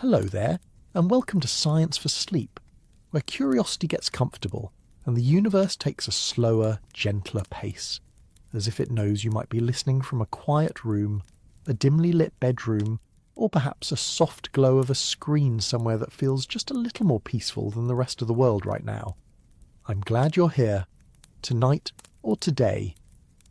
Hello there, and welcome to Science for Sleep, where curiosity gets comfortable and the universe takes a slower, gentler pace, as if it knows you might be listening from a quiet room, a dimly lit bedroom, or perhaps a soft glow of a screen somewhere that feels just a little more peaceful than the rest of the world right now. I'm glad you're here, tonight or today,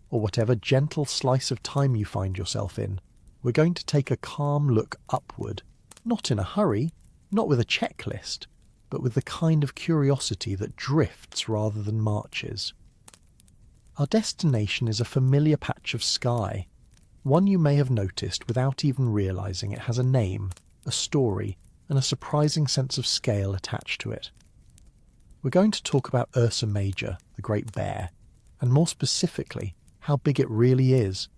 or whatever gentle slice of time you find yourself in. We're going to take a calm look upward, not in a hurry, not with a checklist, but with the kind of curiosity that drifts rather than marches. Our destination is a familiar patch of sky, one you may have noticed without even realizing it has a name, a story, and a surprising sense of scale attached to it. We're going to talk about Ursa Major, the Great Bear, and more specifically, how big it really is,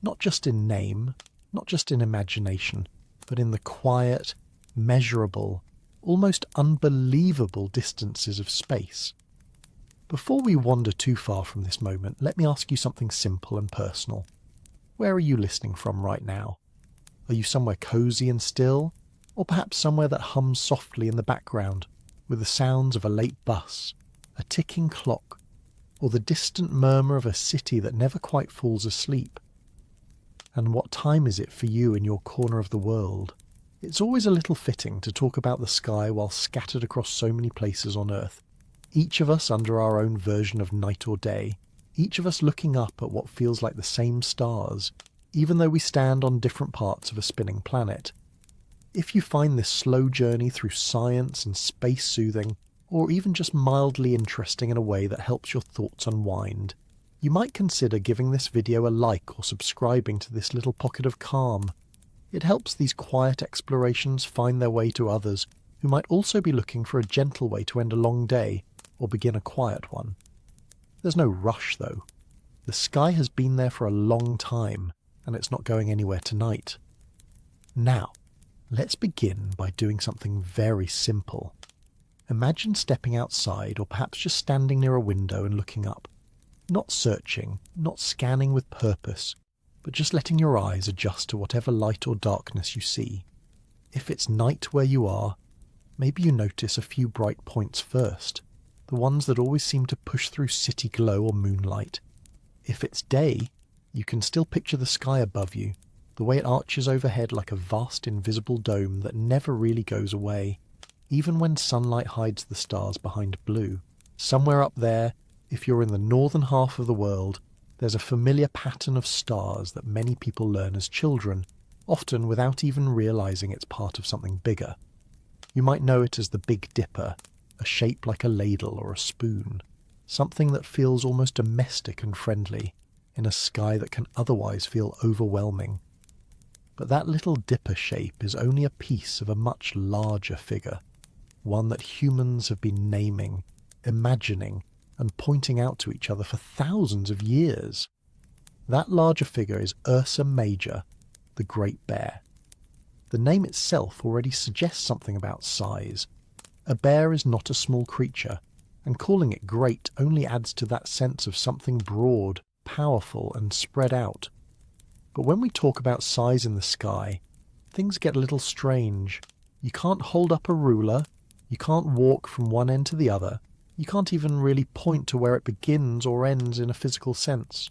not just in name, not just in imagination, but in the quiet, measurable, almost unbelievable distances of space. Before we wander too far from this moment, let me ask you something simple and personal. Where are you listening from right now? Are you somewhere cozy and still, or perhaps somewhere that hums softly in the background with the sounds of a late bus, a ticking clock, or the distant murmur of a city that never quite falls asleep? And what time is it for you in your corner of the world? It's always a little fitting to talk about the sky while scattered across so many places on Earth, each of us under our own version of night or day, each of us looking up at what feels like the same stars, even though we stand on different parts of a spinning planet. If you find this slow journey through science and space soothing, or even just mildly interesting in a way that helps your thoughts unwind, you might consider giving this video a like or subscribing to this little pocket of calm. It helps these quiet explorations find their way to others who might also be looking for a gentle way to end a long day or begin a quiet one. There's no rush though. The sky has been there for a long time, and it's not going anywhere tonight. Now, let's begin by doing something very simple. Imagine stepping outside or perhaps just standing near a window and looking up. Not searching, not scanning with purpose, but just letting your eyes adjust to whatever light or darkness you see. If it's night where you are, maybe you notice a few bright points first, the ones that always seem to push through city glow or moonlight. If it's day, you can still picture the sky above you, the way it arches overhead like a vast invisible dome that never really goes away, even when sunlight hides the stars behind blue. Somewhere up there, if you're in the northern half of the world, there's a familiar pattern of stars that many people learn as children, often without even realizing it's part of something bigger. You might know it as the Big Dipper, a shape like a ladle or a spoon, something that feels almost domestic and friendly in a sky that can otherwise feel overwhelming. But that little dipper shape is only a piece of a much larger figure, one that humans have been naming, imagining, and pointing out to each other for thousands of years. That larger figure is Ursa Major, the Great Bear. The name itself already suggests something about size. A bear is not a small creature, and calling it great only adds to that sense of something broad, powerful, and spread out. But when we talk about size in the sky, things get a little strange. You can't hold up a ruler, you can't walk from one end to the other, you can't even really point to where it begins or ends in a physical sense.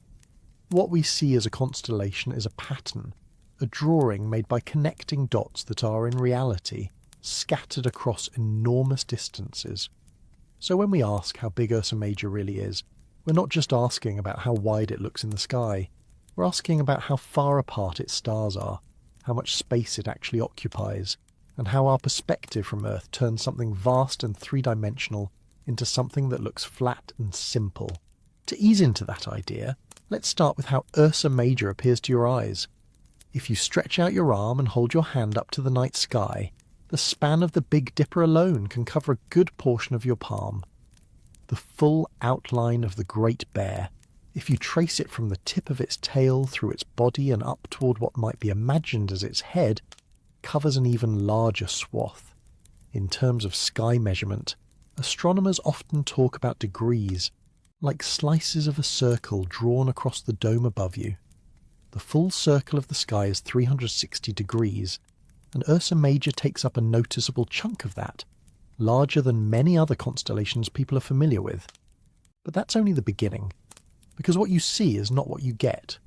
What we see as a constellation is a pattern, a drawing made by connecting dots that are in reality scattered across enormous distances. So when we ask how big Ursa Major really is, we're not just asking about how wide it looks in the sky, we're asking about how far apart its stars are, how much space it actually occupies, and how our perspective from Earth turns something vast and three-dimensional into something that looks flat and simple. To ease into that idea, let's start with how Ursa Major appears to your eyes. If you stretch out your arm and hold your hand up to the night sky, the span of the Big Dipper alone can cover a good portion of your palm. The full outline of the Great Bear, if you trace it from the tip of its tail through its body and up toward what might be imagined as its head, covers an even larger swath. In terms of sky measurement, astronomers often talk about degrees, like slices of a circle drawn across the dome above you. The full circle of the sky is 360 degrees, and Ursa Major takes up a noticeable chunk of that, larger than many other constellations people are familiar with. But that's only the beginning, because what you see is not what you get.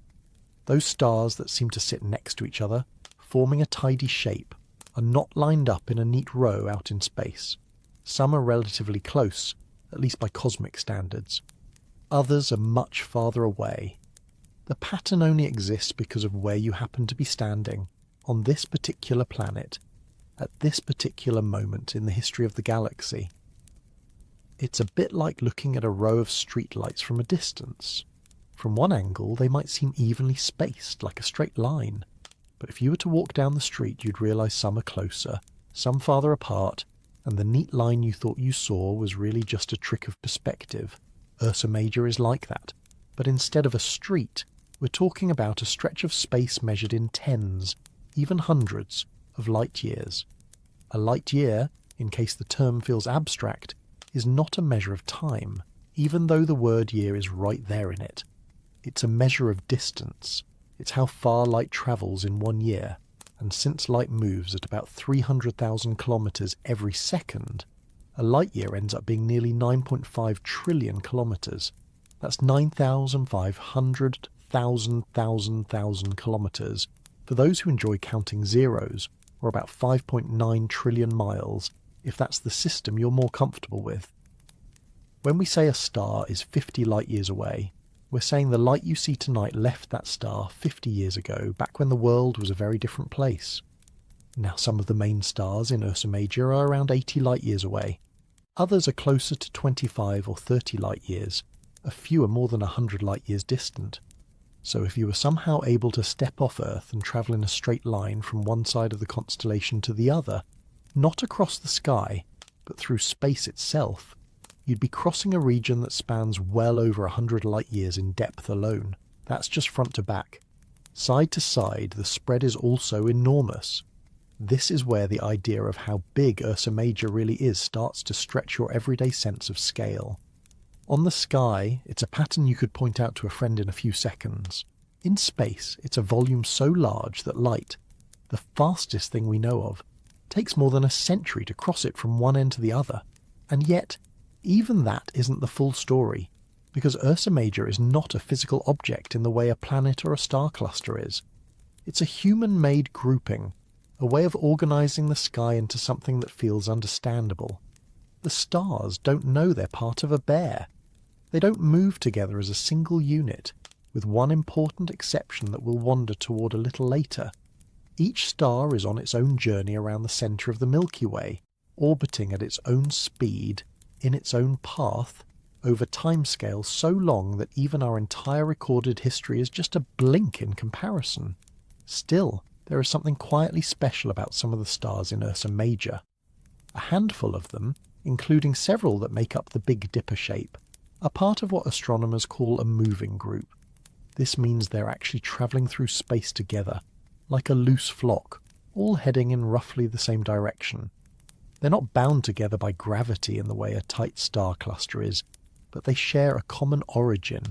Those stars that seem to sit next to each other, forming a tidy shape, are not lined up in a neat row out in space. Some are relatively close, at least by cosmic standards. Others are much farther away. The pattern only exists because of where you happen to be standing, on this particular planet, at this particular moment in the history of the galaxy. It's a bit like looking at a row of streetlights from a distance. From one angle, they might seem evenly spaced, like a straight line. But if you were to walk down the street, you'd realise some are closer, some farther apart, and the neat line you thought you saw was really just a trick of perspective. Ursa Major is like that. But instead of a street, we're talking about a stretch of space measured in tens, even hundreds, of light years. A light year, in case the term feels abstract, is not a measure of time, even though the word year is right there in it. It's a measure of distance. It's how far light travels in 1 year, and since light moves at about 300,000 kilometres every second, a light year ends up being nearly 9.5 trillion kilometres. That's 9,500,000 kilometres. For those who enjoy counting zeros, or about 5.9 trillion miles, if that's the system you're more comfortable with. When we say a star is 50 light years away, we're saying the light you see tonight left that star 50 years ago, back when the world was a very different place. Now, some of the main stars in Ursa Major are around 80 light years away. Others are closer to 25 or 30 light years. A few are more than 100 light years distant. So if you were somehow able to step off Earth and travel in a straight line from one side of the constellation to the other, not across the sky, but through space itself, you'd be crossing a region that spans well over 100 light years in depth alone. That's just front to back. Side to side, the spread is also enormous. This is where the idea of how big Ursa Major really is starts to stretch your everyday sense of scale. On the sky, it's a pattern you could point out to a friend in a few seconds. In space, it's a volume so large that light, the fastest thing we know of, takes more than a century to cross it from one end to the other. And yet, even that isn't the full story, because Ursa Major is not a physical object in the way a planet or a star cluster is. It's a human-made grouping, a way of organising the sky into something that feels understandable. The stars don't know they're part of a bear. They don't move together as a single unit, with one important exception that we'll wander toward a little later. Each star is on its own journey around the centre of the Milky Way, orbiting at its own speed, in its own path, over timescales so long that even our entire recorded history is just a blink in comparison. Still, there is something quietly special about some of the stars in Ursa Major. A handful of them, including several that make up the Big Dipper shape, are part of what astronomers call a moving group. This means they're actually travelling through space together, like a loose flock, all heading in roughly the same direction. They're not bound together by gravity in the way a tight star cluster is, but they share a common origin.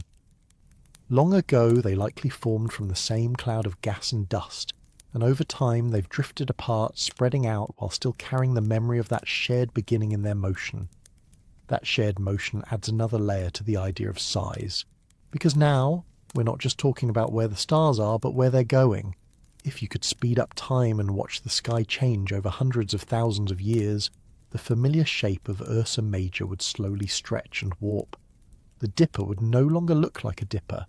Long ago, they likely formed from the same cloud of gas and dust, and over time they've drifted apart, spreading out while still carrying the memory of that shared beginning in their motion. That shared motion adds another layer to the idea of size, because now we're not just talking about where the stars are, but where they're going. If you could speed up time and watch the sky change over hundreds of thousands of years, the familiar shape of Ursa Major would slowly stretch and warp. The Dipper would no longer look like a dipper.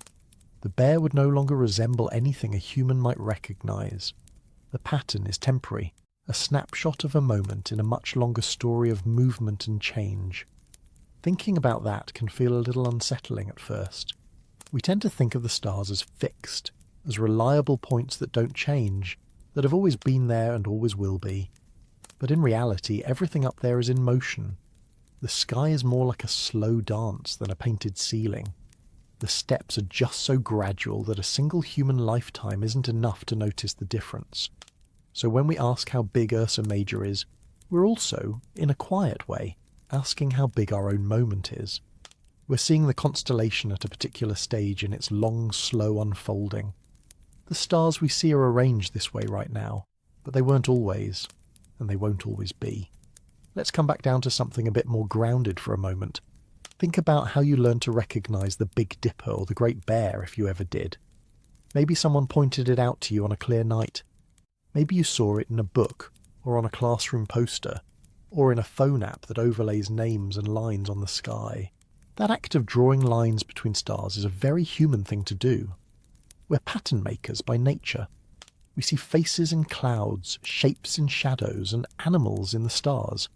The bear would no longer resemble anything a human might recognise. The pattern is temporary, a snapshot of a moment in a much longer story of movement and change. Thinking about that can feel a little unsettling at first. We tend to think of the stars as fixed, as reliable points that don't change, that have always been there and always will be. But in reality, everything up there is in motion. The sky is more like a slow dance than a painted ceiling. The steps are just so gradual that a single human lifetime isn't enough to notice the difference. So when we ask how big Ursa Major is, we're also, in a quiet way, asking how big our own moment is. We're seeing the constellation at a particular stage in its long, slow unfolding. The stars we see are arranged this way right now, But they weren't always, and they won't always be. Let's come back down to something a bit more grounded for a moment. Think about how you learned to recognise the Big Dipper or the Great Bear if you ever did. Maybe someone pointed it out to you on a clear night. Maybe you saw it in a book, or on a classroom poster, or in a phone app that overlays names and lines on the sky. That act of drawing lines between stars is a very human thing to do. We're pattern makers by nature. We see faces in clouds, shapes in shadows, and animals in the stars.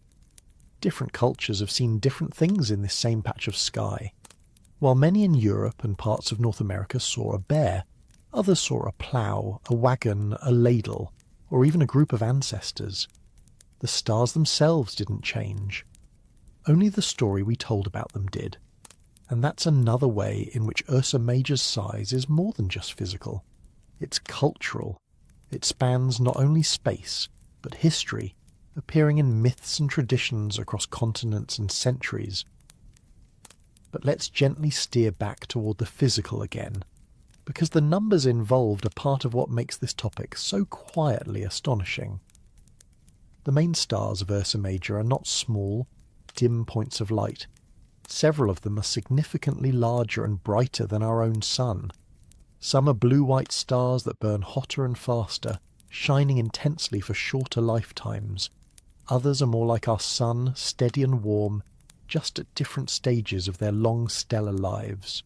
Different cultures have seen different things in this same patch of sky. While many in Europe and parts of North America saw a bear, others saw a plough, a wagon, a ladle, or even a group of ancestors. The stars themselves didn't change. Only the story we told about them did. And that's another way in which Ursa Major's size is more than just physical. It's cultural. It spans not only space, but history, appearing in myths and traditions across continents and centuries. But let's gently steer back toward the physical again, because the numbers involved are part of what makes this topic so quietly astonishing. The main stars of Ursa Major are not small, dim points of light. Several of them are significantly larger and brighter than our own sun. Some are blue-white stars that burn hotter and faster, shining intensely for shorter lifetimes. Others are more like our sun, steady and warm, just at different stages of their long stellar lives.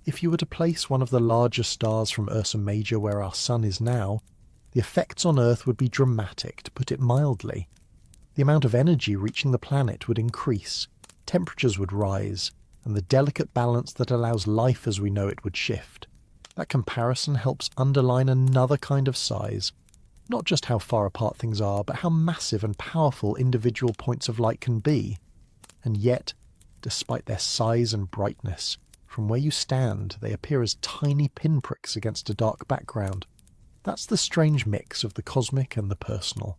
If you were to place one of the larger stars from Ursa Major where our sun is now, the effects on Earth would be dramatic, to put it mildly. The amount of energy reaching the planet would increase, temperatures would rise, and the delicate balance that allows life as we know it would shift. That comparison helps underline another kind of size, not just how far apart things are, but how massive and powerful individual points of light can be. And yet, despite their size and brightness, from where you stand they appear as tiny pinpricks against a dark background. That's the strange mix of the cosmic and the personal.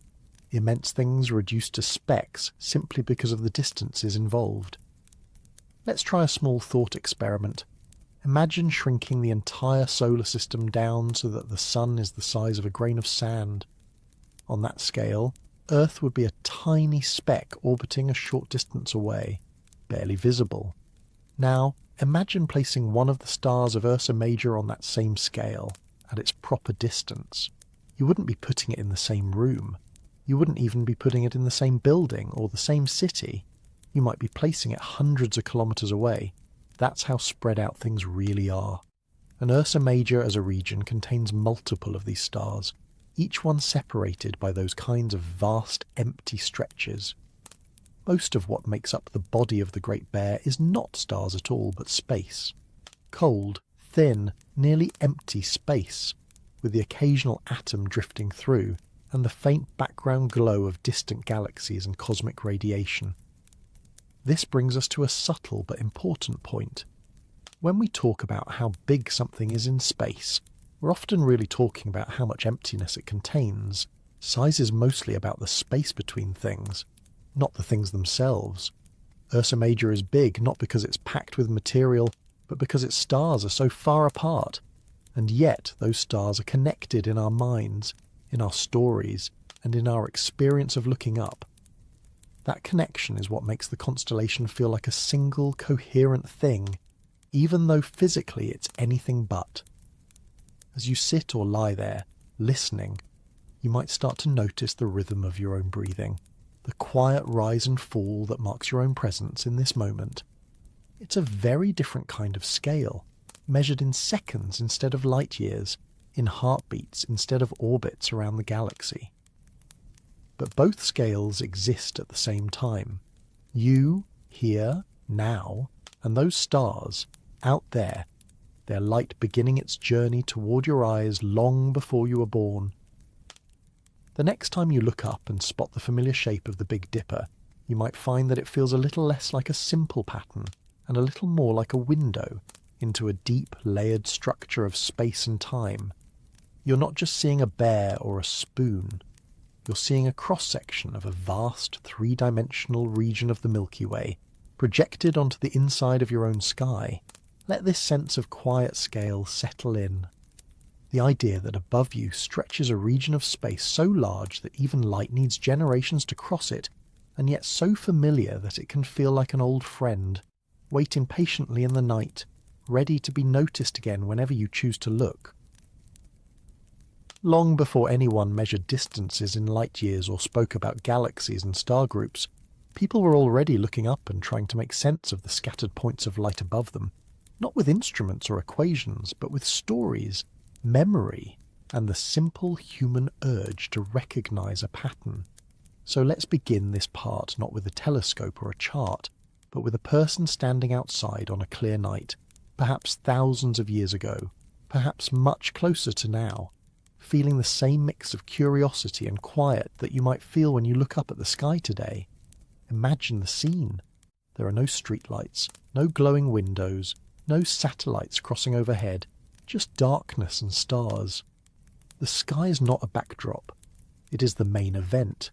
Immense things reduced to specks simply because of the distances involved. Let's try a small thought experiment. Imagine shrinking the entire solar system down so that the sun is the size of a grain of sand. On that scale, Earth would be a tiny speck orbiting a short distance away, barely visible. Now, imagine placing one of the stars of Ursa Major on that same scale, at its proper distance. You wouldn't be putting it in the same room. You wouldn't even be putting it in the same building or the same city. You might be placing it hundreds of kilometres away. That's how spread out things really are. And Ursa Major as a region contains multiple of these stars, each one separated by those kinds of vast empty stretches. Most of what makes up the body of the Great Bear is not stars at all, but space. Cold, thin, nearly empty space, with the occasional atom drifting through, and the faint background glow of distant galaxies and cosmic radiation. This brings us to a subtle but important point. When we talk about how big something is in space, we're often really talking about how much emptiness it contains. Size is mostly about the space between things, not the things themselves. Ursa Major is big not because it's packed with material, but because its stars are so far apart. And yet those stars are connected in our minds, in our stories, and in our experience of looking up. That connection is what makes the constellation feel like a single, coherent thing, even though physically it's anything but. As you sit or lie there, listening, you might start to notice the rhythm of your own breathing, the quiet rise and fall that marks your own presence in this moment. It's a very different kind of scale, measured in seconds instead of light years, in heartbeats instead of orbits around the galaxy. But both scales exist at the same time. You, here, now, and those stars, out there, their light beginning its journey toward your eyes long before you were born. The next time you look up and spot the familiar shape of the Big Dipper, you might find that it feels a little less like a simple pattern and a little more like a window into a deep, layered structure of space and time. You're not just seeing a bear or a spoon. You're seeing a cross-section of a vast, three-dimensional region of the Milky Way, projected onto the inside of your own sky. Let this sense of quiet scale settle in. The idea that above you stretches a region of space so large that even light needs generations to cross it, and yet so familiar that it can feel like an old friend, waiting patiently in the night, ready to be noticed again whenever you choose to look. Long before anyone measured distances in light years or spoke about galaxies and star groups, people were already looking up and trying to make sense of the scattered points of light above them, not with instruments or equations, but with stories, memory, and the simple human urge to recognize a pattern. So let's begin this part not with a telescope or a chart, but with a person standing outside on a clear night, perhaps thousands of years ago, perhaps much closer to now, feeling the same mix of curiosity and quiet that you might feel when you look up at the sky today. Imagine the scene. There are no streetlights, no glowing windows, no satellites crossing overhead, just darkness and stars. The sky is not a backdrop. It is the main event.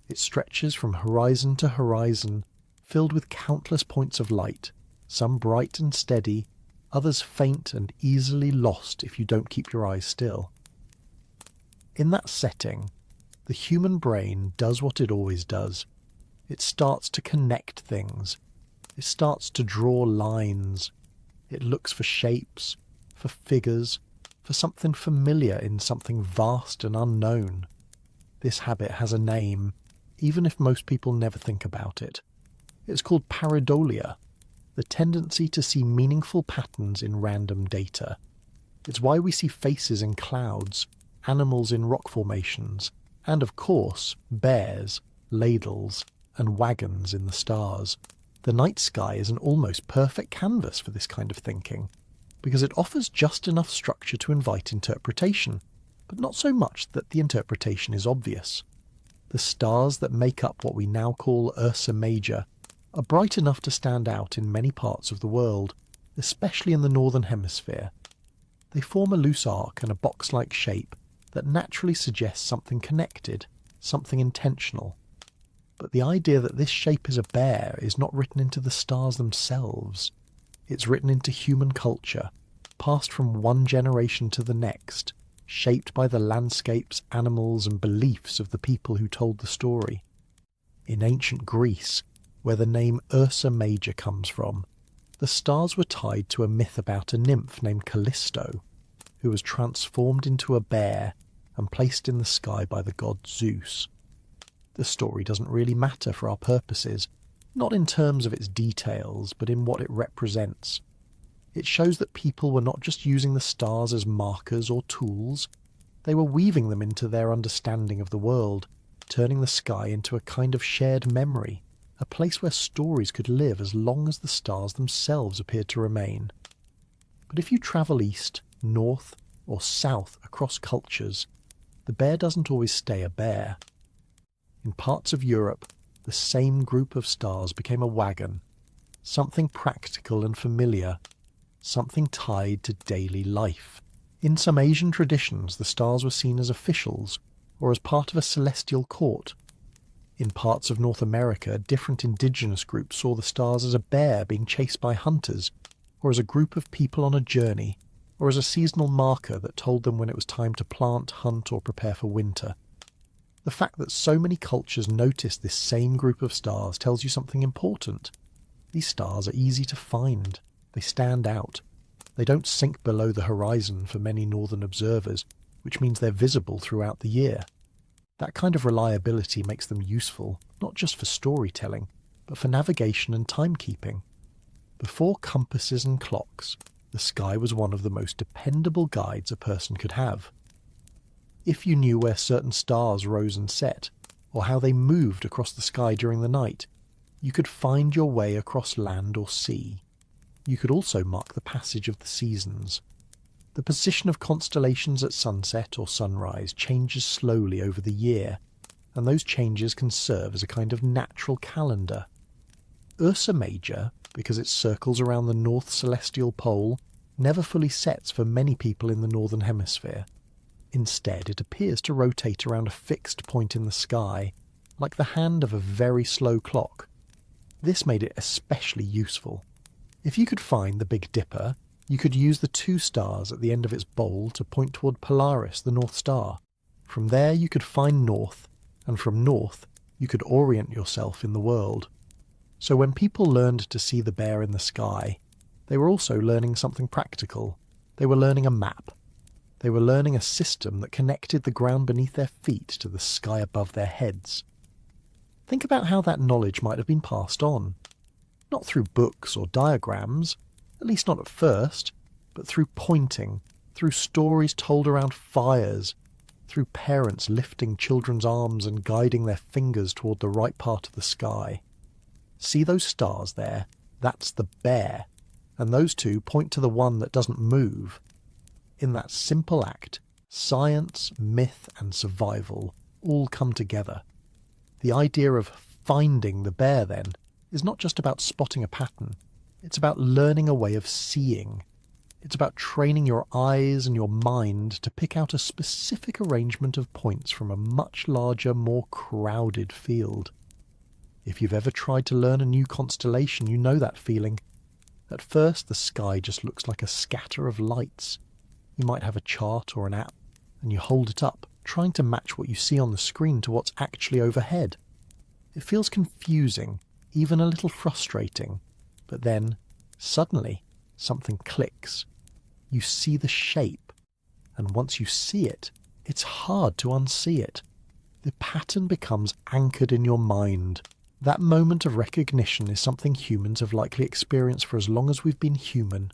It stretches from horizon to horizon, filled with countless points of light, some bright and steady, others faint and easily lost if you don't keep your eyes still. In that setting, the human brain does what it always does. It starts to connect things. It starts to draw lines. It looks for shapes, for figures, for something familiar in something vast and unknown. This habit has a name, even if most people never think about it. It's called pareidolia, the tendency to see meaningful patterns in random data. It's why we see faces in clouds, animals in rock formations, and of course, bears, ladles, and wagons in the stars. The night sky is an almost perfect canvas for this kind of thinking, because it offers just enough structure to invite interpretation, but not so much that the interpretation is obvious. The stars that make up what we now call Ursa Major are bright enough to stand out in many parts of the world, especially in the northern hemisphere. They form a loose arc and a box-like shape that naturally suggests something connected, something intentional. But the idea that this shape is a bear is not written into the stars themselves. It's written into human culture, passed from one generation to the next, shaped by the landscapes, animals, and beliefs of the people who told the story. In ancient Greece, where the name Ursa Major comes from, the stars were tied to a myth about a nymph named Callisto, who was transformed into a bear and placed in the sky by the god Zeus. The story doesn't really matter for our purposes, not in terms of its details, but in what it represents. It shows that people were not just using the stars as markers or tools, they were weaving them into their understanding of the world, turning the sky into a kind of shared memory, a place where stories could live as long as the stars themselves appeared to remain. But if you travel east, north, or south across cultures, the bear doesn't always stay a bear. In parts of Europe, the same group of stars became a wagon, something practical and familiar, something tied to daily life. In some Asian traditions, the stars were seen as officials or as part of a celestial court. In parts of North America, different indigenous groups saw the stars as a bear being chased by hunters, or as a group of people on a journey, or as a seasonal marker that told them when it was time to plant, hunt, or prepare for winter. The fact that so many cultures notice this same group of stars tells you something important. These stars are easy to find. They stand out. They don't sink below the horizon for many northern observers, which means they're visible throughout the year. That kind of reliability makes them useful, not just for storytelling, but for navigation and timekeeping. Before compasses and clocks, the sky was one of the most dependable guides a person could have. If you knew where certain stars rose and set, or how they moved across the sky during the night, you could find your way across land or sea. You could also mark the passage of the seasons. The position of constellations at sunset or sunrise changes slowly over the year, and those changes can serve as a kind of natural calendar. Ursa Major, because it circles around the North Celestial Pole, never fully sets for many people in the Northern Hemisphere. Instead, it appears to rotate around a fixed point in the sky, like the hand of a very slow clock. This made it especially useful. If you could find the Big Dipper, You could use the two stars at the end of its bowl to point toward Polaris, the North Star. From there you could find north, and from north you could orient yourself in the world. So when people learned to see the bear in the sky, they were also learning something practical. They were learning a map. They were learning a system that connected the ground beneath their feet to the sky above their heads. Think about how that knowledge might have been passed on. Not through books or diagrams, at least not at first, but through pointing, through stories told around fires, through parents lifting children's arms and guiding their fingers toward the right part of the sky. See those stars there? That's the bear, and those two point to the one that doesn't move. In that simple act, science, myth, and survival all come together. The idea of finding the bear, then, is not just about spotting a pattern. It's about learning a way of seeing. It's about training your eyes and your mind to pick out a specific arrangement of points from a much larger, more crowded field. If you've ever tried to learn a new constellation, you know that feeling. At first, the sky just looks like a scatter of lights. You might have a chart or an app, and you hold it up, trying to match what you see on the screen to what's actually overhead. It feels confusing, even a little frustrating, but then, suddenly, something clicks. You see the shape, and once you see it, it's hard to unsee it. The pattern becomes anchored in your mind. That moment of recognition is something humans have likely experienced for as long as we've been human.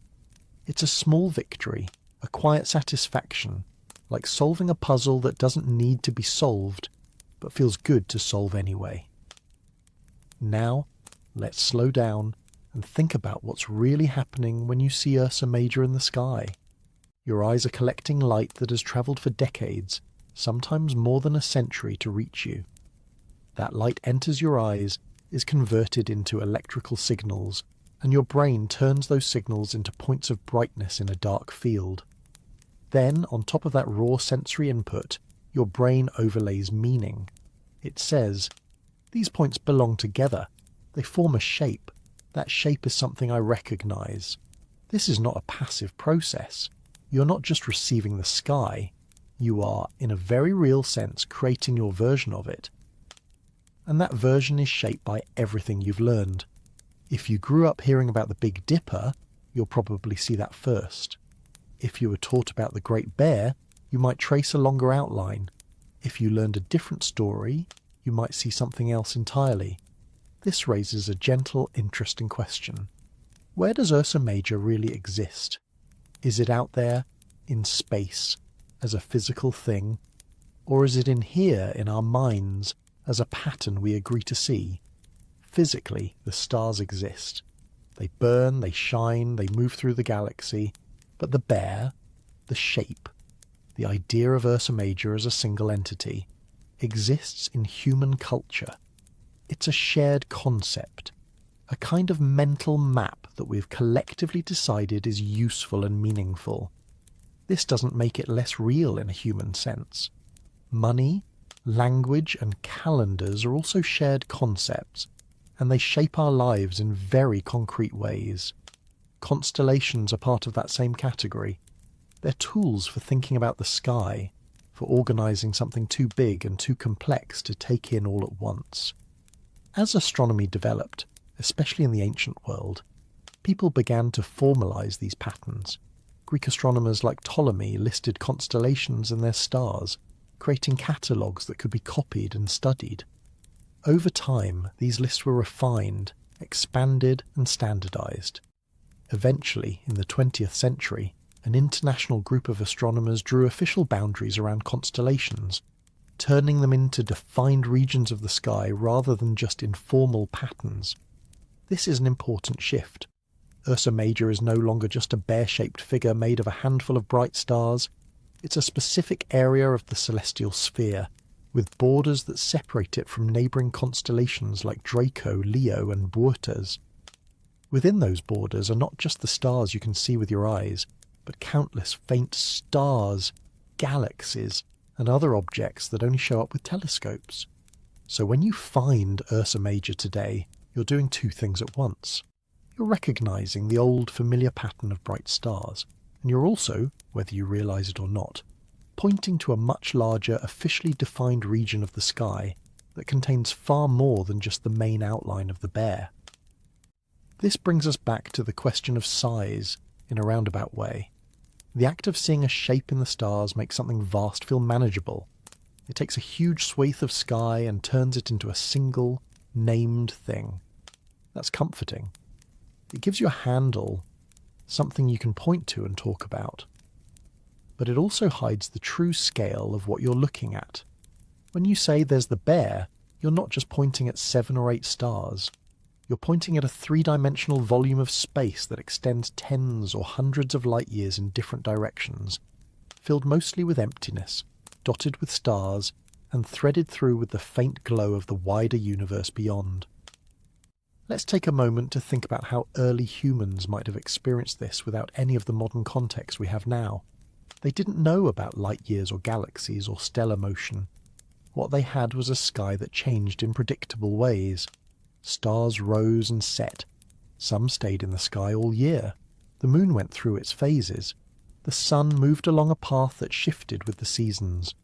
It's a small victory, a quiet satisfaction, like solving a puzzle that doesn't need to be solved, but feels good to solve anyway. Now, let's slow down and think about what's really happening when you see Ursa Major in the sky. Your eyes are collecting light that has travelled for decades, sometimes more than a century, to reach you. That light enters your eyes, is converted into electrical signals, and your brain turns those signals into points of brightness in a dark field. Then, on top of that raw sensory input, your brain overlays meaning. It says, "These points belong together. They form a shape. That shape is something I recognise." This is not a passive process. You're not just receiving the sky. You are, in a very real sense, creating your version of it. And that version is shaped by everything you've learned. If you grew up hearing about the Big Dipper, you'll probably see that first. If you were taught about the Great Bear, you might trace a longer outline. If you learned a different story, you might see something else entirely. This raises a gentle, interesting question. Where does Ursa Major really exist? Is it out there, in space, as a physical thing? Or is it in here, in our minds, as a pattern we agree to see? Physically, the stars exist. They burn, they shine, they move through the galaxy. But the bear, the shape, the idea of Ursa Major as a single entity, exists in human culture. It's a shared concept, a kind of mental map that we've collectively decided is useful and meaningful. This doesn't make it less real in a human sense. Money, language, and calendars are also shared concepts, and they shape our lives in very concrete ways. Constellations are part of that same category. They're tools for thinking about the sky, for organising something too big and too complex to take in all at once. As astronomy developed, especially in the ancient world, people began to formalise these patterns. Greek astronomers like Ptolemy listed constellations and their stars, creating catalogues that could be copied and studied. Over time, these lists were refined, expanded and standardised. Eventually, in the 20th century, an international group of astronomers drew official boundaries around constellations, turning them into defined regions of the sky rather than just informal patterns. This is an important shift. Ursa Major is no longer just a bear-shaped figure made of a handful of bright stars. It's a specific area of the celestial sphere, with borders that separate it from neighbouring constellations like Draco, Leo and Boötes. Within those borders are not just the stars you can see with your eyes, but countless faint stars, galaxies, and other objects that only show up with telescopes. So when you find Ursa Major today, you're doing two things at once. You're recognizing the old familiar pattern of bright stars, and you're also, whether you realize it or not, pointing to a much larger, officially defined region of the sky that contains far more than just the main outline of the bear. This brings us back to the question of size in a roundabout way. The act of seeing a shape in the stars makes something vast feel manageable. It takes a huge swathe of sky and turns it into a single, named thing. That's comforting. It gives you a handle, something you can point to and talk about. But it also hides the true scale of what you're looking at. When you say there's the bear, you're not just pointing at 7 or 8 stars. You're pointing at a 3-dimensional volume of space that extends tens or hundreds of light years in different directions, filled mostly with emptiness, dotted with stars, and threaded through with the faint glow of the wider universe beyond. Let's take a moment to think about how early humans might have experienced this without any of the modern context we have now. They didn't know about light years or galaxies or stellar motion. What they had was a sky that changed in predictable ways. Stars rose and set. Some stayed in the sky all year. The moon went through its phases. The sun moved along a path that shifted with the seasons.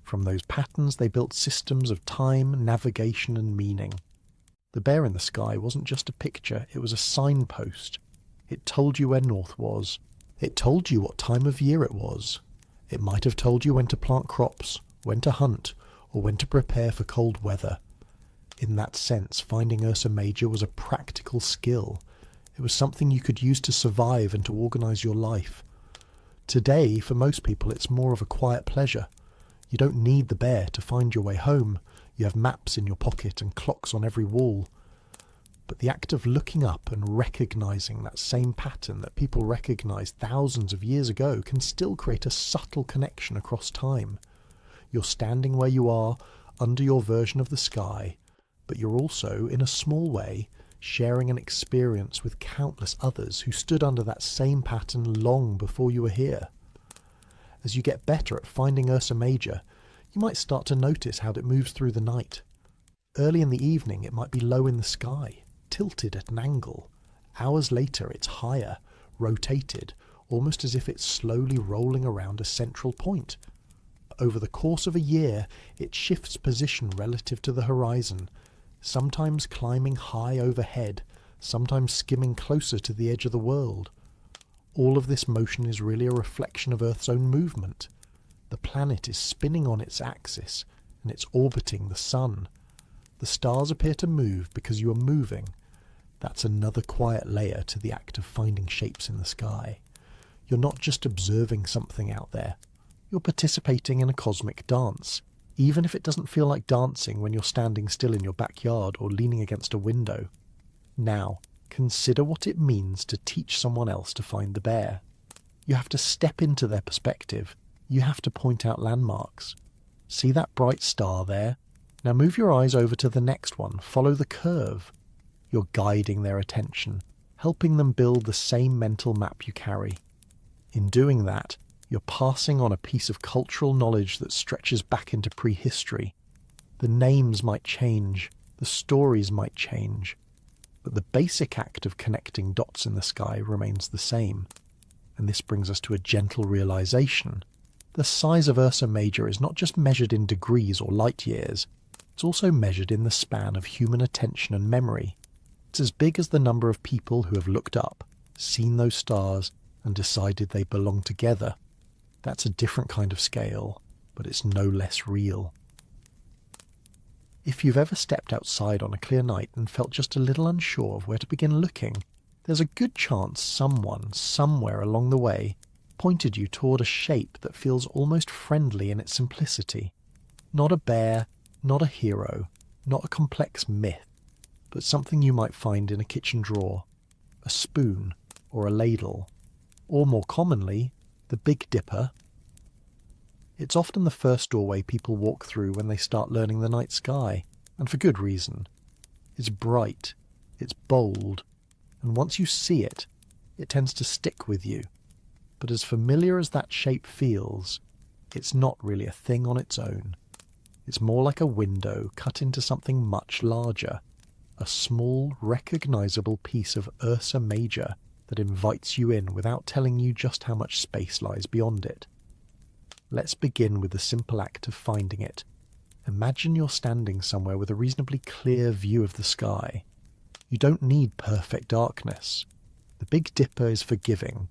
From those patterns they built systems of time, navigation and meaning. The bear in the sky wasn't just a picture, it was a signpost. It told you where north was. It told you what time of year it was. It might have told you when to plant crops, when to hunt, or when to prepare for cold weather. In that sense, finding Ursa Major was a practical skill. It was something you could use to survive and to organise your life. Today, for most people, it's more of a quiet pleasure. You don't need the bear to find your way home. You have maps in your pocket and clocks on every wall. But the act of looking up and recognising that same pattern that people recognised thousands of years ago can still create a subtle connection across time. You're standing where you are, under your version of the sky, but you're also, in a small way, sharing an experience with countless others who stood under that same pattern long before you were here. As you get better at finding Ursa Major, you might start to notice how it moves through the night. Early in the evening it might be low in the sky, tilted at an angle. Hours later it's higher, rotated, almost as if it's slowly rolling around a central point. Over the course of a year it shifts position relative to the horizon, sometimes climbing high overhead, sometimes skimming closer to the edge of the world. All of this motion is really a reflection of Earth's own movement. The planet is spinning on its axis, and it's orbiting the sun. The stars appear to move because you are moving. That's another quiet layer to the act of finding shapes in the sky. You're not just observing something out there. You're participating in a cosmic dance, even if it doesn't feel like dancing when you're standing still in your backyard or leaning against a window. Now, consider what it means to teach someone else to find the bear. You have to step into their perspective. You have to point out landmarks. See that bright star there? Now move your eyes over to the next one. Follow the curve. You're guiding their attention, helping them build the same mental map you carry. In doing that, you're passing on a piece of cultural knowledge that stretches back into prehistory. The names might change, the stories might change, but the basic act of connecting dots in the sky remains the same. And this brings us to a gentle realization. The size of Ursa Major is not just measured in degrees or light years, it's also measured in the span of human attention and memory. It's as big as the number of people who have looked up, seen those stars, and decided they belong together. That's a different kind of scale, but it's no less real. If you've ever stepped outside on a clear night and felt just a little unsure of where to begin looking, there's a good chance someone, somewhere along the way, pointed you toward a shape that feels almost friendly in its simplicity. Not a bear, not a hero, not a complex myth, but something you might find in a kitchen drawer, a spoon, or a ladle, or more commonly, the Big Dipper. It's often the first doorway people walk through when they start learning the night sky, and for good reason. It's bright, it's bold, and once you see it, it tends to stick with you. But as familiar as that shape feels, it's not really a thing on its own. It's more like a window cut into something much larger. a small, recognizable piece of Ursa Major that invites you in without telling you just how much space lies beyond it. Let's begin with the simple act of finding it. Imagine you're standing somewhere with a reasonably clear view of the sky. You don't need perfect darkness. The Big Dipper is forgiving.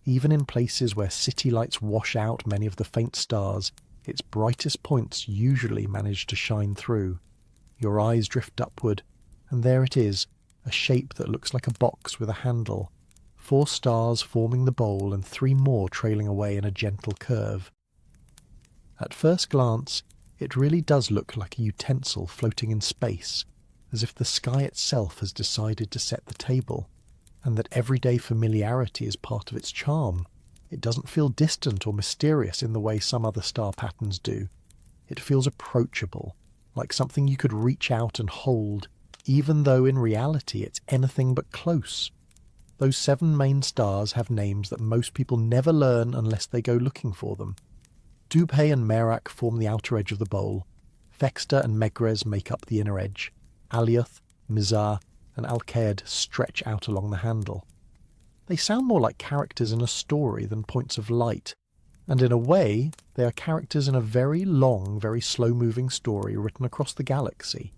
Even in places where city lights wash out many of the faint stars, its brightest points usually manage to shine through. Your eyes drift upward, and there it is, a shape that looks like a box with a handle. 4 stars forming the bowl and 3 more trailing away in a gentle curve. At first glance, it really does look like a utensil floating in space, as if the sky itself has decided to set the table, and that everyday familiarity is part of its charm. It doesn't feel distant or mysterious in the way some other star patterns do. It feels approachable, like something you could reach out and hold, even though in reality it's anything but close. Those 7 main stars have names that most people never learn unless they go looking for them. Dubhe and Merak form the outer edge of the bowl. Fexta and Megrez make up the inner edge. Alioth, Mizar, and Alkaid stretch out along the handle. They sound more like characters in a story than points of light, and in a way, they are characters in a very long, very slow-moving story written across the galaxy.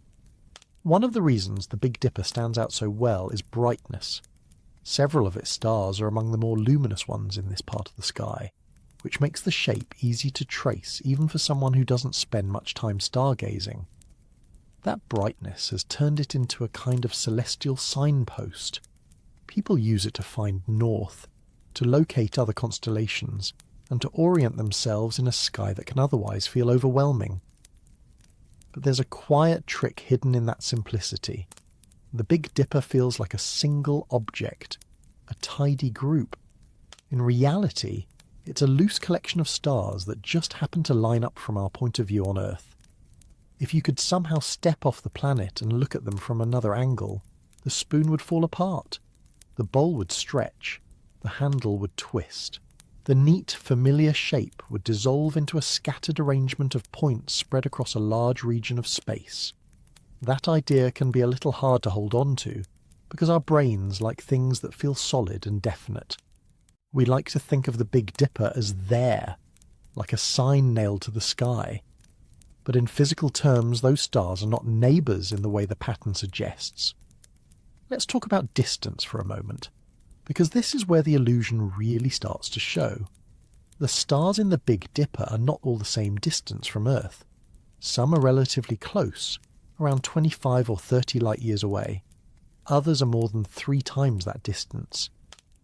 One of the reasons the Big Dipper stands out so well is brightness. Several of its stars are among the more luminous ones in this part of the sky, which makes the shape easy to trace even for someone who doesn't spend much time stargazing. That brightness has turned it into a kind of celestial signpost. People use it to find north, to locate other constellations, and to orient themselves in a sky that can otherwise feel overwhelming. But there's a quiet trick hidden in that simplicity. The Big Dipper feels like a single object, a tidy group. In reality, it's a loose collection of stars that just happen to line up from our point of view on Earth. If you could somehow step off the planet and look at them from another angle, the spoon would fall apart, the bowl would stretch, the handle would twist. The neat, familiar shape would dissolve into a scattered arrangement of points spread across a large region of space. That idea can be a little hard to hold on to, because our brains like things that feel solid and definite. We like to think of the Big Dipper as there, like a sign nailed to the sky. But in physical terms, those stars are not neighbours in the way the pattern suggests. Let's talk about distance for a moment, because this is where the illusion really starts to show. The stars in the Big Dipper are not all the same distance from Earth. Some are relatively close, around 25 or 30 light-years away. Others are more than 3 times that distance.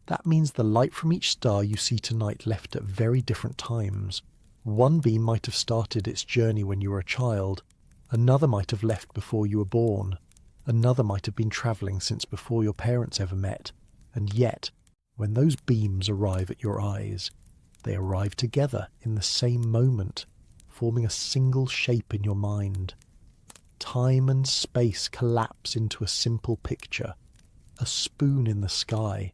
That means the light from each star you see tonight left at very different times. One beam might have started its journey when you were a child, another might have left before you were born, another might have been travelling since before your parents ever met, and yet, when those beams arrive at your eyes, they arrive together in the same moment, forming a single shape in your mind. Time and space collapse into a simple picture, a spoon in the sky.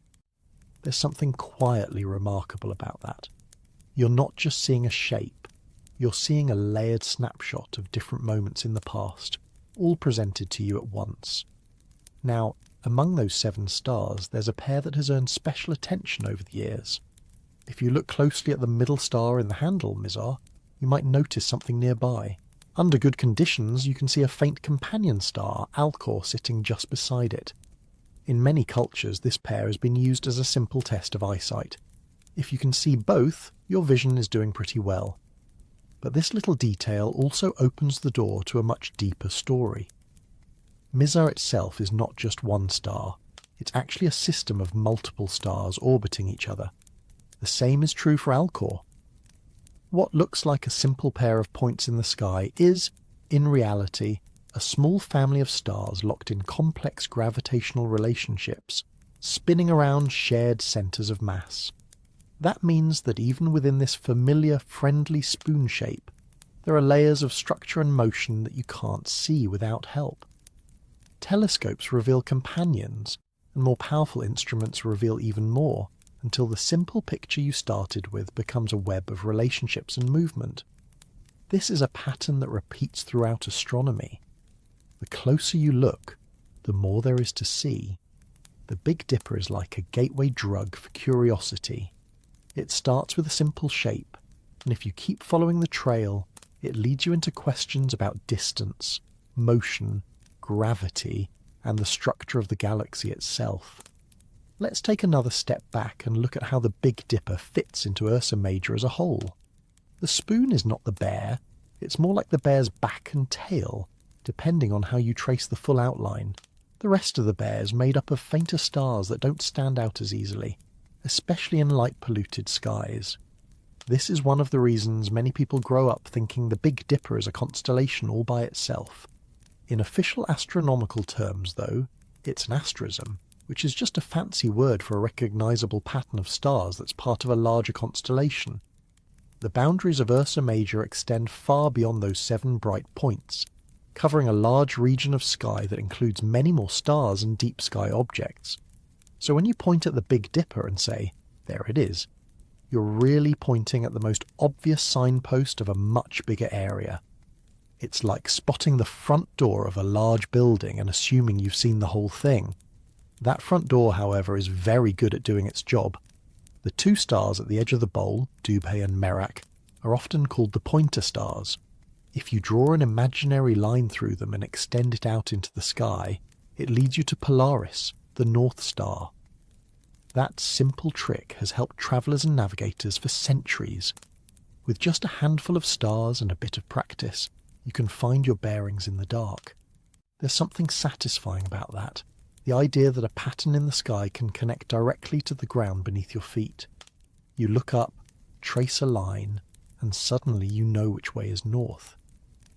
There's something quietly remarkable about that. You're not just seeing a shape, you're seeing a layered snapshot of different moments in the past, all presented to you at once. Now, among those 7 stars, there's a pair that has earned special attention over the years. If you look closely at the middle star in the handle, Mizar, you might notice something nearby. Under good conditions, you can see a faint companion star, Alcor, sitting just beside it. In many cultures, this pair has been used as a simple test of eyesight. If you can see both, your vision is doing pretty well. But this little detail also opens the door to a much deeper story. Mizar itself is not just one star. It's actually a system of multiple stars orbiting each other. The same is true for Alcor. What looks like a simple pair of points in the sky is, in reality, a small family of stars locked in complex gravitational relationships, spinning around shared centres of mass. That means that even within this familiar, friendly spoon shape, there are layers of structure and motion that you can't see without help. Telescopes reveal companions, and more powerful instruments reveal even more, until the simple picture you started with becomes a web of relationships and movement. This is a pattern that repeats throughout astronomy. The closer you look, the more there is to see. The Big Dipper is like a gateway drug for curiosity. It starts with a simple shape, and if you keep following the trail, it leads you into questions about distance, motion, gravity, and the structure of the galaxy itself. Let's take another step back and look at how the Big Dipper fits into Ursa Major as a whole. The spoon is not the bear, it's more like the bear's back and tail, depending on how you trace the full outline. The rest of the bear is made up of fainter stars that don't stand out as easily, especially in light-polluted skies. This is one of the reasons many people grow up thinking the Big Dipper is a constellation all by itself. In official astronomical terms, though, it's an asterism, which is just a fancy word for a recognisable pattern of stars that's part of a larger constellation. The boundaries of Ursa Major extend far beyond those 7 bright points, covering a large region of sky that includes many more stars and deep sky objects. So when you point at the Big Dipper and say, "There it is," you're really pointing at the most obvious signpost of a much bigger area. It's like spotting the front door of a large building and assuming you've seen the whole thing. That front door, however, is very good at doing its job. The 2 stars at the edge of the bowl, Dubhe and Merak, are often called the pointer stars. If you draw an imaginary line through them and extend it out into the sky, it leads you to Polaris, the North Star. That simple trick has helped travellers and navigators for centuries. With just a handful of stars and a bit of practice, you can find your bearings in the dark. There's something satisfying about that, the idea that a pattern in the sky can connect directly to the ground beneath your feet. You look up, trace a line, and suddenly you know which way is north.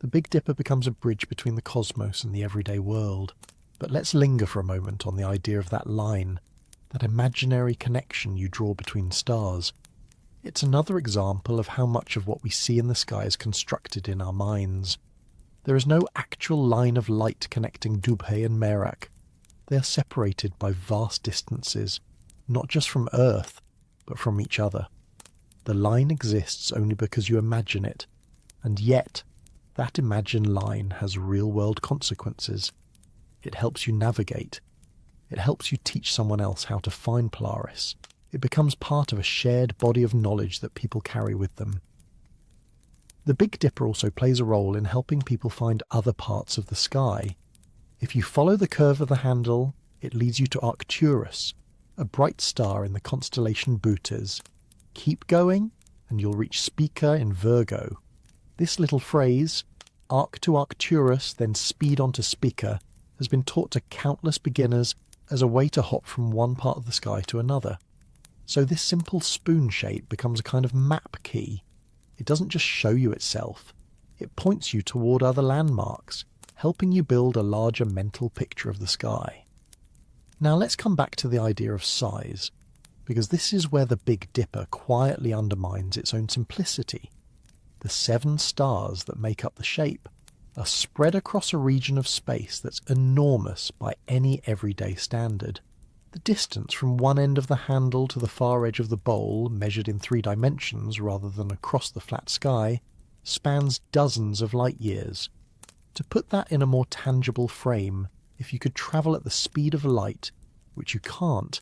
The Big Dipper becomes a bridge between the cosmos and the everyday world. But let's linger for a moment on the idea of that line, that imaginary connection you draw between stars. It's another example of how much of what we see in the sky is constructed in our minds. There is no actual line of light connecting Dubhe and Merak. They are separated by vast distances, not just from Earth, but from each other. The line exists only because you imagine it, and yet that imagined line has real-world consequences. It helps you navigate. It helps you teach someone else how to find Polaris. It becomes part of a shared body of knowledge that people carry with them. The Big Dipper also plays a role in helping people find other parts of the sky. If you follow the curve of the handle, it leads you to Arcturus, a bright star in the constellation Bootes. Keep going, and you'll reach Spica in Virgo. This little phrase, arc to Arcturus, then speed on to Spica, has been taught to countless beginners as a way to hop from one part of the sky to another. So this simple spoon shape becomes a kind of map key. It doesn't just show you itself, it points you toward other landmarks, helping you build a larger mental picture of the sky. Now let's come back to the idea of size, because this is where the Big Dipper quietly undermines its own simplicity. The 7 stars that make up the shape are spread across a region of space that's enormous by any everyday standard. The distance from one end of the handle to the far edge of the bowl, measured in 3 dimensions rather than across the flat sky, spans dozens of light years. To put that in a more tangible frame, if you could travel at the speed of light, which you can't,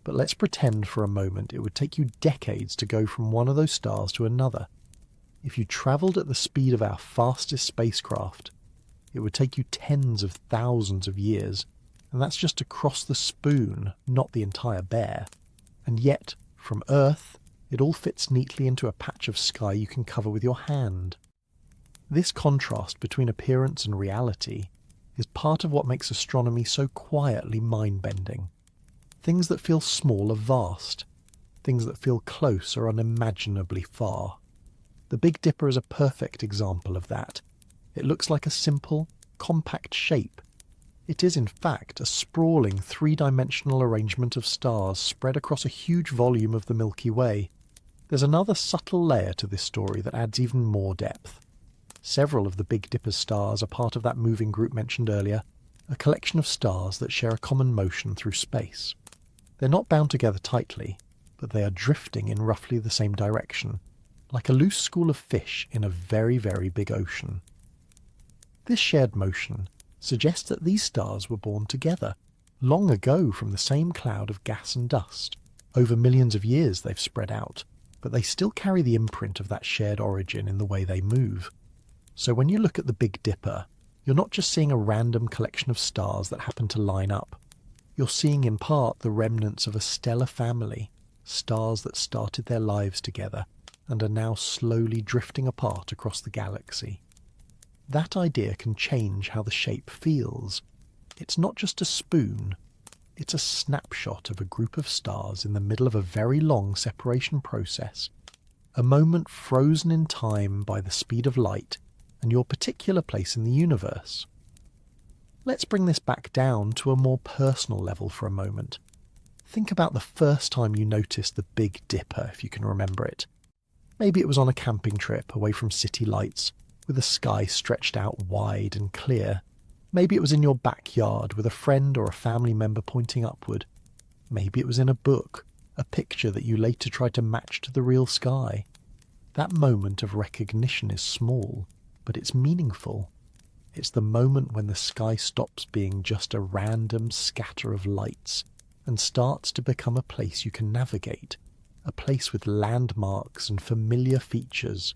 but let's pretend for a moment it would take you decades to go from one of those stars to another. If you travelled at the speed of our fastest spacecraft, it would take you tens of thousands of years, and that's just across the spoon, not the entire bear. And yet, from Earth, it all fits neatly into a patch of sky you can cover with your hand. This contrast between appearance and reality is part of what makes astronomy so quietly mind-bending. Things that feel small are vast. Things that feel close are unimaginably far. The Big Dipper is a perfect example of that. It looks like a simple, compact shape. It is in fact a sprawling 3-dimensional arrangement of stars spread across a huge volume of the Milky Way. There's another subtle layer to this story that adds even more depth. Several of the Big Dipper's stars are part of that moving group mentioned earlier, a collection of stars that share a common motion through space. They're not bound together tightly, but they are drifting in roughly the same direction, like a loose school of fish in a very, very big ocean. This shared motion, suggests that these stars were born together, long ago from the same cloud of gas and dust. Over millions of years they've spread out, but they still carry the imprint of that shared origin in the way they move. So when you look at the Big Dipper, you're not just seeing a random collection of stars that happen to line up. You're seeing in part the remnants of a stellar family, stars that started their lives together and are now slowly drifting apart across the galaxy. That idea can change how the shape feels. It's not just a spoon, it's a snapshot of a group of stars in the middle of a very long separation process, a moment frozen in time by the speed of light and your particular place in the universe. Let's bring this back down to a more personal level for a moment. Think about the first time you noticed the Big Dipper, if you can remember it. Maybe it was on a camping trip away from city lights, with the sky stretched out wide and clear. Maybe it was in your backyard with a friend or a family member pointing upward. Maybe it was in a book, a picture that you later tried to match to the real sky. That moment of recognition is small, but it's meaningful. It's the moment when the sky stops being just a random scatter of lights and starts to become a place you can navigate, a place with landmarks and familiar features.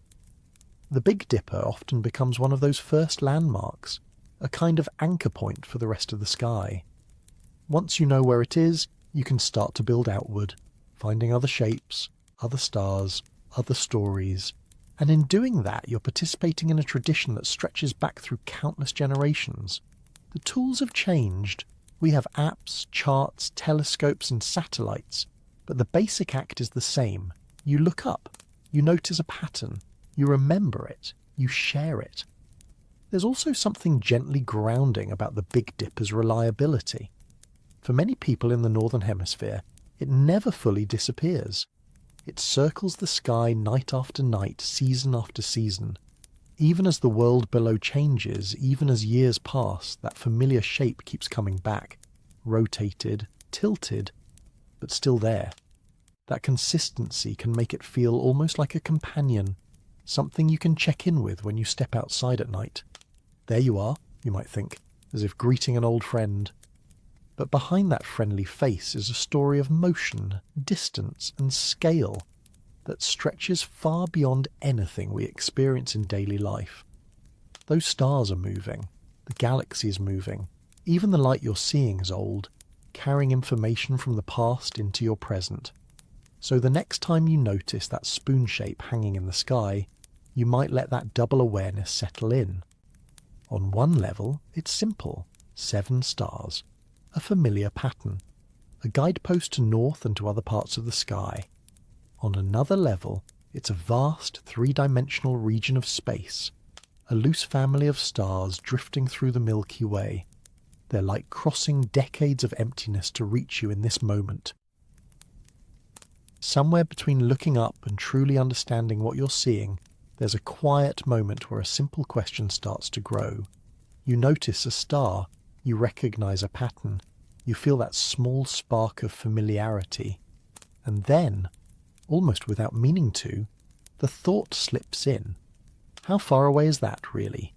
The Big Dipper often becomes one of those first landmarks, a kind of anchor point for the rest of the sky. Once you know where it is, you can start to build outward, finding other shapes, other stars, other stories, and in doing that you're participating in a tradition that stretches back through countless generations. The tools have changed. We have apps, charts, telescopes and satellites, but the basic act is the same. You look up, you notice a pattern, you remember it, you share it. There's also something gently grounding about the Big Dipper's reliability. For many people in the Northern Hemisphere, it never fully disappears. It circles the sky night after night, season after season. Even as the world below changes, even as years pass, that familiar shape keeps coming back, rotated, tilted, but still there. That consistency can make it feel almost like a companion, something you can check in with when you step outside at night. There you are, you might think, as if greeting an old friend. But behind that friendly face is a story of motion, distance and scale that stretches far beyond anything we experience in daily life. Those stars are moving, the galaxy is moving, even the light you're seeing is old, carrying information from the past into your present. So the next time you notice that spoon shape hanging in the sky, you might let that double awareness settle in. On one level, it's simple, 7 stars, a familiar pattern, a guidepost to north and to other parts of the sky. On another level, it's a vast 3-dimensional region of space, a loose family of stars drifting through the Milky Way. They're like crossing decades of emptiness to reach you in this moment. Somewhere between looking up and truly understanding what you're seeing, there's a quiet moment where a simple question starts to grow. You notice a star, you recognize a pattern, you feel that small spark of familiarity. And then, almost without meaning to, the thought slips in. How far away is that, really?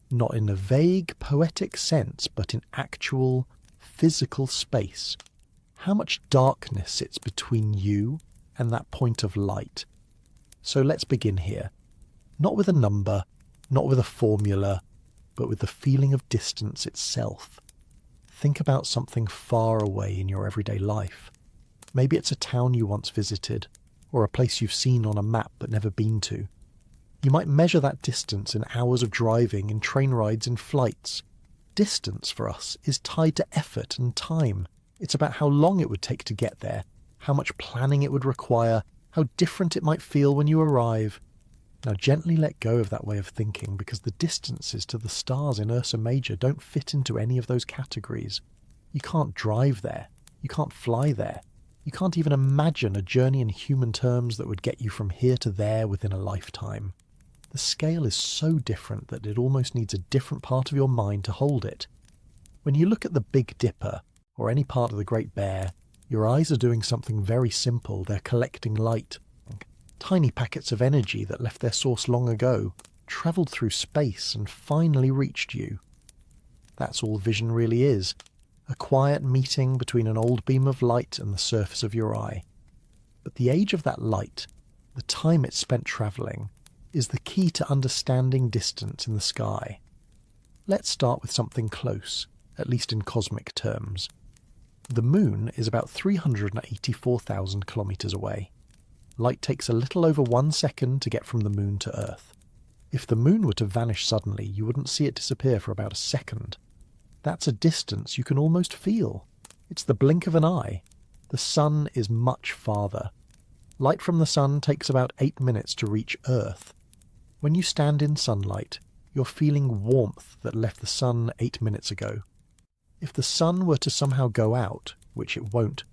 Not in a vague, poetic sense, but in actual, physical space. How much darkness sits between you and that point of light? So let's begin here. Not with a number, not with a formula, but with the feeling of distance itself. Think about something far away in your everyday life. Maybe it's a town you once visited, or a place you've seen on a map but never been to. You might measure that distance in hours of driving, in train rides, in flights. Distance for us is tied to effort and time. It's about how long it would take to get there, how much planning it would require, how different it might feel when you arrive. Now gently let go of that way of thinking, because the distances to the stars in Ursa Major don't fit into any of those categories. You can't drive there. You can't fly there. You can't even imagine a journey in human terms that would get you from here to there within a lifetime. The scale is so different that it almost needs a different part of your mind to hold it. When you look at the Big Dipper, or any part of the Great Bear, your eyes are doing something very simple. They're collecting light. Tiny packets of energy that left their source long ago, travelled through space and finally reached you. That's all vision really is, a quiet meeting between an old beam of light and the surface of your eye. But the age of that light, the time it's spent travelling, is the key to understanding distance in the sky. Let's start with something close, at least in cosmic terms. The Moon is about 384,000 kilometres away. Light takes a little over 1 second to get from the Moon to Earth. If the Moon were to vanish suddenly, you wouldn't see it disappear for about a second. That's a distance you can almost feel. It's the blink of an eye. The Sun is much farther. Light from the Sun takes about 8 minutes to reach Earth. When you stand in sunlight, you're feeling warmth that left the Sun 8 minutes ago. If the Sun were to somehow go out, which it won't,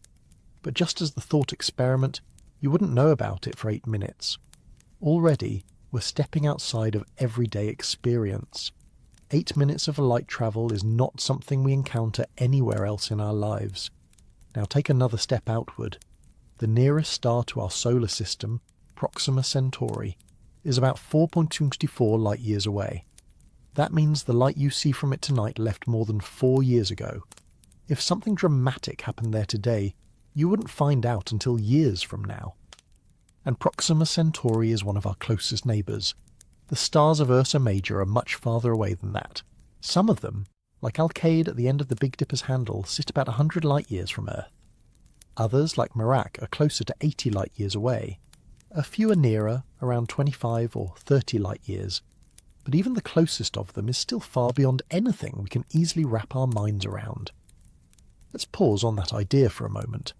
but just as the thought experiment, you wouldn't know about it for 8 minutes. Already, we're stepping outside of everyday experience. 8 minutes of light travel is not something we encounter anywhere else in our lives. Now take another step outward. The nearest star to our solar system, Proxima Centauri, is about 4.24 light years away. That means the light you see from it tonight left more than 4 years ago. If something dramatic happened there today, you wouldn't find out until years from now. And Proxima Centauri is one of our closest neighbours. The stars of Ursa Major are much farther away than that. Some of them, like Alkaid at the end of the Big Dipper's handle, sit about 100 light years from Earth. Others, like Merak, are closer to 80 light years away. A few are nearer, around 25 or 30 light years. But even the closest of them is still far beyond anything we can easily wrap our minds around. Let's pause on that idea for a moment.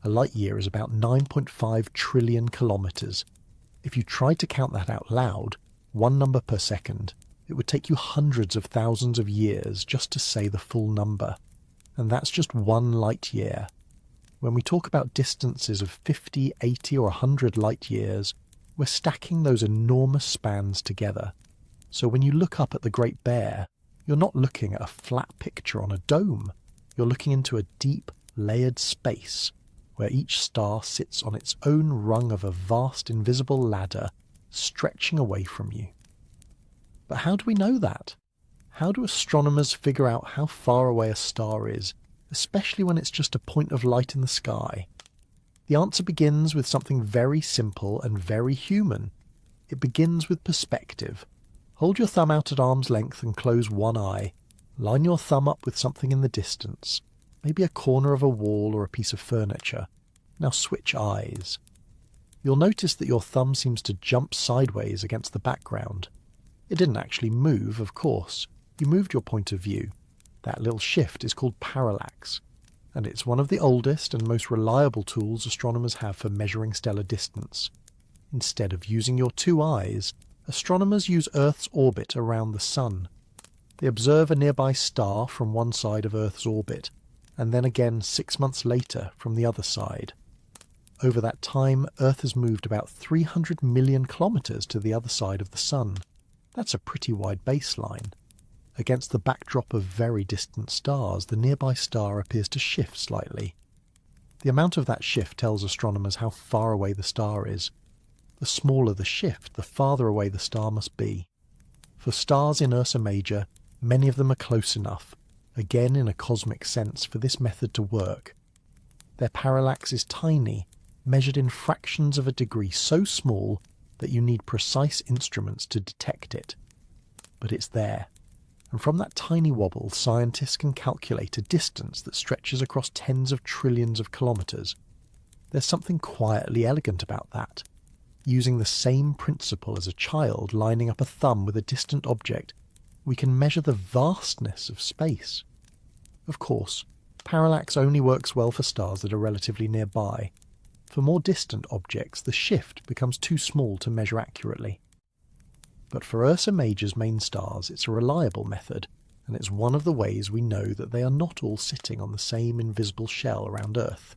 A light year is about 9.5 trillion kilometres. If you tried to count that out loud, one number per second, it would take you hundreds of thousands of years just to say the full number. And that's just one light year. When we talk about distances of 50, 80 or 100 light years, we're stacking those enormous spans together. So when you look up at the Great Bear, you're not looking at a flat picture on a dome. You're looking into a deep, layered space where each star sits on its own rung of a vast invisible ladder stretching away from you. But how do we know that? How do astronomers figure out how far away a star is, especially when it's just a point of light in the sky? The answer begins with something very simple and very human. It begins with perspective. Hold your thumb out at arm's length and close one eye. Line your thumb up with something in the distance, maybe a corner of a wall or a piece of furniture. Now switch eyes. You'll notice that your thumb seems to jump sideways against the background. It didn't actually move, of course. You moved your point of view. That little shift is called parallax, and it's one of the oldest and most reliable tools astronomers have for measuring stellar distance. Instead of using your two eyes, astronomers use Earth's orbit around the Sun. They observe a nearby star from one side of Earth's orbit, and then again 6 months later from the other side. Over that time, Earth has moved about 300 million kilometres to the other side of the Sun. That's a pretty wide baseline. Against the backdrop of very distant stars, the nearby star appears to shift slightly. The amount of that shift tells astronomers how far away the star is. The smaller the shift, the farther away the star must be. For stars in Ursa Major, many of them are close enough, again in a cosmic sense, for this method to work. Their parallax is tiny, measured in fractions of a degree, so small that you need precise instruments to detect it. But it's there, and from that tiny wobble, scientists can calculate a distance that stretches across tens of trillions of kilometres. There's something quietly elegant about that. Using the same principle as a child lining up a thumb with a distant object, we can measure the vastness of space. Of course, parallax only works well for stars that are relatively nearby. For more distant objects, the shift becomes too small to measure accurately. But for Ursa Major's main stars, it's a reliable method, and it's one of the ways we know that they are not all sitting on the same invisible shell around Earth.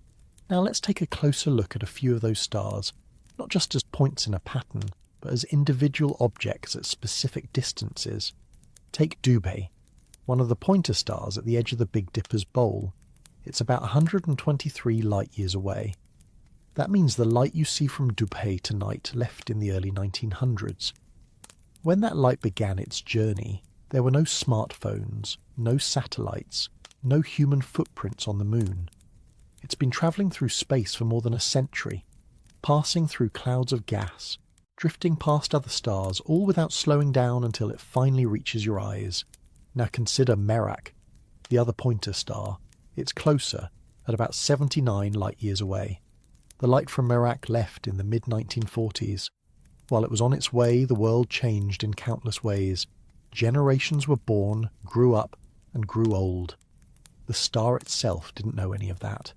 Now let's take a closer look at a few of those stars, not just as points in a pattern, but as individual objects at specific distances. Take Dubhe, one of the pointer stars at the edge of the Big Dipper's bowl. It's about 123 light years away. That means the light you see from Dubhe tonight left in the early 1900s. When that light began its journey, There were no smartphones, no satellites, no human footprints on the moon. It's been travelling through space for more than a century, passing through clouds of gas, drifting past other stars, all without slowing down until it finally reaches your eyes. Now consider Merak, the other pointer star. It's closer, at about 79 light-years away. The light from Merak left in the mid-1940s. While it was on its way, the world changed in countless ways. Generations were born, grew up, and grew old. The star itself didn't know any of that.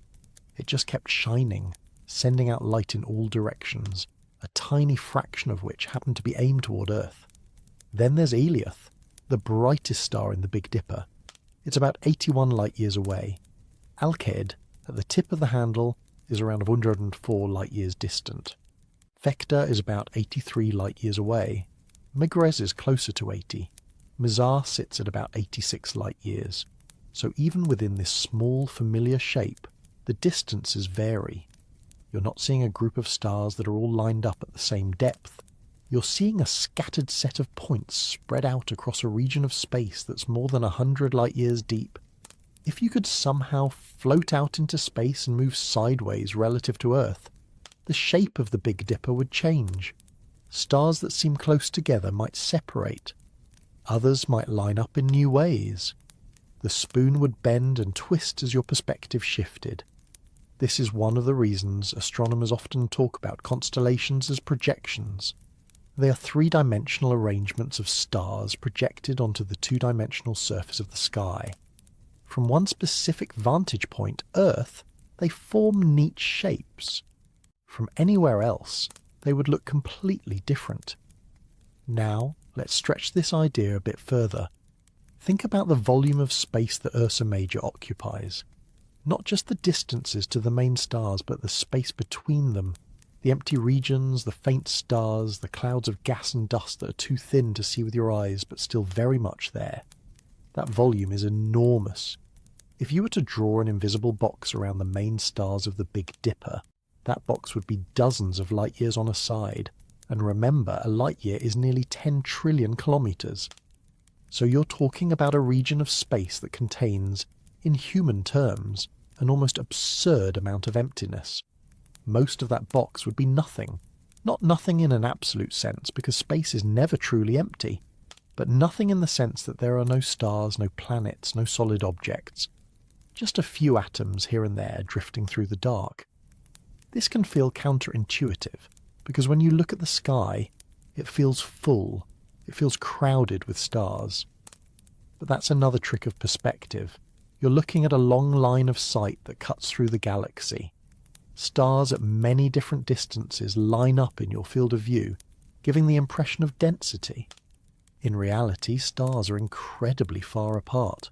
It just kept shining, sending out light in all directions, a tiny fraction of which happened to be aimed toward Earth. Then there's Elioth, the brightest star in the Big Dipper. It's about 81 light-years away. Alkaid, at the tip of the handle, is around 104 light-years distant. Vector is about 83 light-years away. Megrez is closer to 80. Mizar sits at about 86 light-years. So even within this small, familiar shape, the distances vary. You're not seeing a group of stars that are all lined up at the same depth. You're seeing a scattered set of points spread out across a region of space that's more than 100 light-years deep. If you could somehow float out into space and move sideways relative to Earth, the shape of the Big Dipper would change. Stars that seem close together might separate. Others might line up in new ways. The spoon would bend and twist as your perspective shifted. This is one of the reasons astronomers often talk about constellations as projections. They are three-dimensional arrangements of stars projected onto the two-dimensional surface of the sky. From one specific vantage point, Earth, they form neat shapes. From anywhere else, they would look completely different. Now, let's stretch this idea a bit further. Think about the volume of space that Ursa Major occupies. Not just the distances to the main stars, but the space between them. The empty regions, the faint stars, the clouds of gas and dust that are too thin to see with your eyes, but still very much there. That volume is enormous. If you were to draw an invisible box around the main stars of the Big Dipper, that box would be dozens of light-years on a side. And remember, a light-year is nearly 10 trillion kilometres. So you're talking about a region of space that contains, in human terms, an almost absurd amount of emptiness. Most of that box would be nothing. Not nothing in an absolute sense, because space is never truly empty, but nothing in the sense that there are no stars, no planets, no solid objects. Just a few atoms here and there drifting through the dark. This can feel counterintuitive, because when you look at the sky, it feels full, it feels crowded with stars. But that's another trick of perspective. You're looking at a long line of sight that cuts through the galaxy. Stars at many different distances line up in your field of view, giving the impression of density. In reality, stars are incredibly far apart.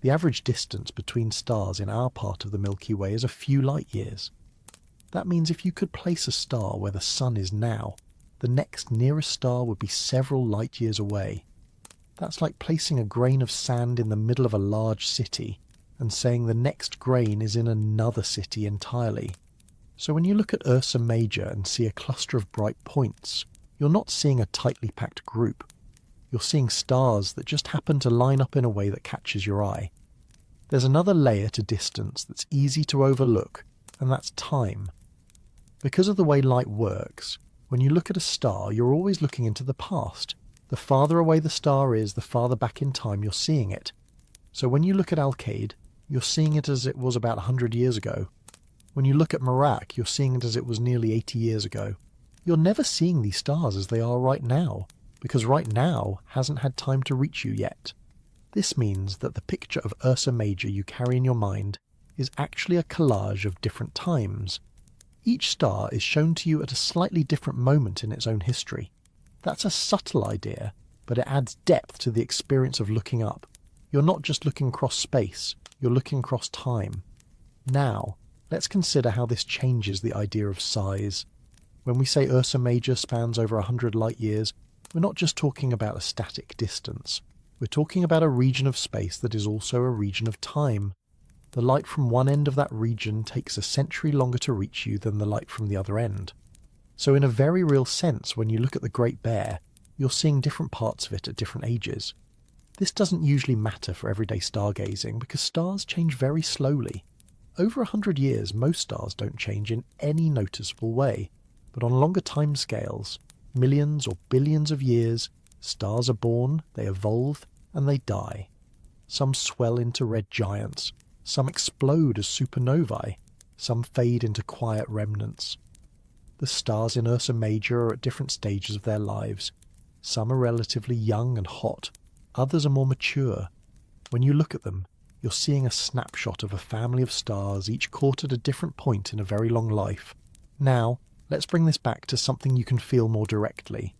The average distance between stars in our part of the Milky Way is a few light-years. That means if you could place a star where the Sun is now, the next nearest star would be several light-years away. That's like placing a grain of sand in the middle of a large city and saying the next grain is in another city entirely. So when you look at Ursa Major and see a cluster of bright points, you're not seeing a tightly packed group. You're seeing stars that just happen to line up in a way that catches your eye. There's another layer to distance that's easy to overlook, and that's time. Because of the way light works, when you look at a star, you're always looking into the past. The farther away the star is, the farther back in time you're seeing it. So when you look at Alkaid, you're seeing it as it was about 100 years ago. When you look at Merak, you're seeing it as it was nearly 80 years ago. You're never seeing these stars as they are right now, because right now hasn't had time to reach you yet. This means that the picture of Ursa Major you carry in your mind is actually a collage of different times. Each star is shown to you at a slightly different moment in its own history. That's a subtle idea, but it adds depth to the experience of looking up. You're not just looking across space, you're looking across time. Now, let's consider how this changes the idea of size. When we say Ursa Major spans over 100 light-years, we're not just talking about a static distance. We're talking about a region of space that is also a region of time. The light from one end of that region takes a century longer to reach you than the light from the other end. So in a very real sense, when you look at the Great Bear, you're seeing different parts of it at different ages. This doesn't usually matter for everyday stargazing because stars change very slowly. Over 100 years, most stars don't change in any noticeable way, but on longer timescales, millions or billions of years, stars are born, they evolve, and they die. Some swell into red giants, some explode as supernovae, some fade into quiet remnants. The stars in Ursa Major are at different stages of their lives. Some are relatively young and hot, others are more mature. When you look at them, you're seeing a snapshot of a family of stars, each caught at a different point in a very long life. Now, let's bring this back to something you can feel more directly.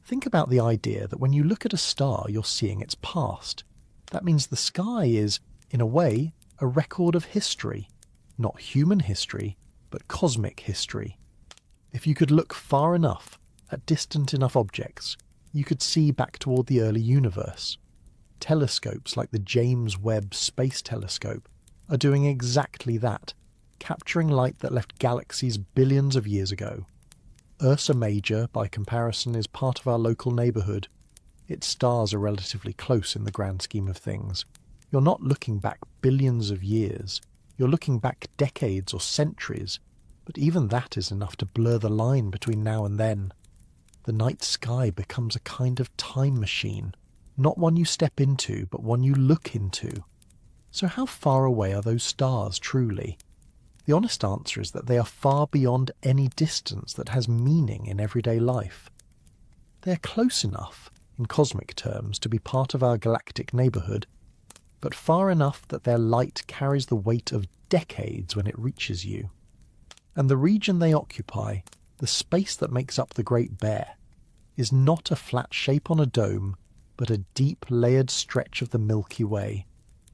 Think about the idea that when you look at a star, you're seeing its past. That means the sky is, in a way, a record of history. Not human history, but cosmic history. If you could look far enough at distant enough objects, you could see back toward the early universe. Telescopes like the James Webb Space Telescope are doing exactly that, capturing light that left galaxies billions of years ago. Ursa Major, by comparison, is part of our local neighbourhood. Its stars are relatively close in the grand scheme of things. You're not looking back billions of years, you're looking back decades or centuries, but even that is enough to blur the line between now and then. The night sky becomes a kind of time machine, not one you step into, but one you look into. So how far away are those stars truly? The honest answer is that they are far beyond any distance that has meaning in everyday life. They are close enough, in cosmic terms, to be part of our galactic neighbourhood, but far enough that their light carries the weight of decades when it reaches you. And the region they occupy, the space that makes up the Great Bear, is not a flat shape on a dome, but a deep layered stretch of the Milky Way,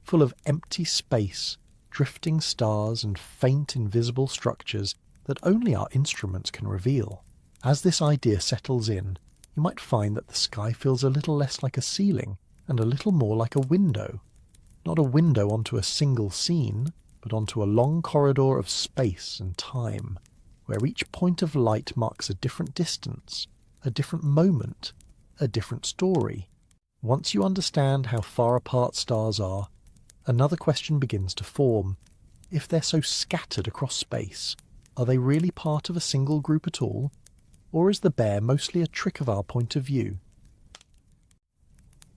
full of empty space, drifting stars and faint invisible structures that only our instruments can reveal. As this idea settles in, you might find that the sky feels a little less like a ceiling and a little more like a window. Not a window onto a single scene, but onto a long corridor of space and time, where each point of light marks a different distance, a different moment, a different story. Once you understand how far apart stars are, another question begins to form. If they're so scattered across space, are they really part of a single group at all? Or is the Bear mostly a trick of our point of view?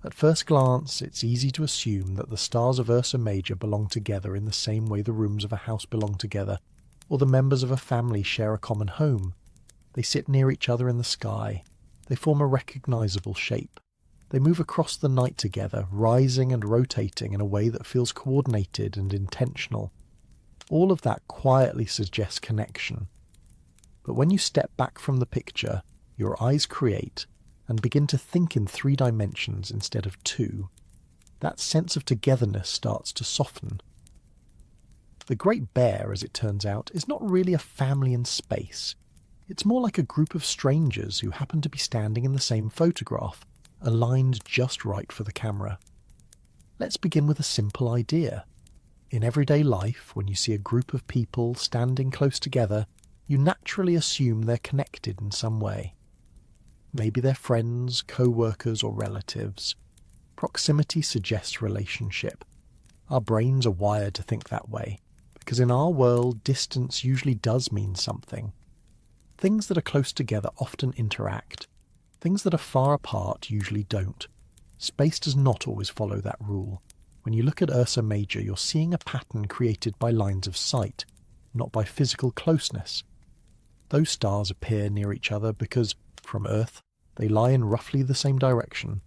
At first glance, it's easy to assume that the stars of Ursa Major belong together in the same way the rooms of a house belong together, or the members of a family share a common home. They sit near each other in the sky. They form a recognizable shape. They move across the night together, rising and rotating in a way that feels coordinated and intentional. All of that quietly suggests connection. But when you step back from the picture, your eyes create and begin to think in 3 dimensions instead of 2. That sense of togetherness starts to soften. The Great Bear, as it turns out, is not really a family in space. It's more like a group of strangers who happen to be standing in the same photograph, aligned just right for the camera. Let's begin with a simple idea. In everyday life, when you see a group of people standing close together, you naturally assume they're connected in some way. Maybe they're friends, co-workers, or relatives. Proximity suggests relationship. Our brains are wired to think that way, because in our world, distance usually does mean something. Things that are close together often interact. Things that are far apart usually don't. Space does not always follow that rule. When you look at Ursa Major, you're seeing a pattern created by lines of sight, not by physical closeness. Those stars appear near each other because, from Earth, they lie in roughly the same direction.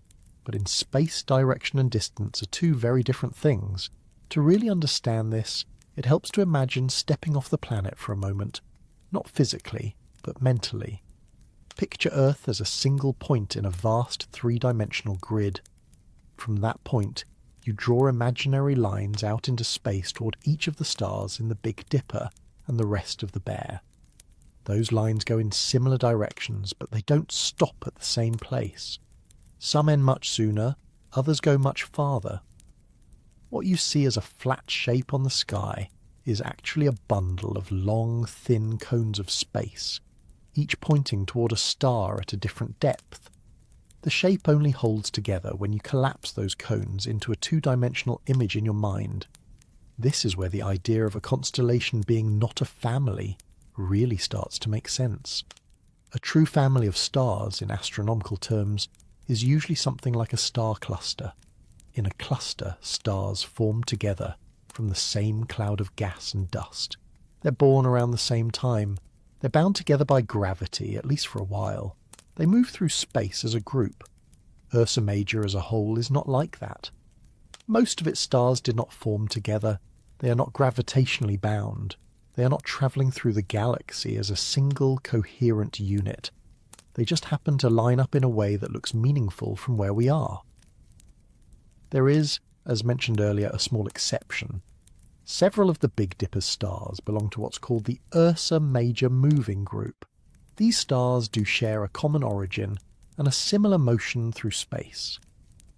But in space, direction and distance are 2 very different things. To really understand this, it helps to imagine stepping off the planet for a moment, not physically, but mentally. Picture Earth as a single point in a vast 3-dimensional grid. From that point, you draw imaginary lines out into space toward each of the stars in the Big Dipper and the rest of the Bear. Those lines go in similar directions, but they don't stop at the same place. Some end much sooner, others go much farther. What you see as a flat shape on the sky is actually a bundle of long, thin cones of space, each pointing toward a star at a different depth. The shape only holds together when you collapse those cones into a two-dimensional image in your mind. This is where the idea of a constellation being not a family really starts to make sense. A true family of stars, in astronomical terms, is usually something like a star cluster. In a cluster, stars form together from the same cloud of gas and dust. They're born around the same time. They're bound together by gravity, at least for a while. They move through space as a group. Ursa Major as a whole is not like that. Most of its stars did not form together. They are not gravitationally bound. They are not travelling through the galaxy as a single coherent unit. They just happen to line up in a way that looks meaningful from where we are. There is, as mentioned earlier, a small exception. Several of the Big Dipper's stars belong to what's called the Ursa Major moving group. These stars do share a common origin and a similar motion through space.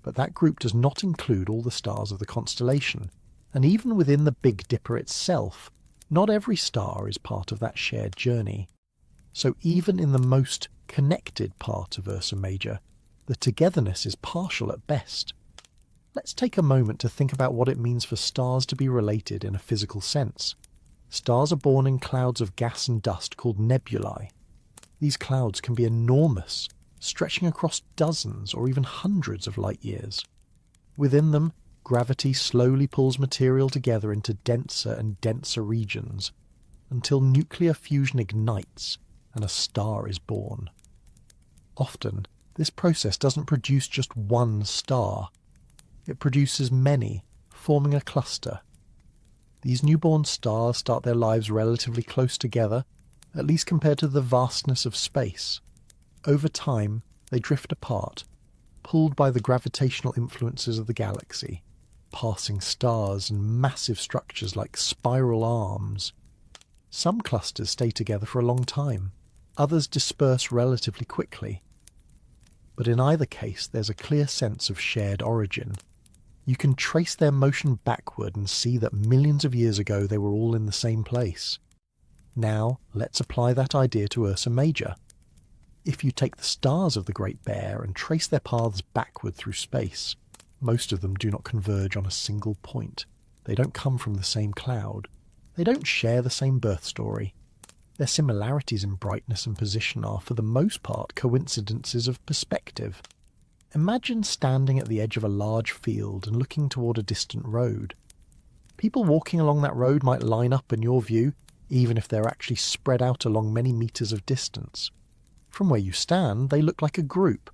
But that group does not include all the stars of the constellation, and even within the Big Dipper itself, not every star is part of that shared journey. So even in the most connected part of Ursa Major, the togetherness is partial at best. Let's take a moment to think about what it means for stars to be related in a physical sense. Stars are born in clouds of gas and dust called nebulae. These clouds can be enormous, stretching across dozens or even hundreds of light years. Within them, gravity slowly pulls material together into denser and denser regions, until nuclear fusion ignites and a star is born. Often, this process doesn't produce just one star. It produces many, forming a cluster. These newborn stars start their lives relatively close together, at least compared to the vastness of space. Over time, they drift apart, pulled by the gravitational influences of the galaxy, passing stars and massive structures like spiral arms. Some clusters stay together for a long time, others disperse relatively quickly. But in either case, there's a clear sense of shared origin. You can trace their motion backward and see that millions of years ago they were all in the same place. Now, let's apply that idea to Ursa Major. If you take the stars of the Great Bear and trace their paths backward through space, most of them do not converge on a single point. They don't come from the same cloud. They don't share the same birth story. Their similarities in brightness and position are, for the most part, coincidences of perspective. Imagine standing at the edge of a large field and looking toward a distant road. People walking along that road might line up in your view, even if they're actually spread out along many meters of distance. From where you stand, they look like a group.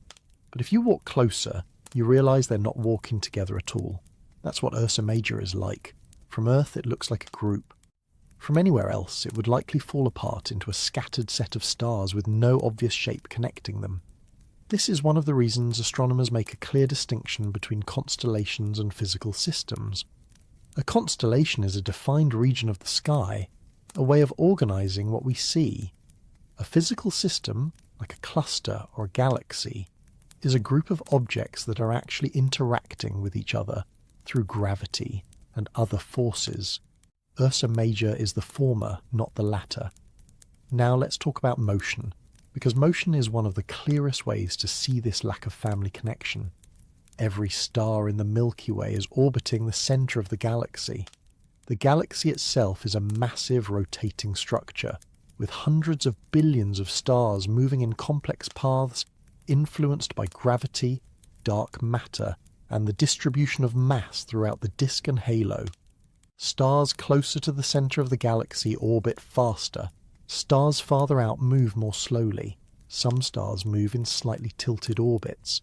But if you walk closer, you realise they're not walking together at all. That's what Ursa Major is like. From Earth, it looks like a group. From anywhere else, it would likely fall apart into a scattered set of stars with no obvious shape connecting them. This is one of the reasons astronomers make a clear distinction between constellations and physical systems. A constellation is a defined region of the sky, a way of organising what we see. A physical system, like a cluster or a galaxy, is a group of objects that are actually interacting with each other through gravity and other forces. Ursa Major is the former, not the latter. Now let's talk about motion, because motion is one of the clearest ways to see this lack of family connection. Every star in the Milky Way is orbiting the centre of the galaxy. The galaxy itself is a massive rotating structure, with hundreds of billions of stars moving in complex paths influenced by gravity, dark matter, and the distribution of mass throughout the disk and halo. Stars closer to the centre of the galaxy orbit faster. Stars farther out move more slowly. Some stars move in slightly tilted orbits.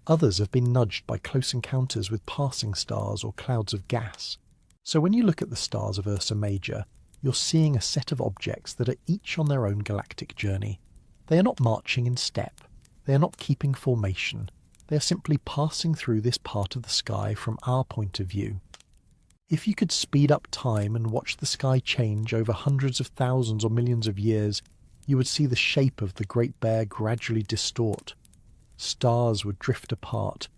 Others have been nudged by close encounters with passing stars or clouds of gas. So when you look at the stars of Ursa Major, you're seeing a set of objects that are each on their own galactic journey. They are not marching in step. They are not keeping formation. They are simply passing through this part of the sky from our point of view. If you could speed up time and watch the sky change over hundreds of thousands or millions of years, you would see the shape of the Great Bear gradually distort. Stars would drift apart.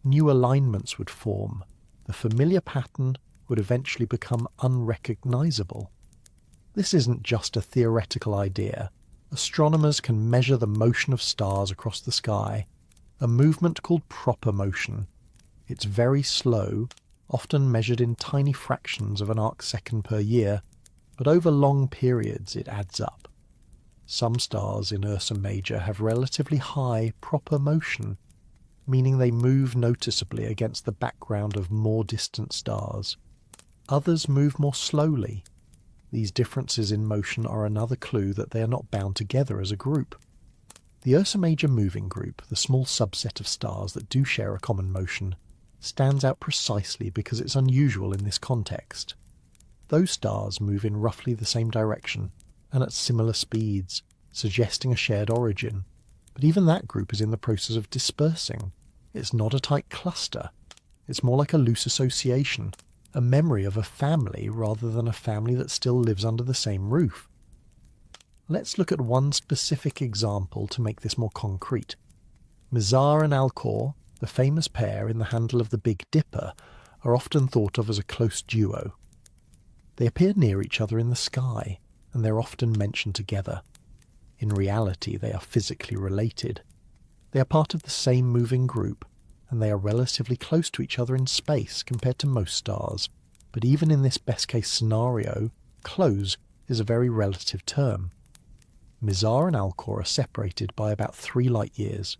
New alignments would form. The familiar pattern would eventually become unrecognisable. This isn't just a theoretical idea. Astronomers can measure the motion of stars across the sky, a movement called proper motion. It's very slow, often measured in tiny fractions of an arcsecond per year, but over long periods it adds up. Some stars in Ursa Major have relatively high proper motion, meaning they move noticeably against the background of more distant stars. Others move more slowly. These differences in motion are another clue that they are not bound together as a group. The Ursa Major moving group, the small subset of stars that do share a common motion, stands out precisely because it's unusual in this context. Those stars move in roughly the same direction and at similar speeds, suggesting a shared origin. But even that group is in the process of dispersing. It's not a tight cluster. It's more like a loose association, a memory of a family rather than a family that still lives under the same roof. Let's look at one specific example to make this more concrete. Mizar and Alcor, the famous pair in the handle of the Big Dipper, are often thought of as a close duo. They appear near each other in the sky, and they're often mentioned together. In reality, they are physically related. They are part of the same moving group, and they are relatively close to each other in space compared to most stars. But even in this best-case scenario, close is a very relative term. Mizar and Alcor are separated by about 3 light years.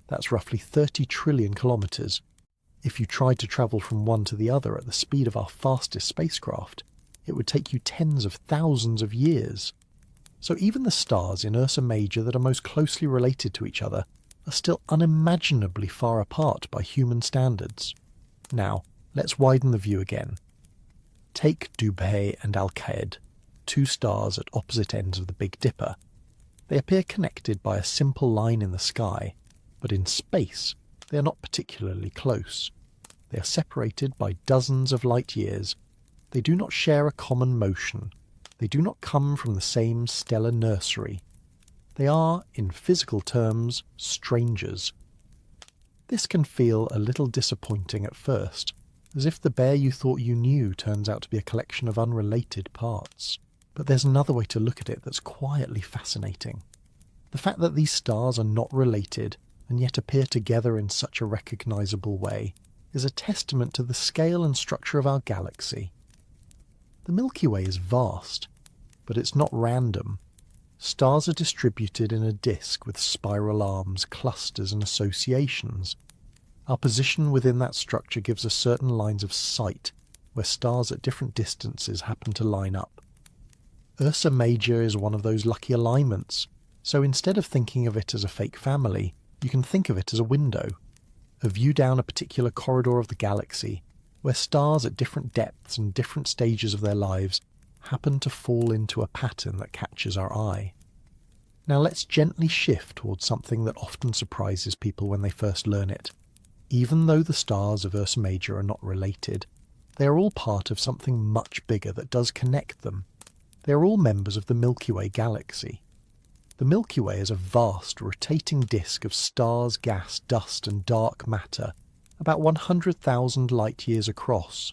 That's roughly 30 trillion kilometres. If you tried to travel from one to the other at the speed of our fastest spacecraft, it would take you tens of thousands of years. So even the stars in Ursa Major that are most closely related to each other are still unimaginably far apart by human standards. Now, let's widen the view again. Take Dubhe and Alkaid, 2 stars at opposite ends of the Big Dipper. They appear connected by a simple line in the sky, but in space they are not particularly close. They are separated by dozens of light years. They do not share a common motion. They do not come from the same stellar nursery. They are, in physical terms, strangers. This can feel a little disappointing at first, as if the bear you thought you knew turns out to be a collection of unrelated parts. But there's another way to look at it that's quietly fascinating. The fact that these stars are not related and yet appear together in such a recognisable way is a testament to the scale and structure of our galaxy. The Milky Way is vast, but it's not random. Stars are distributed in a disk with spiral arms, clusters and associations. Our position within that structure gives us certain lines of sight where stars at different distances happen to line up. Ursa Major is one of those lucky alignments, so instead of thinking of it as a fake family, you can think of it as a window, a view down a particular corridor of the galaxy, where stars at different depths and different stages of their lives happen to fall into a pattern that catches our eye. Now let's gently shift towards something that often surprises people when they first learn it. Even though the stars of Ursa Major are not related, they are all part of something much bigger that does connect them. They are all members of the Milky Way galaxy. The Milky Way is a vast, rotating disk of stars, gas, dust and dark matter, about 100,000 light-years across.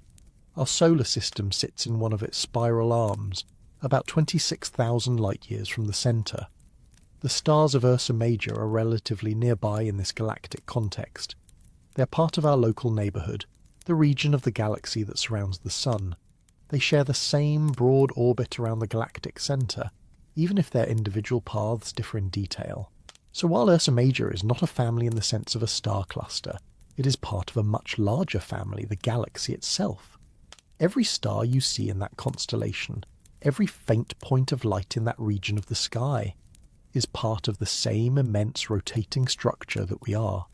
Our solar system sits in one of its spiral arms, about 26,000 light-years from the centre. The stars of Ursa Major are relatively nearby in this galactic context. They are part of our local neighbourhood, the region of the galaxy that surrounds the Sun. They share the same broad orbit around the galactic centre, even if their individual paths differ in detail. So while Ursa Major is not a family in the sense of a star cluster, it is part of a much larger family, the galaxy itself. Every star you see in that constellation, every faint point of light in that region of the sky, is part of the same immense rotating structure that we are.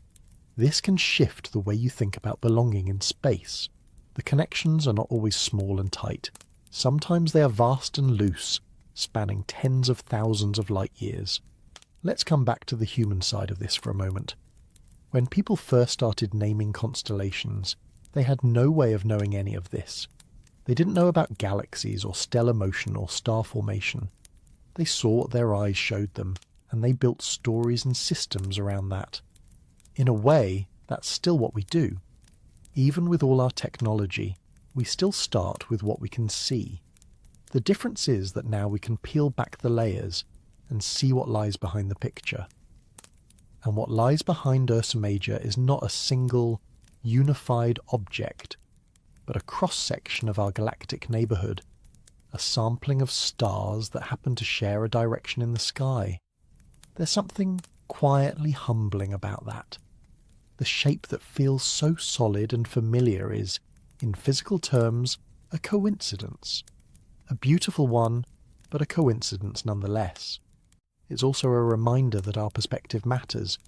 This can shift the way you think about belonging in space. The connections are not always small and tight. Sometimes they are vast and loose, spanning tens of thousands of light years. Let's come back to the human side of this for a moment. When people first started naming constellations, they had no way of knowing any of this. They didn't know about galaxies or stellar motion or star formation. They saw what their eyes showed them, and they built stories and systems around that. In a way, that's still what we do. Even with all our technology, we still start with what we can see. The difference is that now we can peel back the layers and see what lies behind the picture. And what lies behind Ursa Major is not a single, unified object, but a cross-section of our galactic neighbourhood, a sampling of stars that happen to share a direction in the sky. There's something quietly humbling about that. The shape that feels so solid and familiar is, in physical terms, a coincidence. A beautiful one, but a coincidence nonetheless. It's also a reminder that our perspective matters.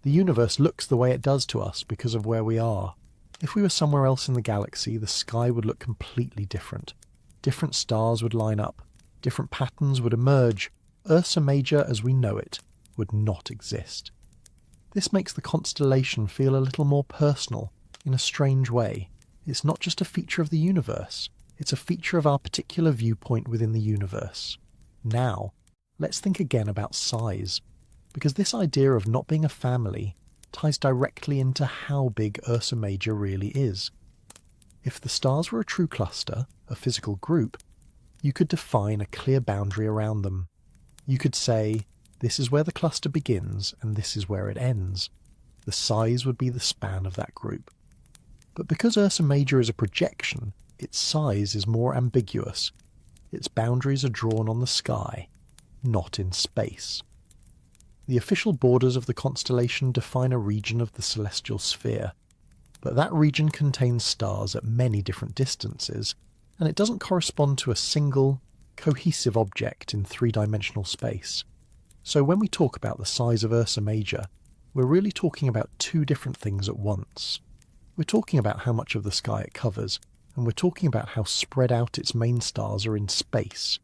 The universe looks the way it does to us because of where we are. If we were somewhere else in the galaxy, the sky would look completely different. Different stars would line up. Different patterns would emerge. Ursa Major, as we know it, would not exist. This makes the constellation feel a little more personal, in a strange way. It's not just a feature of the universe. It's a feature of our particular viewpoint within the universe. Now, let's think again about size, because this idea of not being a family ties directly into how big Ursa Major really is. If the stars were a true cluster, a physical group, you could define a clear boundary around them. You could say, this is where the cluster begins and this is where it ends. The size would be the span of that group. But because Ursa Major is a projection, its size is more ambiguous. Its boundaries are drawn on the sky, not in space. The official borders of the constellation define a region of the celestial sphere, but that region contains stars at many different distances, and it doesn't correspond to a single, cohesive object in three-dimensional space. So when we talk about the size of Ursa Major, we're really talking about two different things at once. We're talking about how much of the sky it covers, and we're talking about how spread out its main stars are in space.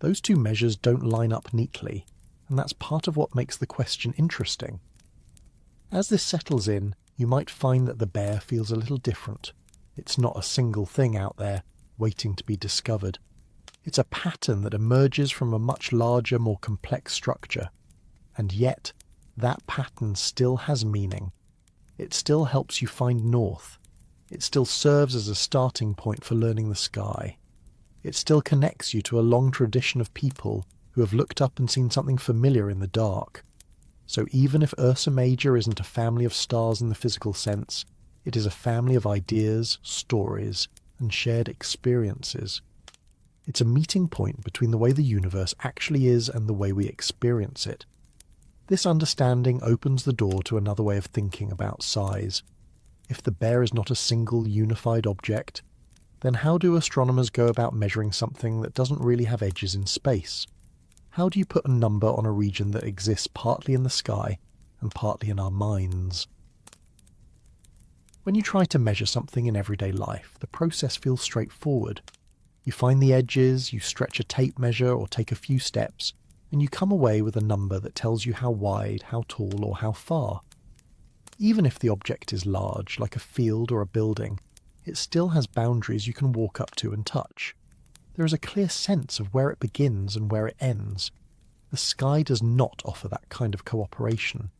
Those two measures don't line up neatly, and that's part of what makes the question interesting. As this settles in, you might find that the bear feels a little different. It's not a single thing out there, waiting to be discovered. It's a pattern that emerges from a much larger, more complex structure. And yet, that pattern still has meaning. It still helps you find north. It still serves as a starting point for learning the sky. It still connects you to a long tradition of people who have looked up and seen something familiar in the dark. So even if Ursa Major isn't a family of stars in the physical sense, it is a family of ideas, stories, and shared experiences. It's a meeting point between the way the universe actually is and the way we experience it. This understanding opens the door to another way of thinking about size. If the bear is not a single unified object, then how do astronomers go about measuring something that doesn't really have edges in space? How do you put a number on a region that exists partly in the sky and partly in our minds? When you try to measure something in everyday life, the process feels straightforward. You find the edges, you stretch a tape measure or take a few steps, and you come away with a number that tells you how wide, how tall, or how far. Even if the object is large, like a field or a building, it still has boundaries you can walk up to and touch. There is a clear sense of where it begins and where it ends. The sky does not offer that kind of cooperation.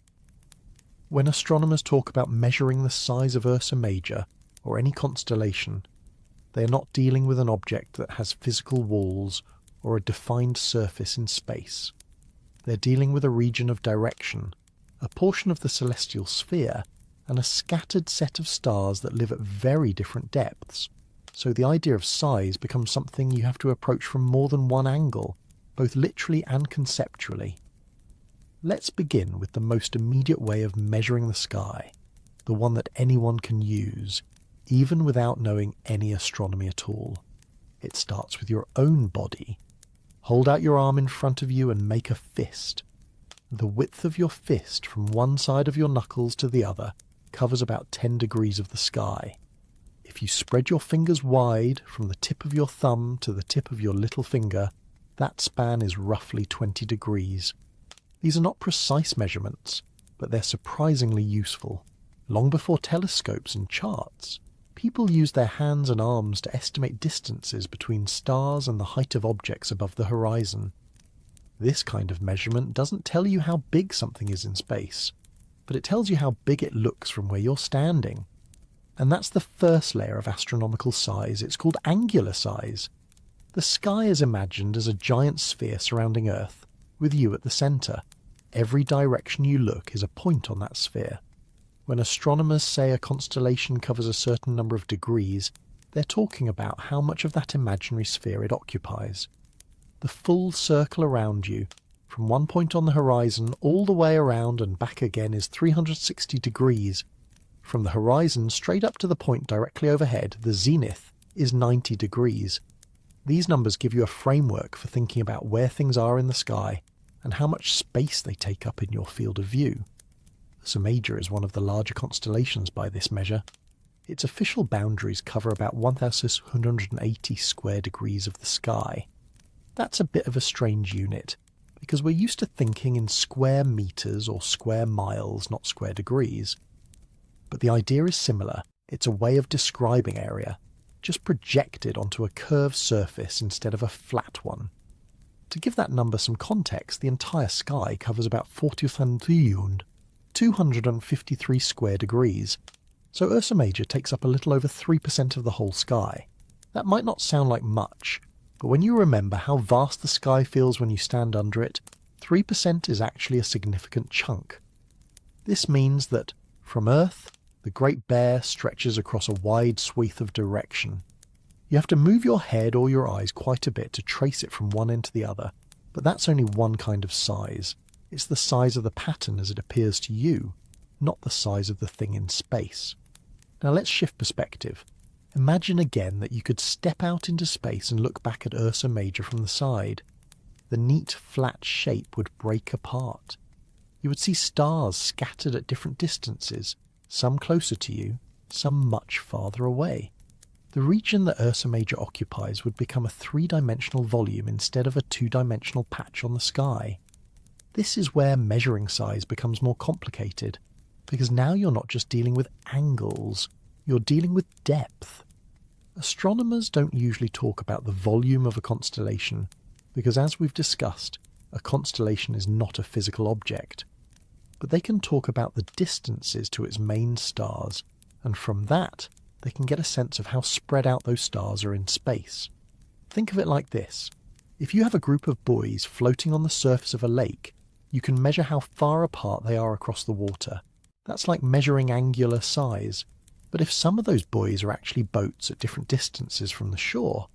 When astronomers talk about measuring the size of Ursa Major, or any constellation, they are not dealing with an object that has physical walls or a defined surface in space. They're dealing with a region of direction, a portion of the celestial sphere, and a scattered set of stars that live at very different depths. So the idea of size becomes something you have to approach from more than one angle, both literally and conceptually. Let's begin with the most immediate way of measuring the sky, the one that anyone can use, even without knowing any astronomy at all. It starts with your own body. Hold out your arm in front of you and make a fist. The width of your fist from one side of your knuckles to the other covers about 10 degrees of the sky. If you spread your fingers wide from the tip of your thumb to the tip of your little finger, that span is roughly 20 degrees. These are not precise measurements, but they're surprisingly useful. Long before telescopes and charts, people used their hands and arms to estimate distances between stars and the height of objects above the horizon. This kind of measurement doesn't tell you how big something is in space, but it tells you how big it looks from where you're standing. And that's the first layer of astronomical size. It's called angular size. The sky is imagined as a giant sphere surrounding Earth, with you at the centre. Every direction you look is a point on that sphere. When astronomers say a constellation covers a certain number of degrees, they're talking about how much of that imaginary sphere it occupies. The full circle around you, from one point on the horizon all the way around and back again, is 360 degrees. From the horizon straight up to the point directly overhead, the zenith, is 90 degrees. These numbers give you a framework for thinking about where things are in the sky and how much space they take up in your field of view. Ursa Major is one of the larger constellations by this measure. Its official boundaries cover about 1,180 square degrees of the sky. That's a bit of a strange unit, because we're used to thinking in square meters or square miles, not square degrees. But the idea is similar. It's a way of describing area, just projected onto a curved surface instead of a flat one. To give that number some context, the entire sky covers about 253 square degrees, so Ursa Major takes up a little over 3% of the whole sky. That might not sound like much, but when you remember how vast the sky feels when you stand under it, 3% is actually a significant chunk. This means that, from Earth, the Great Bear stretches across a wide swath of direction. You have to move your head or your eyes quite a bit to trace it from one end to the other, but that's only one kind of size. It's the size of the pattern as it appears to you, not the size of the thing in space. Now let's shift perspective. Imagine again that you could step out into space and look back at Ursa Major from the side. The neat, flat shape would break apart. You would see stars scattered at different distances, some closer to you, some much farther away. The region that Ursa Major occupies would become a three-dimensional volume instead of a two-dimensional patch on the sky. This is where measuring size becomes more complicated, because now you're not just dealing with angles, you're dealing with depth. Astronomers don't usually talk about the volume of a constellation, because as we've discussed, a constellation is not a physical object. But they can talk about the distances to its main stars, and from that, they can get a sense of how spread out those stars are in space. Think of it like this. If you have a group of buoys floating on the surface of a lake, you can measure how far apart they are across the water. That's like measuring angular size. But if some of those buoys are actually boats at different distances from the shore,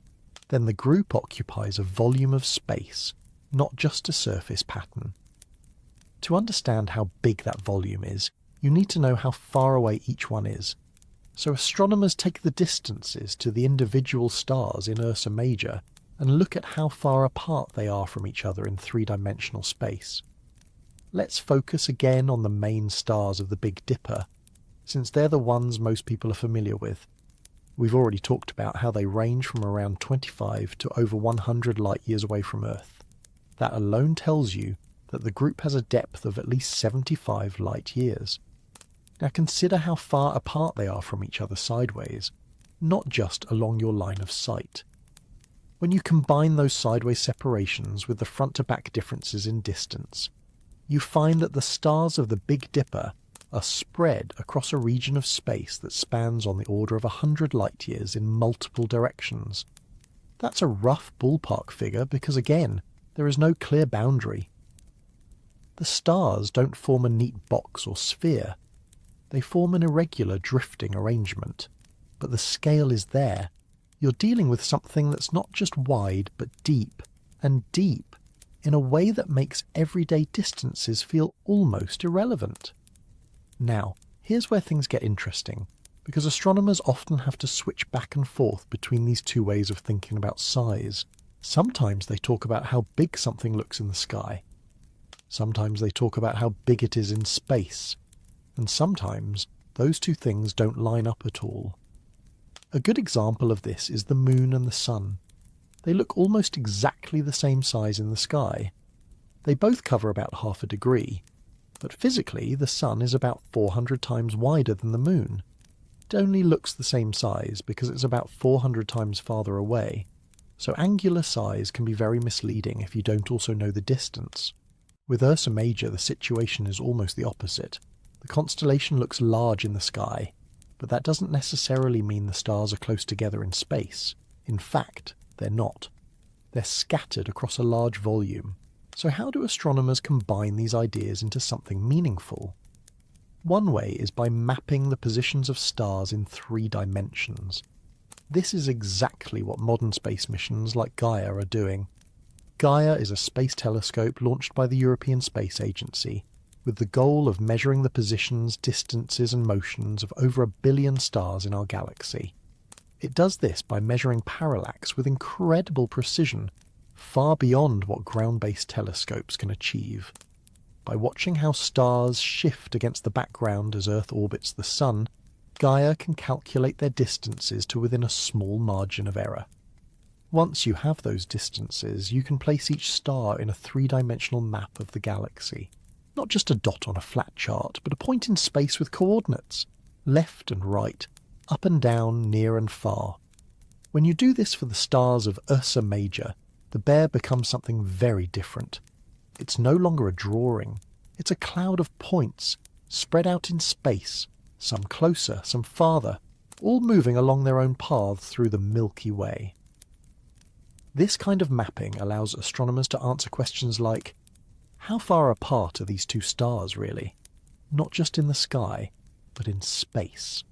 then the group occupies a volume of space, not just a surface pattern. To understand how big that volume is, you need to know how far away each one is. So astronomers take the distances to the individual stars in Ursa Major and look at how far apart they are from each other in three-dimensional space. Let's focus again on the main stars of the Big Dipper, since they're the ones most people are familiar with. We've already talked about how they range from around 25 to over 100 light-years away from Earth. That alone tells you that the group has a depth of at least 75 light-years. Now consider how far apart they are from each other sideways, not just along your line of sight. When you combine those sideways separations with the front-to-back differences in distance, you find that the stars of the Big Dipper are spread across a region of space that spans on the order of 100 light-years in multiple directions. That's a rough ballpark figure because, again, there is no clear boundary. The stars don't form a neat box or sphere. They form an irregular drifting arrangement. But the scale is there. You're dealing with something that's not just wide but deep, and deep in a way that makes everyday distances feel almost irrelevant. Now, here's where things get interesting, because astronomers often have to switch back and forth between these two ways of thinking about size. Sometimes they talk about how big something looks in the sky. Sometimes they talk about how big it is in space. And sometimes those two things don't line up at all. A good example of this is the moon and the sun. They look almost exactly the same size in the sky. They both cover about half a degree, but physically the sun is about 400 times wider than the moon. It only looks the same size because it's about 400 times farther away, so angular size can be very misleading if you don't also know the distance. With Ursa Major, the situation is almost the opposite. The constellation looks large in the sky, but that doesn't necessarily mean the stars are close together in space. In fact, they're not. They're scattered across a large volume. So how do astronomers combine these ideas into something meaningful? One way is by mapping the positions of stars in 3 dimensions. This is exactly what modern space missions like Gaia are doing. Gaia is a space telescope launched by the European Space Agency, with the goal of measuring the positions, distances and motions of over 1 billion stars in our galaxy. It does this by measuring parallax with incredible precision, far beyond what ground-based telescopes can achieve. By watching how stars shift against the background as Earth orbits the Sun, Gaia can calculate their distances to within a small margin of error. Once you have those distances, you can place each star in a 3-dimensional map of the galaxy. Not just a dot on a flat chart, but a point in space with coordinates, left and right, up and down, near and far. When you do this for the stars of Ursa Major, the bear becomes something very different. It's no longer a drawing. It's a cloud of points, spread out in space, some closer, some farther, all moving along their own paths through the Milky Way. This kind of mapping allows astronomers to answer questions like, how far apart are these 2 stars really? Not just in the sky, but in space.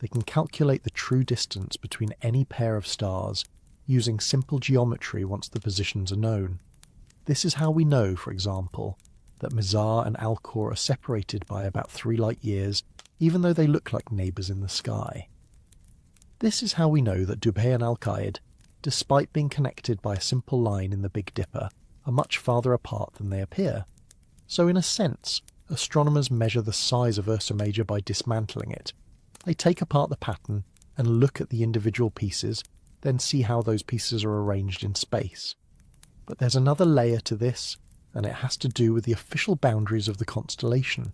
They can calculate the true distance between any pair of stars using simple geometry once the positions are known. This is how we know, for example, that Mizar and Alcor are separated by about 3 light years, even though they look like neighbours in the sky. This is how we know that Dubhe and Al-Qaid, despite being connected by a simple line in the Big Dipper, are much farther apart than they appear. So in a sense, astronomers measure the size of Ursa Major by dismantling it. They take apart the pattern and look at the individual pieces, then see how those pieces are arranged in space. But there's another layer to this, and it has to do with the official boundaries of the constellation.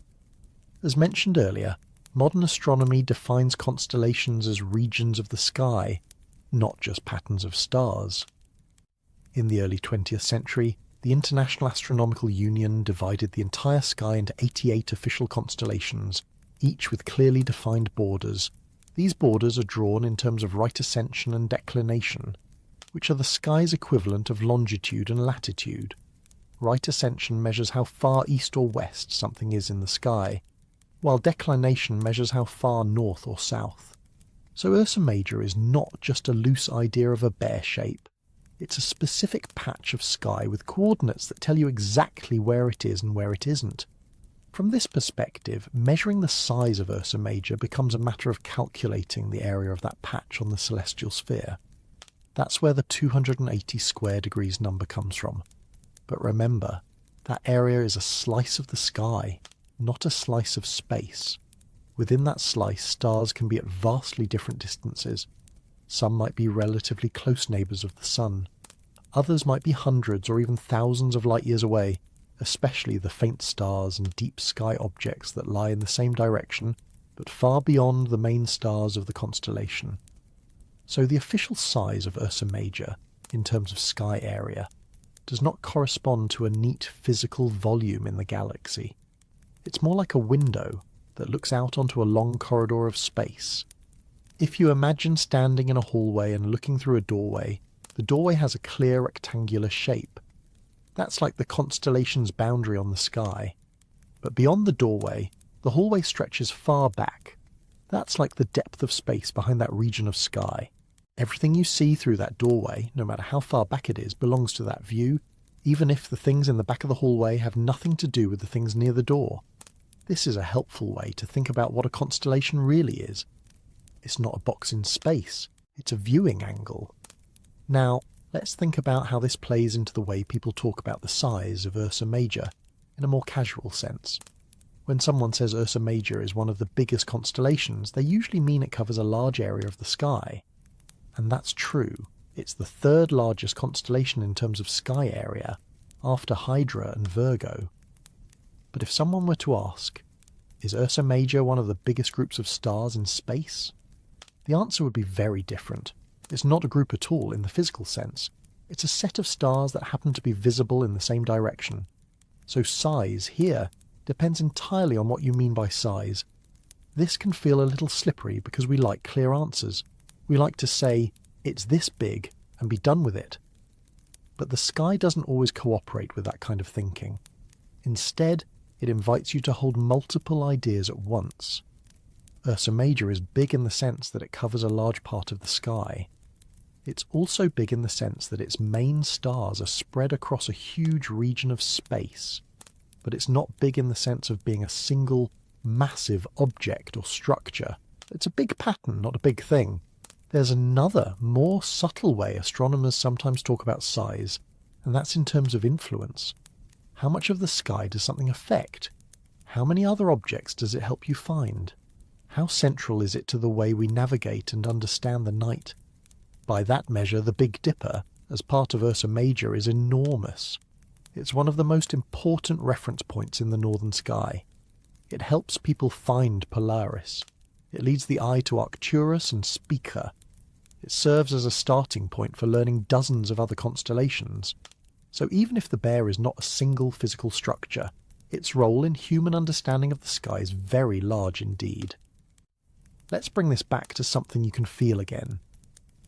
As mentioned earlier, modern astronomy defines constellations as regions of the sky, not just patterns of stars. In the early 20th century, the International Astronomical Union divided the entire sky into 88 official constellations, each with clearly defined borders. These borders are drawn in terms of right ascension and declination, which are the sky's equivalent of longitude and latitude. Right ascension measures how far east or west something is in the sky, while declination measures how far north or south. So Ursa Major is not just a loose idea of a bear shape. It's a specific patch of sky with coordinates that tell you exactly where it is and where it isn't. From this perspective, measuring the size of Ursa Major becomes a matter of calculating the area of that patch on the celestial sphere. That's where the 280 square degrees number comes from. But remember, that area is a slice of the sky, not a slice of space. Within that slice, stars can be at vastly different distances. Some might be relatively close neighbours of the Sun. Others might be hundreds or even thousands of light years away, especially the faint stars and deep sky objects that lie in the same direction, but far beyond the main stars of the constellation. So the official size of Ursa Major, in terms of sky area, does not correspond to a neat physical volume in the galaxy. It's more like a window that looks out onto a long corridor of space. If you imagine standing in a hallway and looking through a doorway, the doorway has a clear rectangular shape. That's like the constellation's boundary on the sky. But beyond the doorway, the hallway stretches far back. That's like the depth of space behind that region of sky. Everything you see through that doorway, no matter how far back it is, belongs to that view, even if the things in the back of the hallway have nothing to do with the things near the door. This is a helpful way to think about what a constellation really is. It's not a box in space, it's a viewing angle. Now, let's think about how this plays into the way people talk about the size of Ursa Major, in a more casual sense. When someone says Ursa Major is one of the biggest constellations, they usually mean it covers a large area of the sky. And that's true. It's the 3rd largest constellation in terms of sky area, after Hydra and Virgo. But if someone were to ask, is Ursa Major one of the biggest groups of stars in space? The answer would be very different. It's not a group at all in the physical sense. It's a set of stars that happen to be visible in the same direction. So size here depends entirely on what you mean by size. This can feel a little slippery because we like clear answers. We like to say, it's this big, and be done with it. But the sky doesn't always cooperate with that kind of thinking. Instead, it invites you to hold multiple ideas at once. Ursa Major is big in the sense that it covers a large part of the sky. It's also big in the sense that its main stars are spread across a huge region of space, but it's not big in the sense of being a single, massive object or structure. It's a big pattern, not a big thing. There's another, more subtle way astronomers sometimes talk about size, and that's in terms of influence. How much of the sky does something affect? How many other objects does it help you find? How central is it to the way we navigate and understand the night? By that measure, the Big Dipper, as part of Ursa Major, is enormous. It's one of the most important reference points in the northern sky. It helps people find Polaris. It leads the eye to Arcturus and Spica. It serves as a starting point for learning dozens of other constellations. So even if the Bear is not a single physical structure, its role in human understanding of the sky is very large indeed. Let's bring this back to something you can feel again.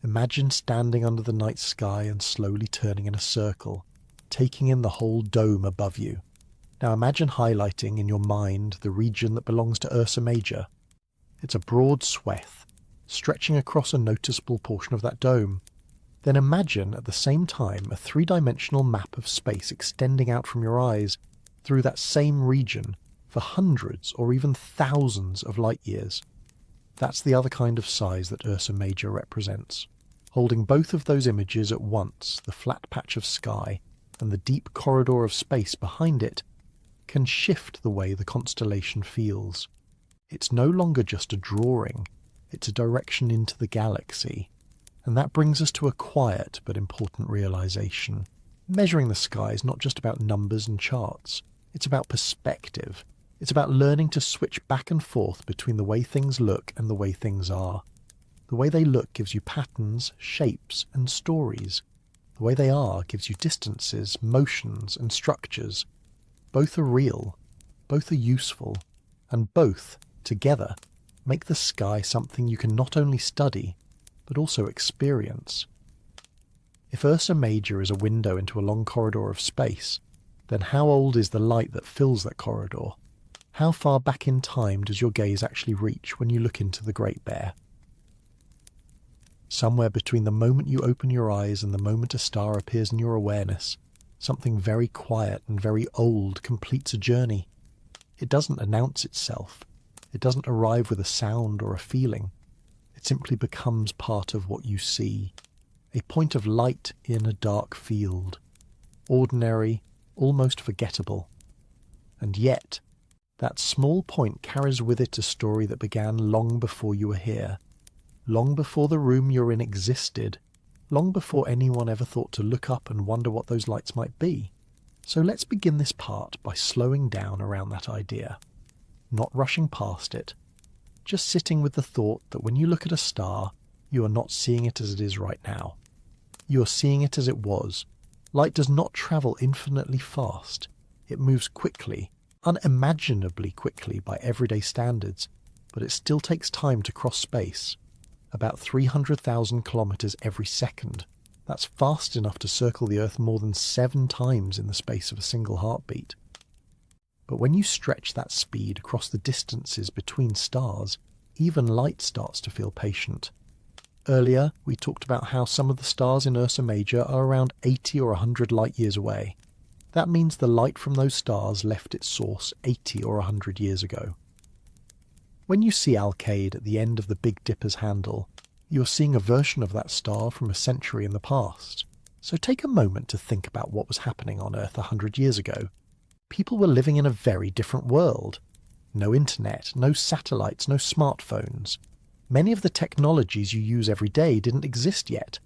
Imagine standing under the night sky and slowly turning in a circle, taking in the whole dome above you. Now imagine highlighting in your mind the region that belongs to Ursa Major. It's a broad swathe, stretching across a noticeable portion of that dome. Then imagine at the same time a three-dimensional map of space extending out from your eyes through that same region for hundreds or even thousands of light years. That's the other kind of size that Ursa Major represents. Holding both of those images at once, the flat patch of sky and the deep corridor of space behind it, can shift the way the constellation feels. It's no longer just a drawing, it's a direction into the galaxy. And that brings us to a quiet but important realization. Measuring the sky is not just about numbers and charts. It's about perspective. It's about learning to switch back and forth between the way things look and the way things are. The way they look gives you patterns, shapes, and stories. The way they are gives you distances, motions, and structures. Both are real, both are useful, and both, together, make the sky something you can not only study, but also experience. If Ursa Major is a window into a long corridor of space, then how old is the light that fills that corridor? How far back in time does your gaze actually reach when you look into the Great Bear? Somewhere between the moment you open your eyes and the moment a star appears in your awareness, something very quiet and very old completes a journey. It doesn't announce itself. It doesn't arrive with a sound or a feeling. It simply becomes part of what you see. A point of light in a dark field. Ordinary, almost forgettable. And yet, that small point carries with it a story that began long before you were here. Long before the room you're in existed. Long before anyone ever thought to look up and wonder what those lights might be. So let's begin this part by slowing down around that idea. Not rushing past it. Just sitting with the thought that when you look at a star, you are not seeing it as it is right now. You are seeing it as it was. Light does not travel infinitely fast. It moves quickly, unimaginably quickly by everyday standards, but it still takes time to cross space. About 300,000 kilometers every second. That's fast enough to circle the Earth more than 7 times in the space of a single heartbeat. But when you stretch that speed across the distances between stars, even light starts to feel patient. Earlier, we talked about how some of the stars in Ursa Major are around 80 or 100 light years away. That means the light from those stars left its source 80 or 100 years ago. When you see Alkaid at the end of the Big Dipper's handle, you're seeing a version of that star from a century in the past. So take a moment to think about what was happening on Earth 100 years ago. People were living in a very different world. No internet, no satellites, no smartphones. Many of the technologies you use every day didn't exist yet.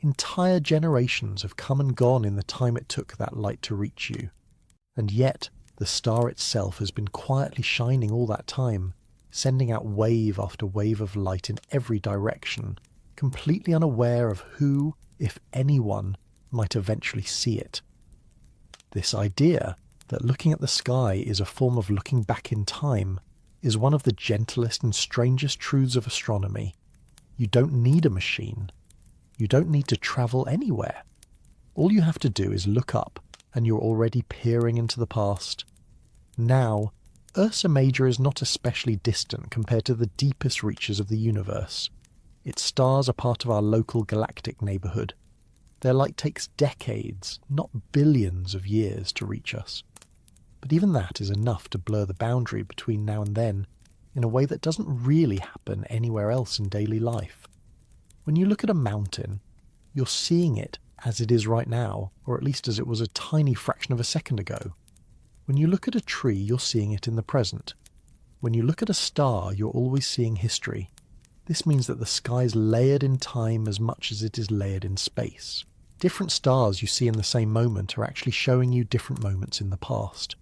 Entire generations have come and gone in the time it took that light to reach you. And yet, the star itself has been quietly shining all that time, sending out wave after wave of light in every direction, completely unaware of who, if anyone, might eventually see it. This idea that looking at the sky is a form of looking back in time is one of the gentlest and strangest truths of astronomy. You don't need a machine. You don't need to travel anywhere. All you have to do is look up, and you're already peering into the past. Now, Ursa Major is not especially distant compared to the deepest reaches of the universe. Its stars are part of our local galactic neighbourhood. Their light takes decades, not billions of years to reach us. But even that is enough to blur the boundary between now and then in a way that doesn't really happen anywhere else in daily life. When you look at a mountain, you're seeing it as it is right now, or at least as it was a tiny fraction of a second ago. When you look at a tree, you're seeing it in the present. When you look at a star, you're always seeing history. This means that the sky's layered in time as much as it is layered in space. Different stars you see in the same moment are actually showing you different moments in the past.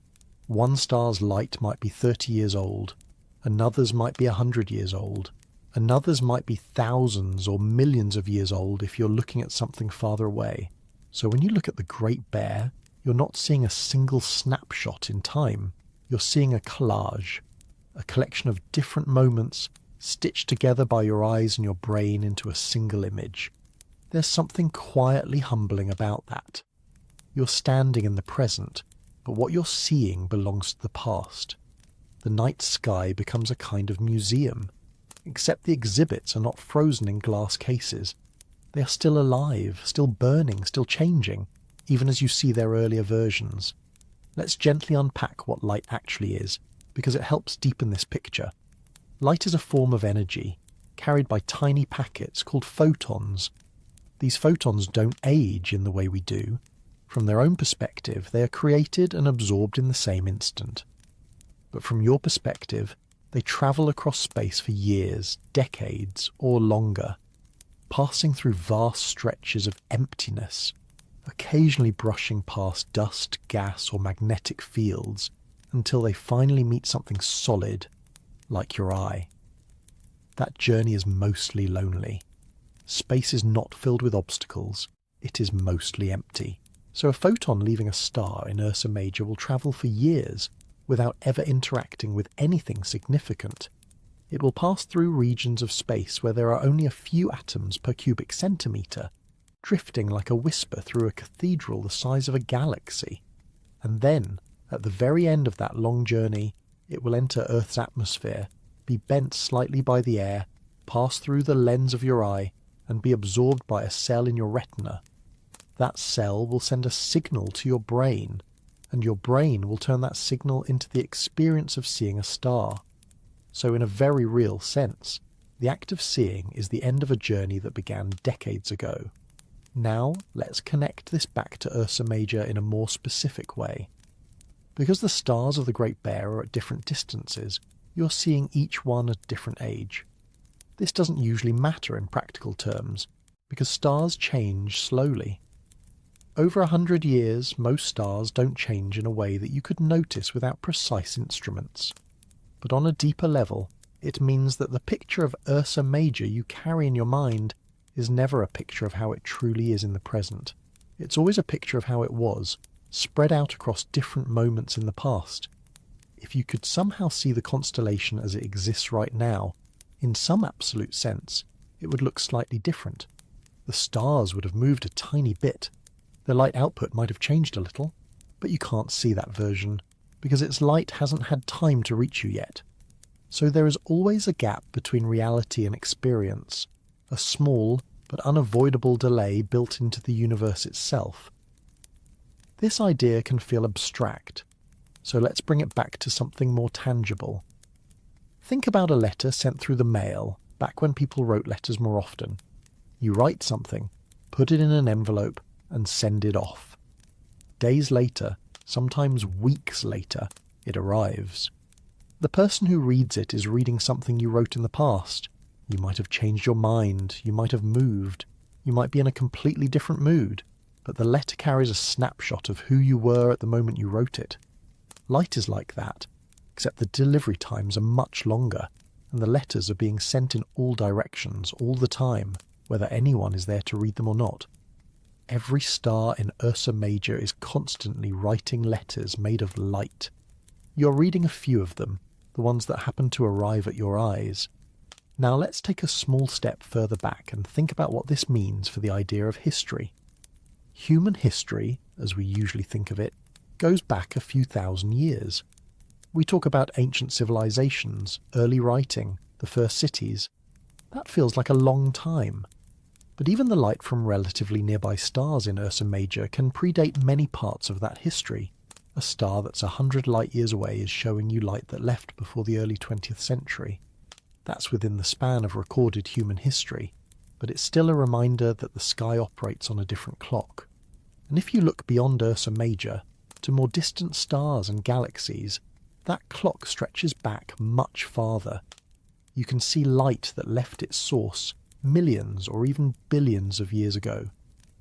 One star's light might be 30 years old, another's might be 100 years old, another's might be thousands or millions of years old if you're looking at something farther away. So when you look at the Great Bear, you're not seeing a single snapshot in time. You're seeing a collage, a collection of different moments stitched together by your eyes and your brain into a single image. There's something quietly humbling about that. You're standing in the present, but what you're seeing belongs to the past. The night sky becomes a kind of museum, except the exhibits are not frozen in glass cases. They are still alive, still burning, still changing, even as you see their earlier versions. Let's gently unpack what light actually is, because it helps deepen this picture. Light is a form of energy, carried by tiny packets called photons. These photons don't age in the way we do. From their own perspective, they are created and absorbed in the same instant. But from your perspective, they travel across space for years, decades, or longer, passing through vast stretches of emptiness, occasionally brushing past dust, gas, or magnetic fields until they finally meet something solid, like your eye. That journey is mostly lonely. Space is not filled with obstacles, it is mostly empty. So a photon leaving a star in Ursa Major will travel for years without ever interacting with anything significant. It will pass through regions of space where there are only a few atoms per cubic centimetre, drifting like a whisper through a cathedral the size of a galaxy. And then, at the very end of that long journey, it will enter Earth's atmosphere, be bent slightly by the air, pass through the lens of your eye, and be absorbed by a cell in your retina. That cell will send a signal to your brain, and your brain will turn that signal into the experience of seeing a star. So in a very real sense, the act of seeing is the end of a journey that began decades ago. Now let's connect this back to Ursa Major in a more specific way. Because the stars of the Great Bear are at different distances, you're seeing each one at a different age. This doesn't usually matter in practical terms, because stars change slowly. Over 100 years, most stars don't change in a way that you could notice without precise instruments. But on a deeper level, it means that the picture of Ursa Major you carry in your mind is never a picture of how it truly is in the present. It's always a picture of how it was, spread out across different moments in the past. If you could somehow see the constellation as it exists right now, in some absolute sense, it would look slightly different. The stars would have moved a tiny bit. Their light output might have changed a little, but you can't see that version, because its light hasn't had time to reach you yet. So there is always a gap between reality and experience, a small but unavoidable delay built into the universe itself. This idea can feel abstract, so let's bring it back to something more tangible. Think about a letter sent through the mail, back when people wrote letters more often. You write something, put it in an envelope, and send it off. Days later, sometimes weeks later, it arrives. The person who reads it is reading something you wrote in the past. You might have changed your mind, you might have moved, you might be in a completely different mood, but the letter carries a snapshot of who you were at the moment you wrote it. Light is like that, except the delivery times are much longer, and the letters are being sent in all directions all the time, whether anyone is there to read them or not. Every star in Ursa Major is constantly writing letters made of light. You're reading a few of them, the ones that happen to arrive at your eyes. Now let's take a small step further back and think about what this means for the idea of history. Human history, as we usually think of it, goes back a few thousand years. We talk about ancient civilizations, early writing, the first cities. That feels like a long time. But even the light from relatively nearby stars in Ursa Major can predate many parts of that history. A star that's 100 light-years away is showing you light that left before the early 20th century. That's within the span of recorded human history, but it's still a reminder that the sky operates on a different clock. And if you look beyond Ursa Major, to more distant stars and galaxies, that clock stretches back much farther. You can see light that left its source millions or even billions of years ago,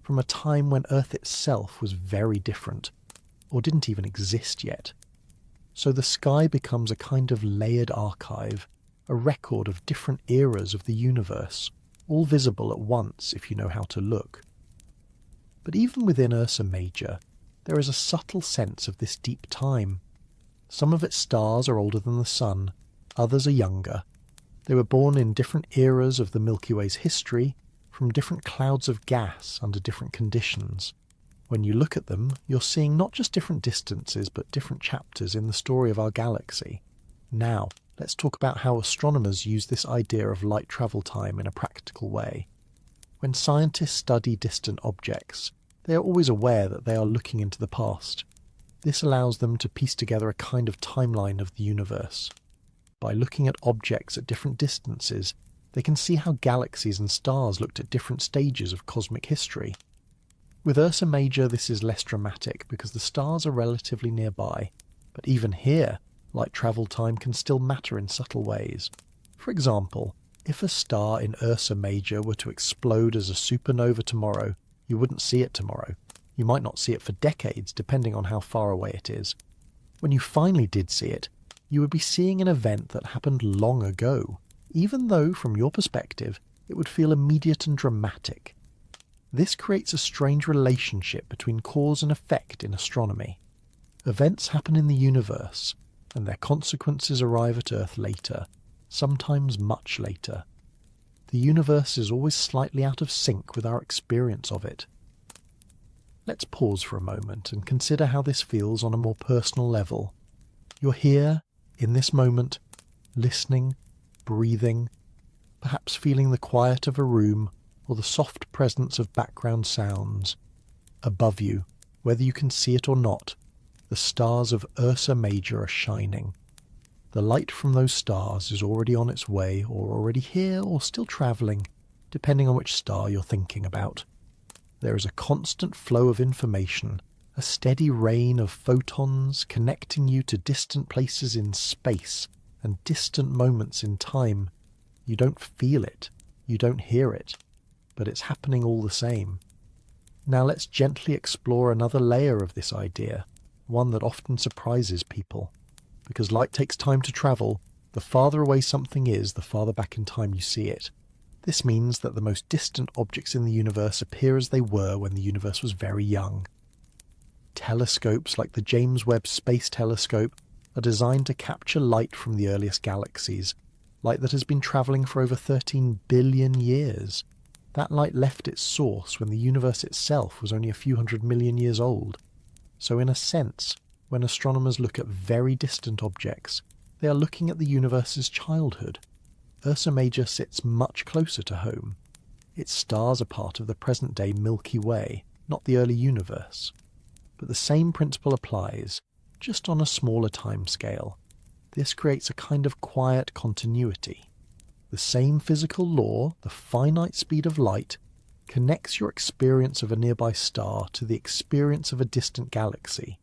from a time when Earth itself was very different, or didn't even exist yet. So the sky becomes a kind of layered archive, a record of different eras of the universe, all visible at once if you know how to look. But even within Ursa Major, there is a subtle sense of this deep time. Some of its stars are older than the Sun, others are younger. They were born in different eras of the Milky Way's history, from different clouds of gas under different conditions. When you look at them, you're seeing not just different distances, but different chapters in the story of our galaxy. Now, let's talk about how astronomers use this idea of light travel time in a practical way. When scientists study distant objects, they are always aware that they are looking into the past. This allows them to piece together a kind of timeline of the universe. By looking at objects at different distances, they can see how galaxies and stars looked at different stages of cosmic history. With Ursa Major, this is less dramatic because the stars are relatively nearby, but even here, light travel time can still matter in subtle ways. For example, if a star in Ursa Major were to explode as a supernova tomorrow, you wouldn't see it tomorrow. You might not see it for decades, depending on how far away it is. When you finally did see it, you would be seeing an event that happened long ago, even though, from your perspective, it would feel immediate and dramatic. This creates a strange relationship between cause and effect in astronomy. Events happen in the universe, and their consequences arrive at Earth later, sometimes much later. The universe is always slightly out of sync with our experience of it. Let's pause for a moment and consider how this feels on a more personal level. You're here, in this moment, listening, breathing, perhaps feeling the quiet of a room or the soft presence of background sounds. Above you, whether you can see it or not, the stars of Ursa Major are shining. The light from those stars is already on its way, or already here, or still travelling, depending on which star you're thinking about. There is a constant flow of information, a steady rain of photons connecting you to distant places in space and distant moments in time. You don't feel it, you don't hear it, but it's happening all the same. Now let's gently explore another layer of this idea, one that often surprises people. Because light takes time to travel, the farther away something is, the farther back in time you see it. This means that the most distant objects in the universe appear as they were when the universe was very young. Telescopes like the James Webb Space Telescope are designed to capture light from the earliest galaxies, light that has been travelling for over 13 billion years. That light left its source when the universe itself was only a few 100 million years old. So in a sense, when astronomers look at very distant objects, they are looking at the universe's childhood. Ursa Major sits much closer to home. Its stars are part of the present-day Milky Way, not the early universe. But the same principle applies, just on a smaller time scale. This creates a kind of quiet continuity. The same physical law, the finite speed of light, connects your experience of a nearby star to the experience of a distant galaxy.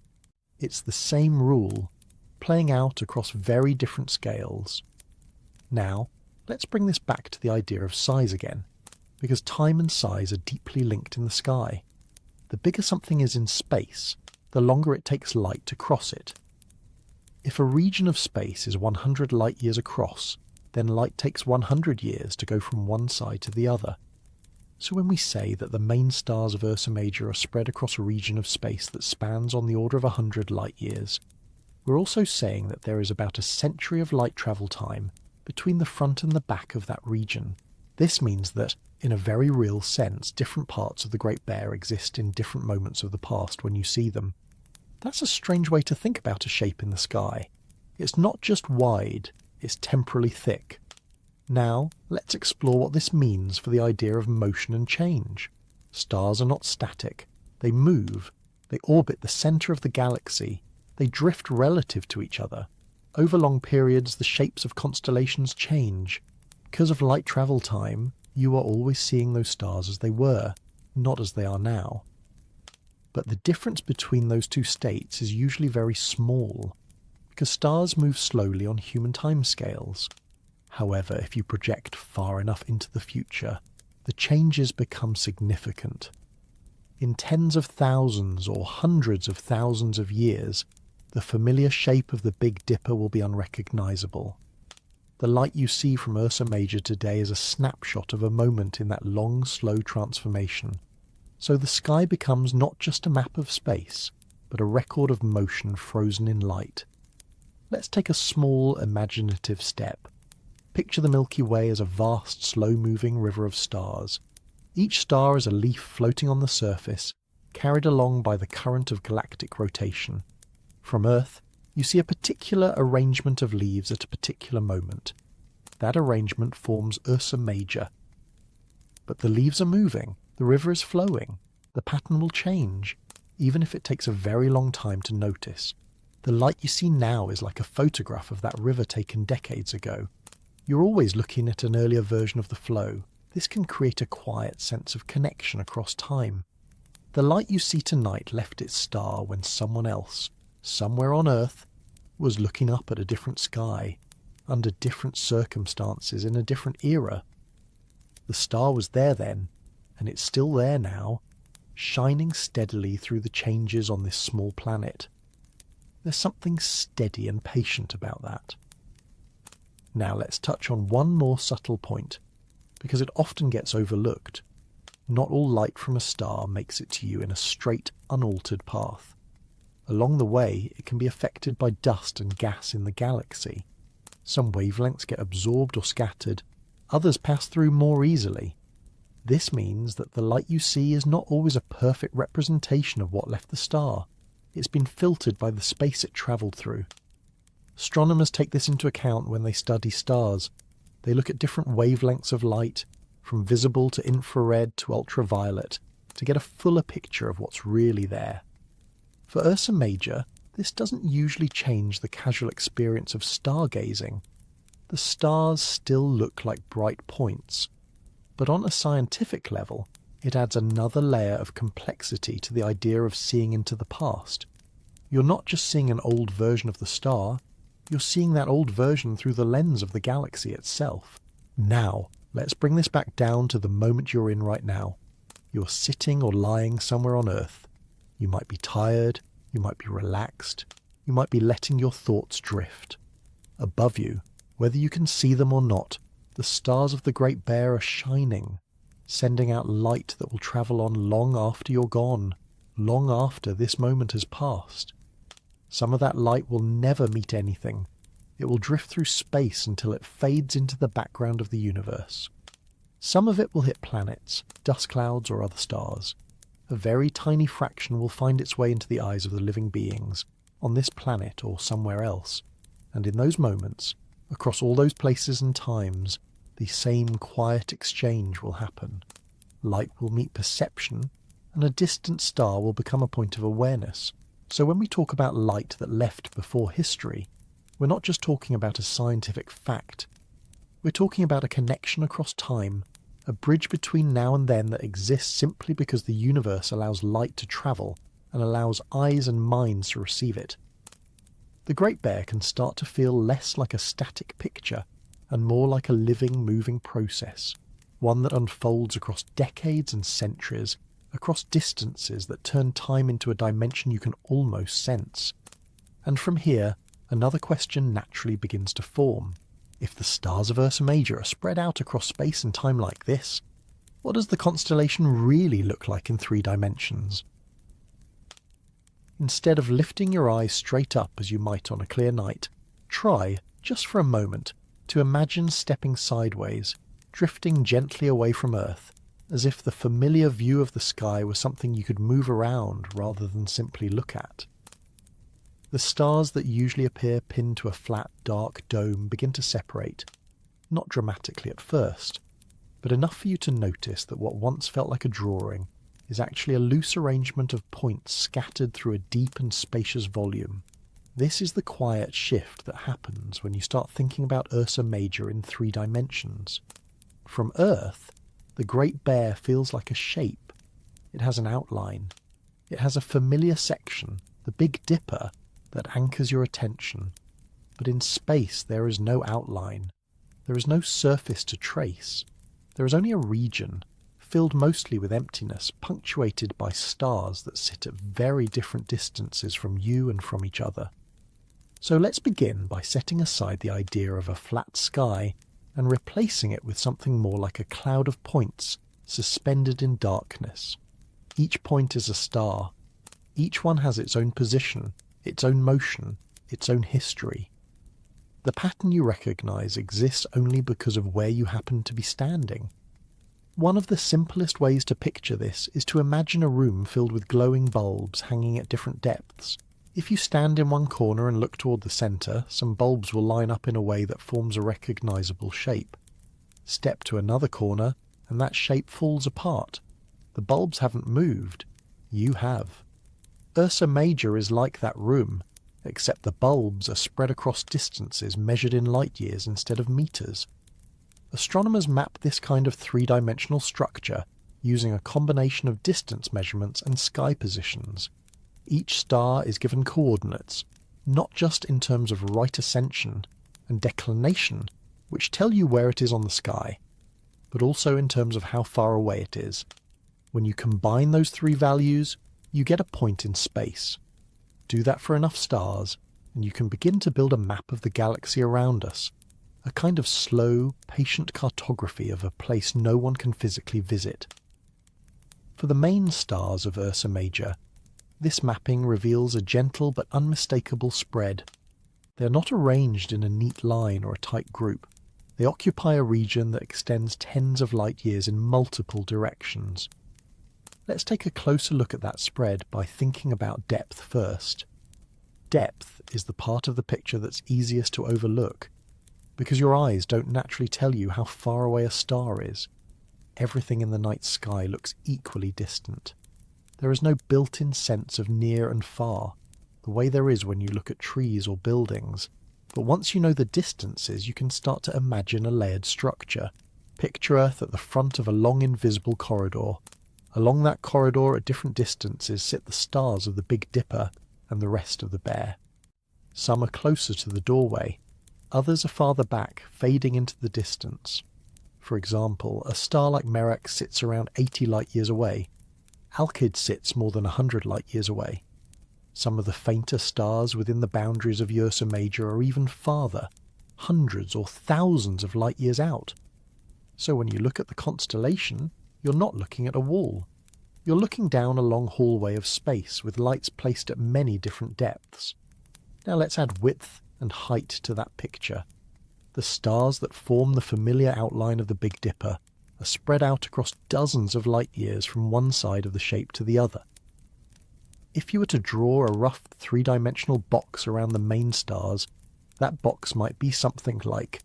It's the same rule, playing out across very different scales. Now, let's bring this back to the idea of size again, because time and size are deeply linked in the sky. The bigger something is in space, the longer it takes light to cross it. If a region of space is 100 light-years across, then light takes 100 years to go from one side to the other. So when we say that the main stars of Ursa Major are spread across a region of space that spans on the order of 100 light-years, we're also saying that there is about a century of light travel time between the front and the back of that region. This means that, In a very real sense, different parts of the Great Bear exist in different moments of the past when you see them. That's a strange way to think about a shape in the sky. It's not just wide, it's temporally thick. Now, let's explore what this means for the idea of motion and change. Stars are not static. They move. They orbit the centre of the galaxy. They drift relative to each other. Over long periods, the shapes of constellations change. Because of light travel time, you are always seeing those stars as they were, not as they are now. But the difference between those two states is usually very small, because stars move slowly on human timescales. However, if you project far enough into the future, the changes become significant. In tens of thousands or hundreds of thousands of years, the familiar shape of the Big Dipper will be unrecognisable. The light you see from Ursa Major today is a snapshot of a moment in that long, slow transformation. So the sky becomes not just a map of space, but a record of motion frozen in light. Let's take a small, imaginative step. Picture the Milky Way as a vast, slow-moving river of stars. Each star is a leaf floating on the surface, carried along by the current of galactic rotation. From Earth, you see a particular arrangement of leaves at a particular moment. That arrangement forms Ursa Major. But the leaves are moving, the river is flowing, the pattern will change, even if it takes a very long time to notice. The light you see now is like a photograph of that river taken decades ago. You're always looking at an earlier version of the flow. This can create a quiet sense of connection across time. The light you see tonight left its star when someone else, somewhere on Earth, was looking up at a different sky, under different circumstances in a different era. The star was there then, and it's still there now, shining steadily through the changes on this small planet. There's something steady and patient about that. Now let's touch on one more subtle point, because it often gets overlooked. Not all light from a star makes it to you in a straight, unaltered path. Along the way, it can be affected by dust and gas in the galaxy. Some wavelengths get absorbed or scattered, others pass through more easily. This means that the light you see is not always a perfect representation of what left the star. It's been filtered by the space it travelled through. Astronomers take this into account when they study stars. They look at different wavelengths of light, from visible to infrared to ultraviolet, to get a fuller picture of what's really there. For Ursa Major, this doesn't usually change the casual experience of stargazing. The stars still look like bright points. But on a scientific level, it adds another layer of complexity to the idea of seeing into the past. You're not just seeing an old version of the star, you're seeing that old version through the lens of the galaxy itself. Now, let's bring this back down to the moment you're in right now. You're sitting or lying somewhere on Earth. You might be tired, you might be relaxed, you might be letting your thoughts drift. Above you, whether you can see them or not, the stars of the Great Bear are shining, sending out light that will travel on long after you're gone, long after this moment has passed. Some of that light will never meet anything. It will drift through space until it fades into the background of the universe. Some of it will hit planets, dust clouds, or other stars. A very tiny fraction will find its way into the eyes of the living beings, on this planet or somewhere else. And in those moments, across all those places and times, the same quiet exchange will happen. Light will meet perception, and a distant star will become a point of awareness. So when we talk about light that left before history, we're not just talking about a scientific fact. We're talking about a connection across time, a bridge between now and then that exists simply because the universe allows light to travel and allows eyes and minds to receive it. The Great Bear can start to feel less like a static picture and more like a living, moving process, one that unfolds across decades and centuries, across distances that turn time into a dimension you can almost sense. And from here, another question naturally begins to form. If the stars of Ursa Major are spread out across space and time like this, what does the constellation really look like in 3 dimensions? Instead of lifting your eyes straight up as you might on a clear night, try, just for a moment, to imagine stepping sideways, drifting gently away from Earth, as if the familiar view of the sky was something you could move around rather than simply look at. The stars that usually appear pinned to a flat, dark dome begin to separate, not dramatically at first, but enough for you to notice that what once felt like a drawing is actually a loose arrangement of points scattered through a deep and spacious volume. This is the quiet shift that happens when you start thinking about Ursa Major in 3 dimensions. From Earth, the Great Bear feels like a shape. It has an outline. It has a familiar section, the Big Dipper, that anchors your attention. But in space there is no outline. There is no surface to trace. There is only a region, filled mostly with emptiness, punctuated by stars that sit at very different distances from you and from each other. So let's begin by setting aside the idea of a flat sky and replacing it with something more like a cloud of points suspended in darkness. Each point is a star. Each one has its own position, its own motion, its own history. The pattern you recognize exists only because of where you happen to be standing. One of the simplest ways to picture this is to imagine a room filled with glowing bulbs hanging at different depths. If you stand in one corner and look toward the centre, some bulbs will line up in a way that forms a recognisable shape. Step to another corner, and that shape falls apart. The bulbs haven't moved. You have. Ursa Major is like that room, except the bulbs are spread across distances measured in light years instead of meters. Astronomers map this kind of 3-dimensional structure using a combination of distance measurements and sky positions. Each star is given coordinates, not just in terms of right ascension and declination, which tell you where it is on the sky, but also in terms of how far away it is. When you combine those 3 values, you get a point in space. Do that for enough stars, and you can begin to build a map of the galaxy around us, a kind of slow, patient cartography of a place no one can physically visit. For the main stars of Ursa Major, this mapping reveals a gentle but unmistakable spread. They are not arranged in a neat line or a tight group. They occupy a region that extends tens of light years in multiple directions. Let's take a closer look at that spread by thinking about depth first. Depth is the part of the picture that's easiest to overlook, because your eyes don't naturally tell you how far away a star is. Everything in the night sky looks equally distant. There is no built-in sense of near and far, the way there is when you look at trees or buildings. But once you know the distances, you can start to imagine a layered structure. Picture Earth at the front of a long invisible corridor. Along that corridor at different distances sit the stars of the Big Dipper and the rest of the Bear. Some are closer to the doorway. Others are farther back, fading into the distance. For example, a star like Merak sits around 80 light-years away. Alkid sits more than 100 light-years away. Some of the fainter stars within the boundaries of Ursa Major are even farther, hundreds or thousands of light-years out. So when you look at the constellation, you're not looking at a wall. You're looking down a long hallway of space with lights placed at many different depths. Now let's add width and height to that picture. The stars that form the familiar outline of the Big Dipper are spread out across dozens of light-years from one side of the shape to the other. If you were to draw a rough 3-dimensional box around the main stars, that box might be something like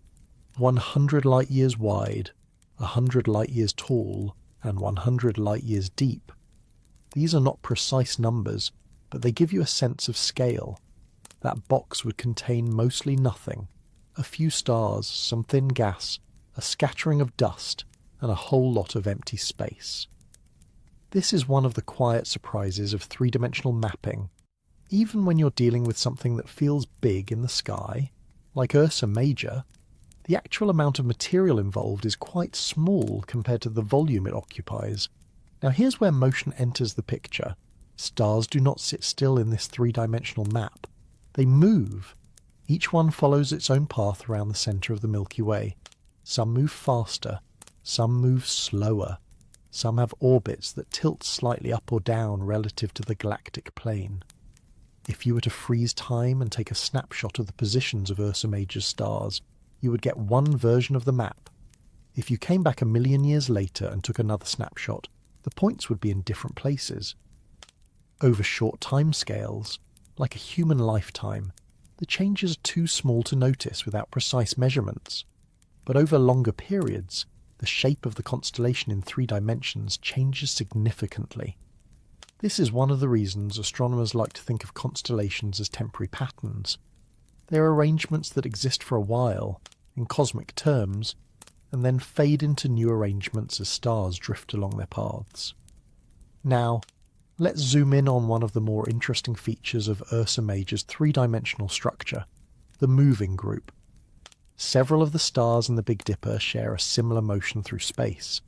100 light-years wide, 100 light-years tall, and 100 light-years deep. These are not precise numbers, but they give you a sense of scale. That box would contain mostly nothing. A few stars, some thin gas, a scattering of dust, and a whole lot of empty space. This is one of the quiet surprises of 3-dimensional mapping. Even when you're dealing with something that feels big in the sky, like Ursa Major, the actual amount of material involved is quite small compared to the volume it occupies. Now here's where motion enters the picture. Stars do not sit still in this 3-dimensional map. They move. Each one follows its own path around the centre of the Milky Way. Some move faster, some move slower. Some have orbits that tilt slightly up or down relative to the galactic plane. If you were to freeze time and take a snapshot of the positions of Ursa Major's stars, you would get one version of the map. If you came back 1 million years later and took another snapshot, the points would be in different places. Over short timescales, like a human lifetime, the changes are too small to notice without precise measurements. But over longer periods, the shape of the constellation in 3 dimensions changes significantly. This is one of the reasons astronomers like to think of constellations as temporary patterns. They are arrangements that exist for a while, in cosmic terms, and then fade into new arrangements as stars drift along their paths. Now, let's zoom in on one of the more interesting features of Ursa Major's 3-dimensional structure, the moving group. Several of the stars in the Big Dipper share a similar motion through space.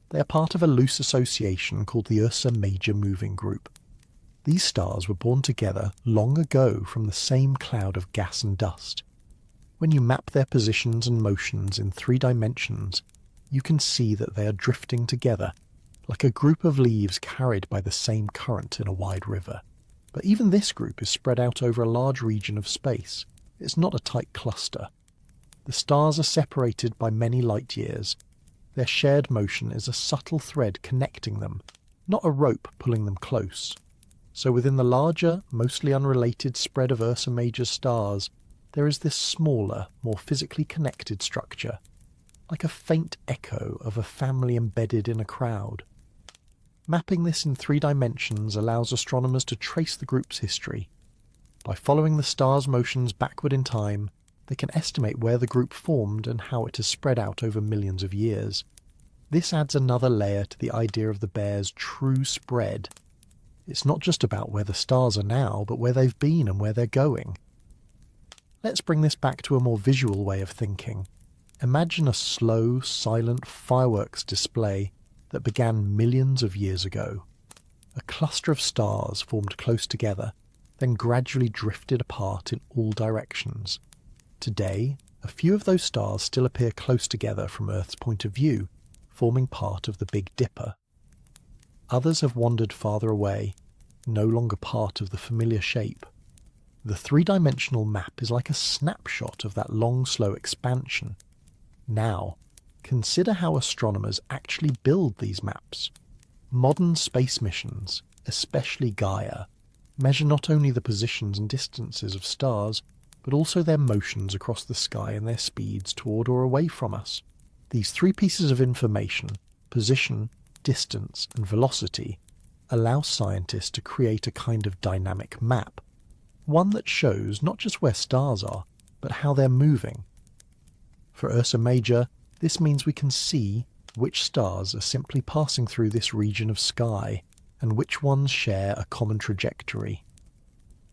They are part of a loose association called the Ursa Major Moving Group. These stars were born together long ago from the same cloud of gas and dust. When you map their positions and motions in 3 dimensions, you can see that they are drifting together, like a group of leaves carried by the same current in a wide river. But even this group is spread out over a large region of space. It's not a tight cluster. The stars are separated by many light years. Their shared motion is a subtle thread connecting them, not a rope pulling them close. So within the larger, mostly unrelated spread of Ursa Major's stars, there is this smaller, more physically connected structure, like a faint echo of a family embedded in a crowd. Mapping this in 3 dimensions allows astronomers to trace the group's history. By following the star's motions backward in time, they can estimate where the group formed and how it has spread out over millions of years. This adds another layer to the idea of the bear's true spread. It's not just about where the stars are now, but where they've been and where they're going. Let's bring this back to a more visual way of thinking. Imagine a slow, silent fireworks display that began millions of years ago. A cluster of stars formed close together, then gradually drifted apart in all directions. Today, a few of those stars still appear close together from Earth's point of view, forming part of the Big Dipper. Others have wandered farther away, no longer part of the familiar shape. The 3-dimensional map is like a snapshot of that long, slow expansion. Now, consider how astronomers actually build these maps. Modern space missions, especially Gaia, measure not only the positions and distances of stars, but also their motions across the sky and their speeds toward or away from us. These 3 pieces of information, position, distance, and velocity, allow scientists to create a kind of dynamic map, one that shows not just where stars are, but how they're moving. For Ursa Major, this means we can see which stars are simply passing through this region of sky, and which ones share a common trajectory.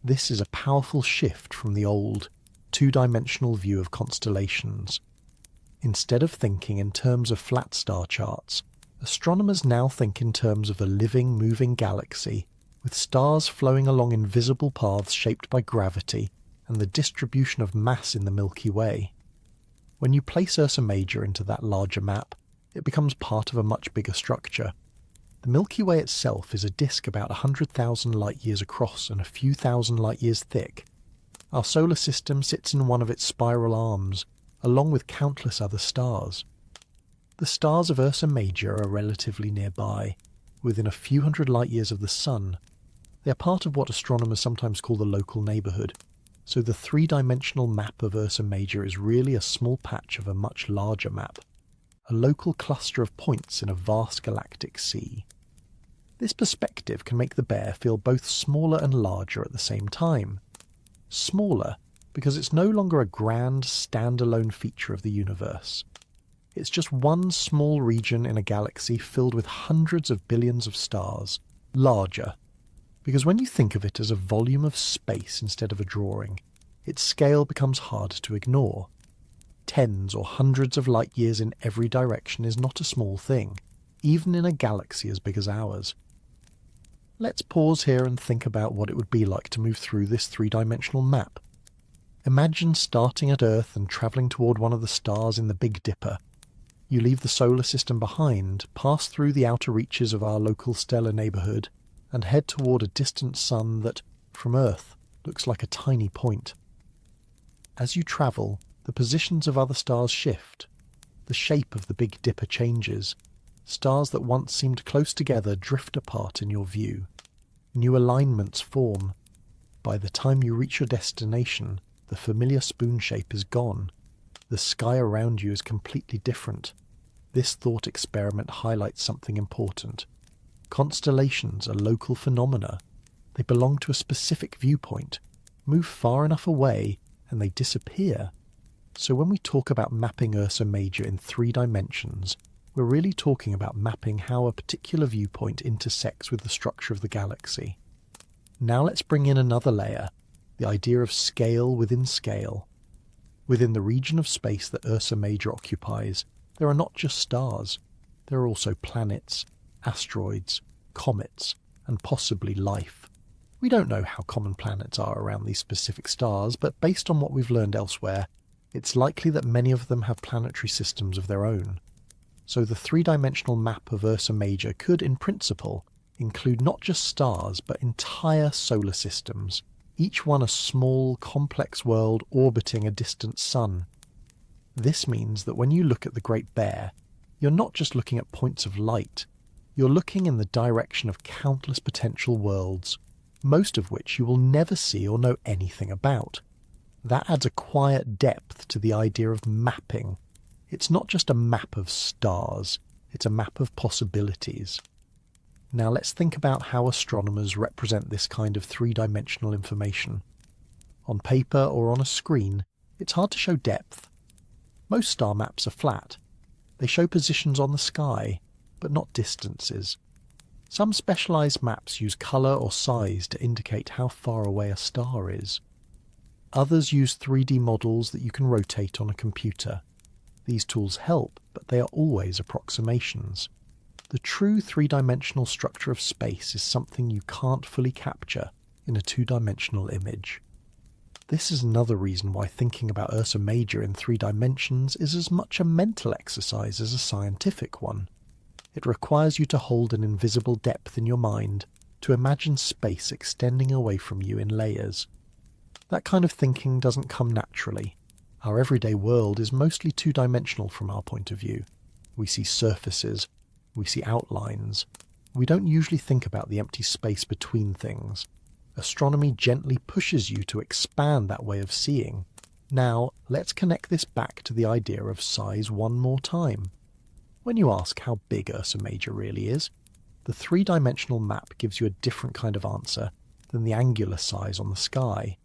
This is a powerful shift from the old, 2-dimensional view of constellations. Instead of thinking in terms of flat star charts, astronomers now think in terms of a living, moving galaxy, with stars flowing along invisible paths shaped by gravity and the distribution of mass in the Milky Way. When you place Ursa Major into that larger map, it becomes part of a much bigger structure. The Milky Way itself is a disk about 100,000 light-years across and a few thousand light-years thick. Our solar system sits in one of its spiral arms, along with countless other stars. The stars of Ursa Major are relatively nearby, within a few hundred light-years of the Sun. They are part of what astronomers sometimes call the local neighbourhood, so the 3-dimensional map of Ursa Major is really a small patch of a much larger map, a local cluster of points in a vast galactic sea. This perspective can make the bear feel both smaller and larger at the same time. Smaller because it's no longer a grand, standalone feature of the universe. It's just one small region in a galaxy filled with hundreds of billions of stars. Larger because when you think of it as a volume of space instead of a drawing, its scale becomes hard to ignore. Tens or hundreds of light years in every direction is not a small thing, even in a galaxy as big as ours. Let's pause here and think about what it would be like to move through this 3-dimensional map. Imagine starting at Earth and travelling toward one of the stars in the Big Dipper. You leave the solar system behind, pass through the outer reaches of our local stellar neighbourhood, and head toward a distant sun that, from Earth, looks like a tiny point. As you travel, the positions of other stars shift. The shape of the Big Dipper changes. Stars that once seemed close together drift apart in your view. New alignments form. By the time you reach your destination, the familiar spoon shape is gone. The sky around you is completely different. This thought experiment highlights something important. Constellations are local phenomena. They belong to a specific viewpoint, move far enough away, and they disappear. So when we talk about mapping Ursa Major in 3 dimensions, we're really talking about mapping how a particular viewpoint intersects with the structure of the galaxy. Now let's bring in another layer, the idea of scale within scale. Within the region of space that Ursa Major occupies, there are not just stars. There are also planets, asteroids, comets, and possibly life. We don't know how common planets are around these specific stars, but based on what we've learned elsewhere, it's likely that many of them have planetary systems of their own. So the 3-dimensional map of Ursa Major could, in principle, include not just stars, but entire solar systems, each one a small, complex world orbiting a distant sun. This means that when you look at the Great Bear, you're not just looking at points of light, you're looking in the direction of countless potential worlds, most of which you will never see or know anything about. That adds a quiet depth to the idea of mapping. It's not just a map of stars, it's a map of possibilities. Now let's think about how astronomers represent this kind of 3-dimensional information. On paper or on a screen, it's hard to show depth. Most star maps are flat. They show positions on the sky, but not distances. Some specialized maps use color or size to indicate how far away a star is. Others use 3D models that you can rotate on a computer. These tools help, but they are always approximations. The true 3-dimensional structure of space is something you can't fully capture in a 2-dimensional image. This is another reason why thinking about Ursa Major in 3 dimensions is as much a mental exercise as a scientific one. It requires you to hold an invisible depth in your mind, to imagine space extending away from you in layers. That kind of thinking doesn't come naturally. Our everyday world is mostly 2-dimensional from our point of view. We see surfaces, we see outlines. We don't usually think about the empty space between things. Astronomy gently pushes you to expand that way of seeing. Now, let's connect this back to the idea of size one more time. When you ask how big Ursa Major really is, the 3-dimensional map gives you a different kind of answer than the angular size on the sky.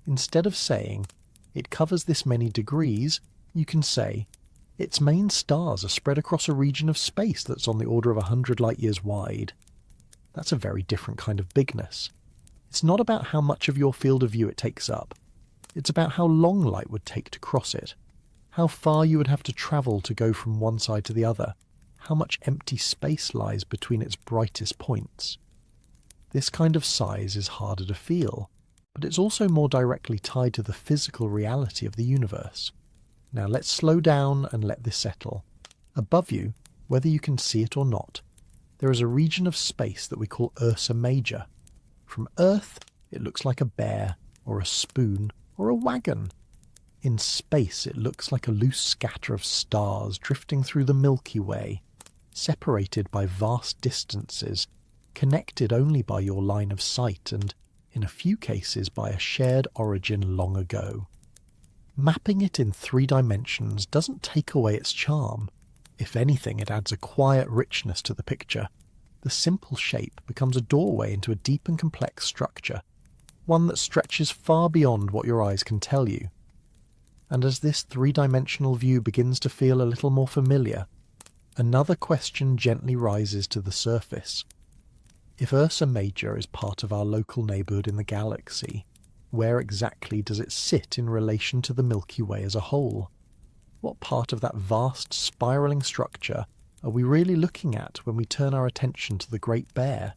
Instead of saying, it covers this many degrees, you can say, its main stars are spread across a region of space that's on the order of 100 light-years wide. That's a very different kind of bigness. It's not about how much of your field of view it takes up. It's about how long light would take to cross it, how far you would have to travel to go from one side to the other, how much empty space lies between its brightest points. This kind of size is harder to feel, but it's also more directly tied to the physical reality of the universe. Now let's slow down and let this settle. Above you, whether you can see it or not, there is a region of space that we call Ursa Major. From Earth, it looks like a bear, or a spoon, or a wagon. In space, it looks like a loose scatter of stars drifting through the Milky Way, separated by vast distances, connected only by your line of sight and, in a few cases, by a shared origin long ago. Mapping it in 3 dimensions doesn't take away its charm. If anything, it adds a quiet richness to the picture. The simple shape becomes a doorway into a deep and complex structure, one that stretches far beyond what your eyes can tell you. And as this 3-dimensional view begins to feel a little more familiar, another question gently rises to the surface. If Ursa Major is part of our local neighbourhood in the galaxy, where exactly does it sit in relation to the Milky Way as a whole? What part of that vast spiralling structure are we really looking at when we turn our attention to the Great Bear?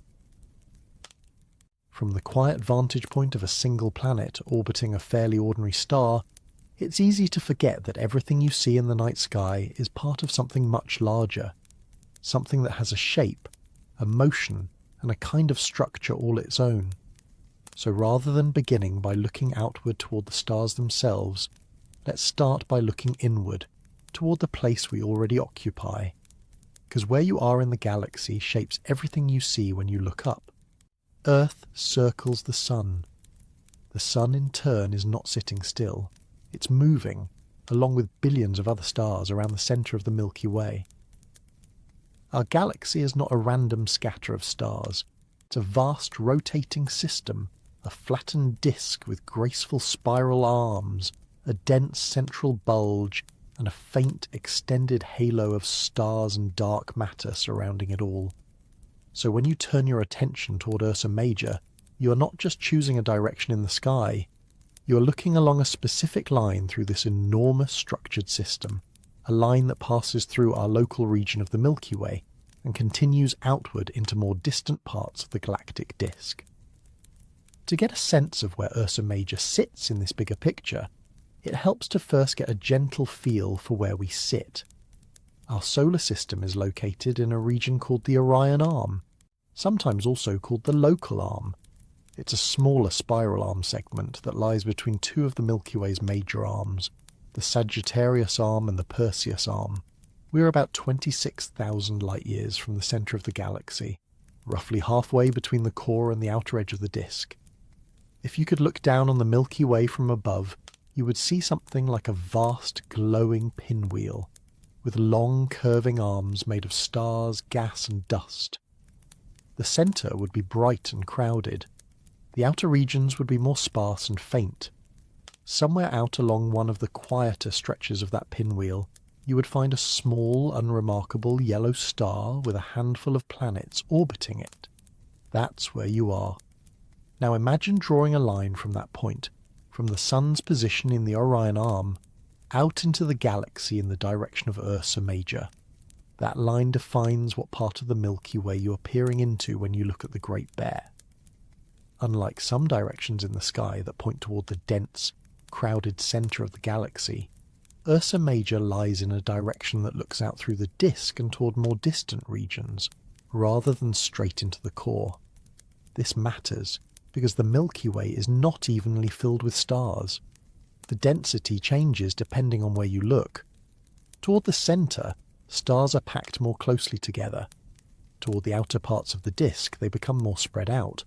From the quiet vantage point of a single planet orbiting a fairly ordinary star, it's easy to forget that everything you see in the night sky is part of something much larger, something that has a shape, a motion, and a kind of structure all its own. So rather than beginning by looking outward toward the stars themselves, let's start by looking inward, toward the place we already occupy, because where you are in the galaxy shapes everything you see when you look up. Earth circles the sun. The sun in turn is not sitting still. It's moving, along with billions of other stars around the centre of the Milky Way. Our galaxy is not a random scatter of stars. It's a vast rotating system, a flattened disk with graceful spiral arms, a dense central bulge, and a faint extended halo of stars and dark matter surrounding it all. So when you turn your attention toward Ursa Major, you are not just choosing a direction in the sky, you are looking along a specific line through this enormous structured system, a line that passes through our local region of the Milky Way and continues outward into more distant parts of the galactic disk. To get a sense of where Ursa Major sits in this bigger picture, it helps to first get a gentle feel for where we sit. Our solar system is located in a region called the Orion Arm, sometimes also called the Local Arm. It's a smaller spiral arm segment that lies between two of the Milky Way's major arms, the Sagittarius Arm and the Perseus Arm. We're about 26,000 light-years from the centre of the galaxy, roughly halfway between the core and the outer edge of the disk. If you could look down on the Milky Way from above, you would see something like a vast glowing pinwheel, with long curving arms made of stars, gas and dust. The centre would be bright and crowded. The outer regions would be more sparse and faint. Somewhere out along one of the quieter stretches of that pinwheel, you would find a small, unremarkable yellow star with a handful of planets orbiting it. That's where you are. Now imagine drawing a line from that point, from the Sun's position in the Orion Arm, out into the galaxy in the direction of Ursa Major. That line defines what part of the Milky Way you are peering into when you look at the Great Bear. Unlike some directions in the sky that point toward the dense, crowded centre of the galaxy, Ursa Major lies in a direction that looks out through the disk and toward more distant regions, rather than straight into the core. This matters because the Milky Way is not evenly filled with stars. The density changes depending on where you look. Toward the centre, stars are packed more closely together. Toward the outer parts of the disk, they become more spread out.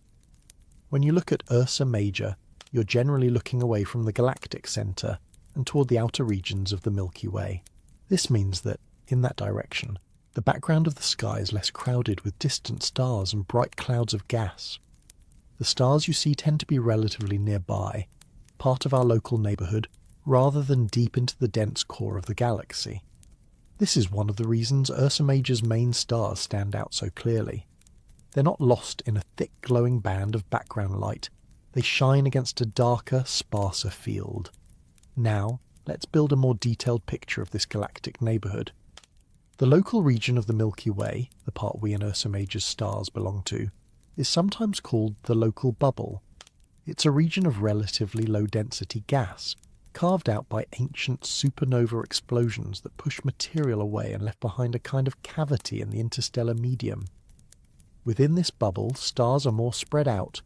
When you look at Ursa Major, you're generally looking away from the galactic centre and toward the outer regions of the Milky Way. This means that, in that direction, the background of the sky is less crowded with distant stars and bright clouds of gas. The stars you see tend to be relatively nearby, part of our local neighbourhood, rather than deep into the dense core of the galaxy. This is one of the reasons Ursa Major's main stars stand out so clearly. They're not lost in a thick glowing band of background light. They shine against a darker, sparser field. Now, let's build a more detailed picture of this galactic neighbourhood. The local region of the Milky Way, the part we and Ursa Major's stars belong to, is sometimes called the local bubble. It's a region of relatively low-density gas, carved out by ancient supernova explosions that pushed material away and left behind a kind of cavity in the interstellar medium. Within this bubble, stars are more spread out,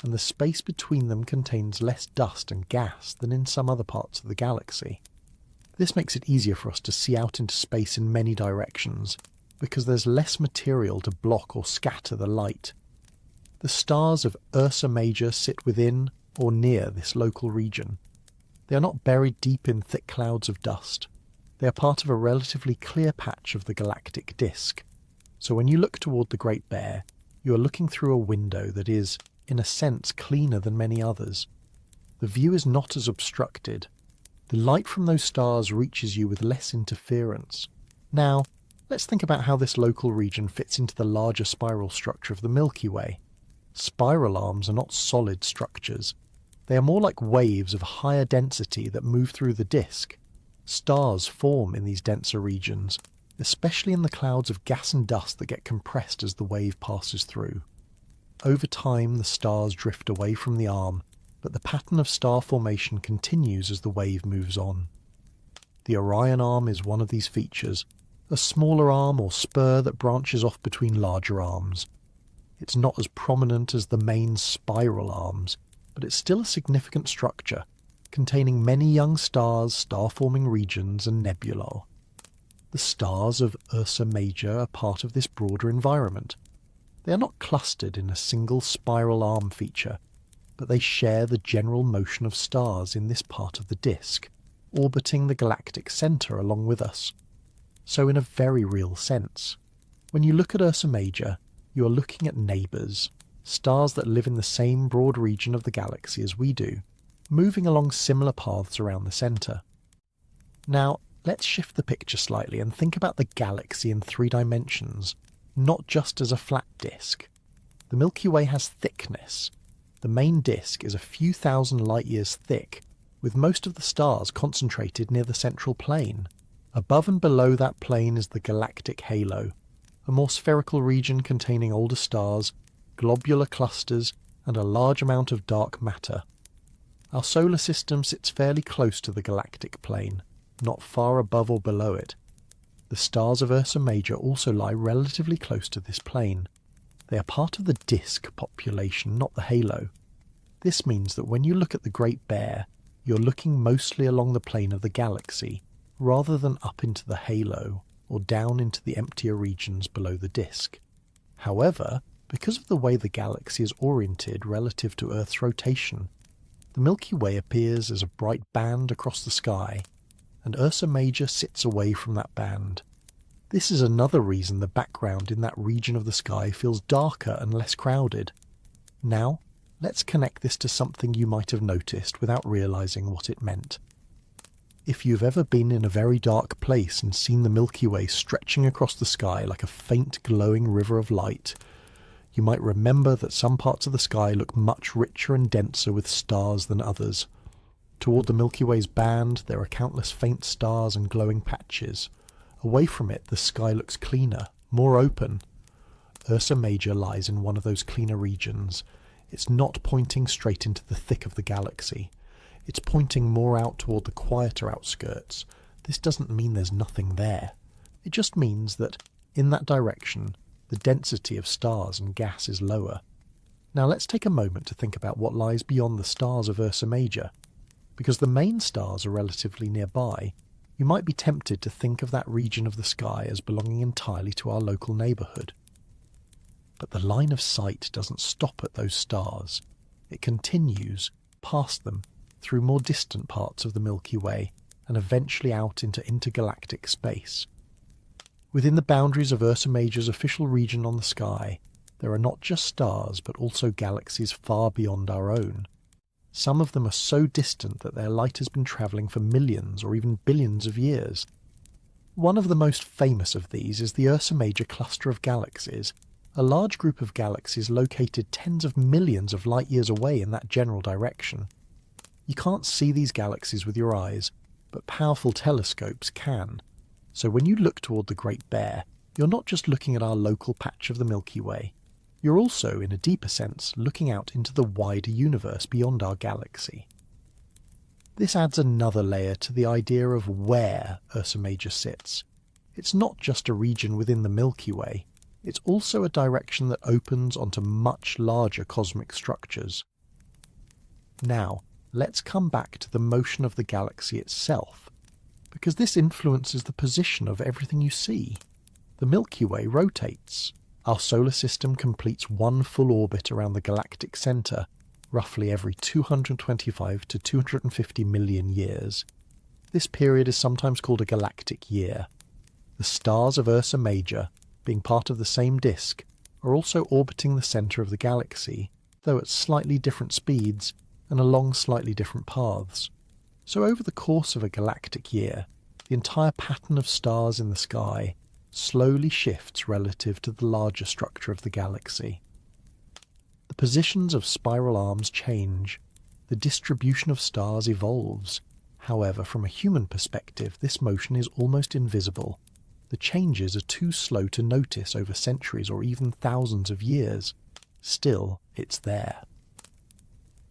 and the space between them contains less dust and gas than in some other parts of the galaxy. This makes it easier for us to see out into space in many directions, because there's less material to block or scatter the light. The stars of Ursa Major sit within or near this local region. They are not buried deep in thick clouds of dust. They are part of a relatively clear patch of the galactic disk. So when you look toward the Great Bear, you are looking through a window that is, in a sense, cleaner than many others. The view is not as obstructed. The light from those stars reaches you with less interference. Now, let's think about how this local region fits into the larger spiral structure of the Milky Way. Spiral arms are not solid structures. They are more like waves of higher density that move through the disk. Stars form in these denser regions, especially in the clouds of gas and dust that get compressed as the wave passes through. Over time, the stars drift away from the arm, but the pattern of star formation continues as the wave moves on. The Orion Arm is one of these features, a smaller arm or spur that branches off between larger arms. It's not as prominent as the main spiral arms, but it's still a significant structure, containing many young stars, star-forming regions and nebulae. The stars of Ursa Major are part of this broader environment. They are not clustered in a single spiral arm feature, but they share the general motion of stars in this part of the disk, orbiting the galactic centre along with us. So in a very real sense, when you look at Ursa Major, you are looking at neighbours, stars that live in the same broad region of the galaxy as we do, moving along similar paths around the centre. Now, let's shift the picture slightly and think about the galaxy in 3 dimensions, not just as a flat disk. The Milky Way has thickness. The main disk is a few thousand light-years thick, with most of the stars concentrated near the central plane. Above and below that plane is the galactic halo, a more spherical region containing older stars, globular clusters, and a large amount of dark matter. Our solar system sits fairly close to the galactic plane, not far above or below it. The stars of Ursa Major also lie relatively close to this plane. They are part of the disk population, not the halo. This means that when you look at the Great Bear, you're looking mostly along the plane of the galaxy, rather than up into the halo or down into the emptier regions below the disk. However, because of the way the galaxy is oriented relative to Earth's rotation, the Milky Way appears as a bright band across the sky, and Ursa Major sits away from that band. This is another reason the background in that region of the sky feels darker and less crowded. Now, let's connect this to something you might have noticed without realizing what it meant. If you've ever been in a very dark place and seen the Milky Way stretching across the sky like a faint glowing river of light, you might remember that some parts of the sky look much richer and denser with stars than others. Toward the Milky Way's band, there are countless faint stars and glowing patches. Away from it, the sky looks cleaner, more open. Ursa Major lies in one of those cleaner regions. It's not pointing straight into the thick of the galaxy. It's pointing more out toward the quieter outskirts. This doesn't mean there's nothing there. It just means that, in that direction, the density of stars and gas is lower. Now let's take a moment to think about what lies beyond the stars of Ursa Major. Because the main stars are relatively nearby, you might be tempted to think of that region of the sky as belonging entirely to our local neighbourhood. But the line of sight doesn't stop at those stars. It continues past them, through more distant parts of the Milky Way, and eventually out into intergalactic space. Within the boundaries of Ursa Major's official region on the sky, there are not just stars but also galaxies far beyond our own. Some of them are so distant that their light has been travelling for millions or even billions of years. One of the most famous of these is the Ursa Major cluster of galaxies, a large group of galaxies located tens of millions of light-years away in that general direction. You can't see these galaxies with your eyes, but powerful telescopes can. So when you look toward the Great Bear, you're not just looking at our local patch of the Milky Way. You're also, in a deeper sense, looking out into the wider universe beyond our galaxy. This adds another layer to the idea of where Ursa Major sits. It's not just a region within the Milky Way, it's also a direction that opens onto much larger cosmic structures. Now, let's come back to the motion of the galaxy itself, because this influences the position of everything you see. The Milky Way rotates. Our solar system completes one full orbit around the galactic centre, roughly every 225 to 250 million years. This period is sometimes called a galactic year. The stars of Ursa Major, being part of the same disk, are also orbiting the centre of the galaxy, though at slightly different speeds and along slightly different paths. So over the course of a galactic year, the entire pattern of stars in the sky slowly shifts relative to the larger structure of the galaxy. The positions of spiral arms change. The distribution of stars evolves. However, from a human perspective, this motion is almost invisible. The changes are too slow to notice over centuries or even thousands of years. Still, it's there.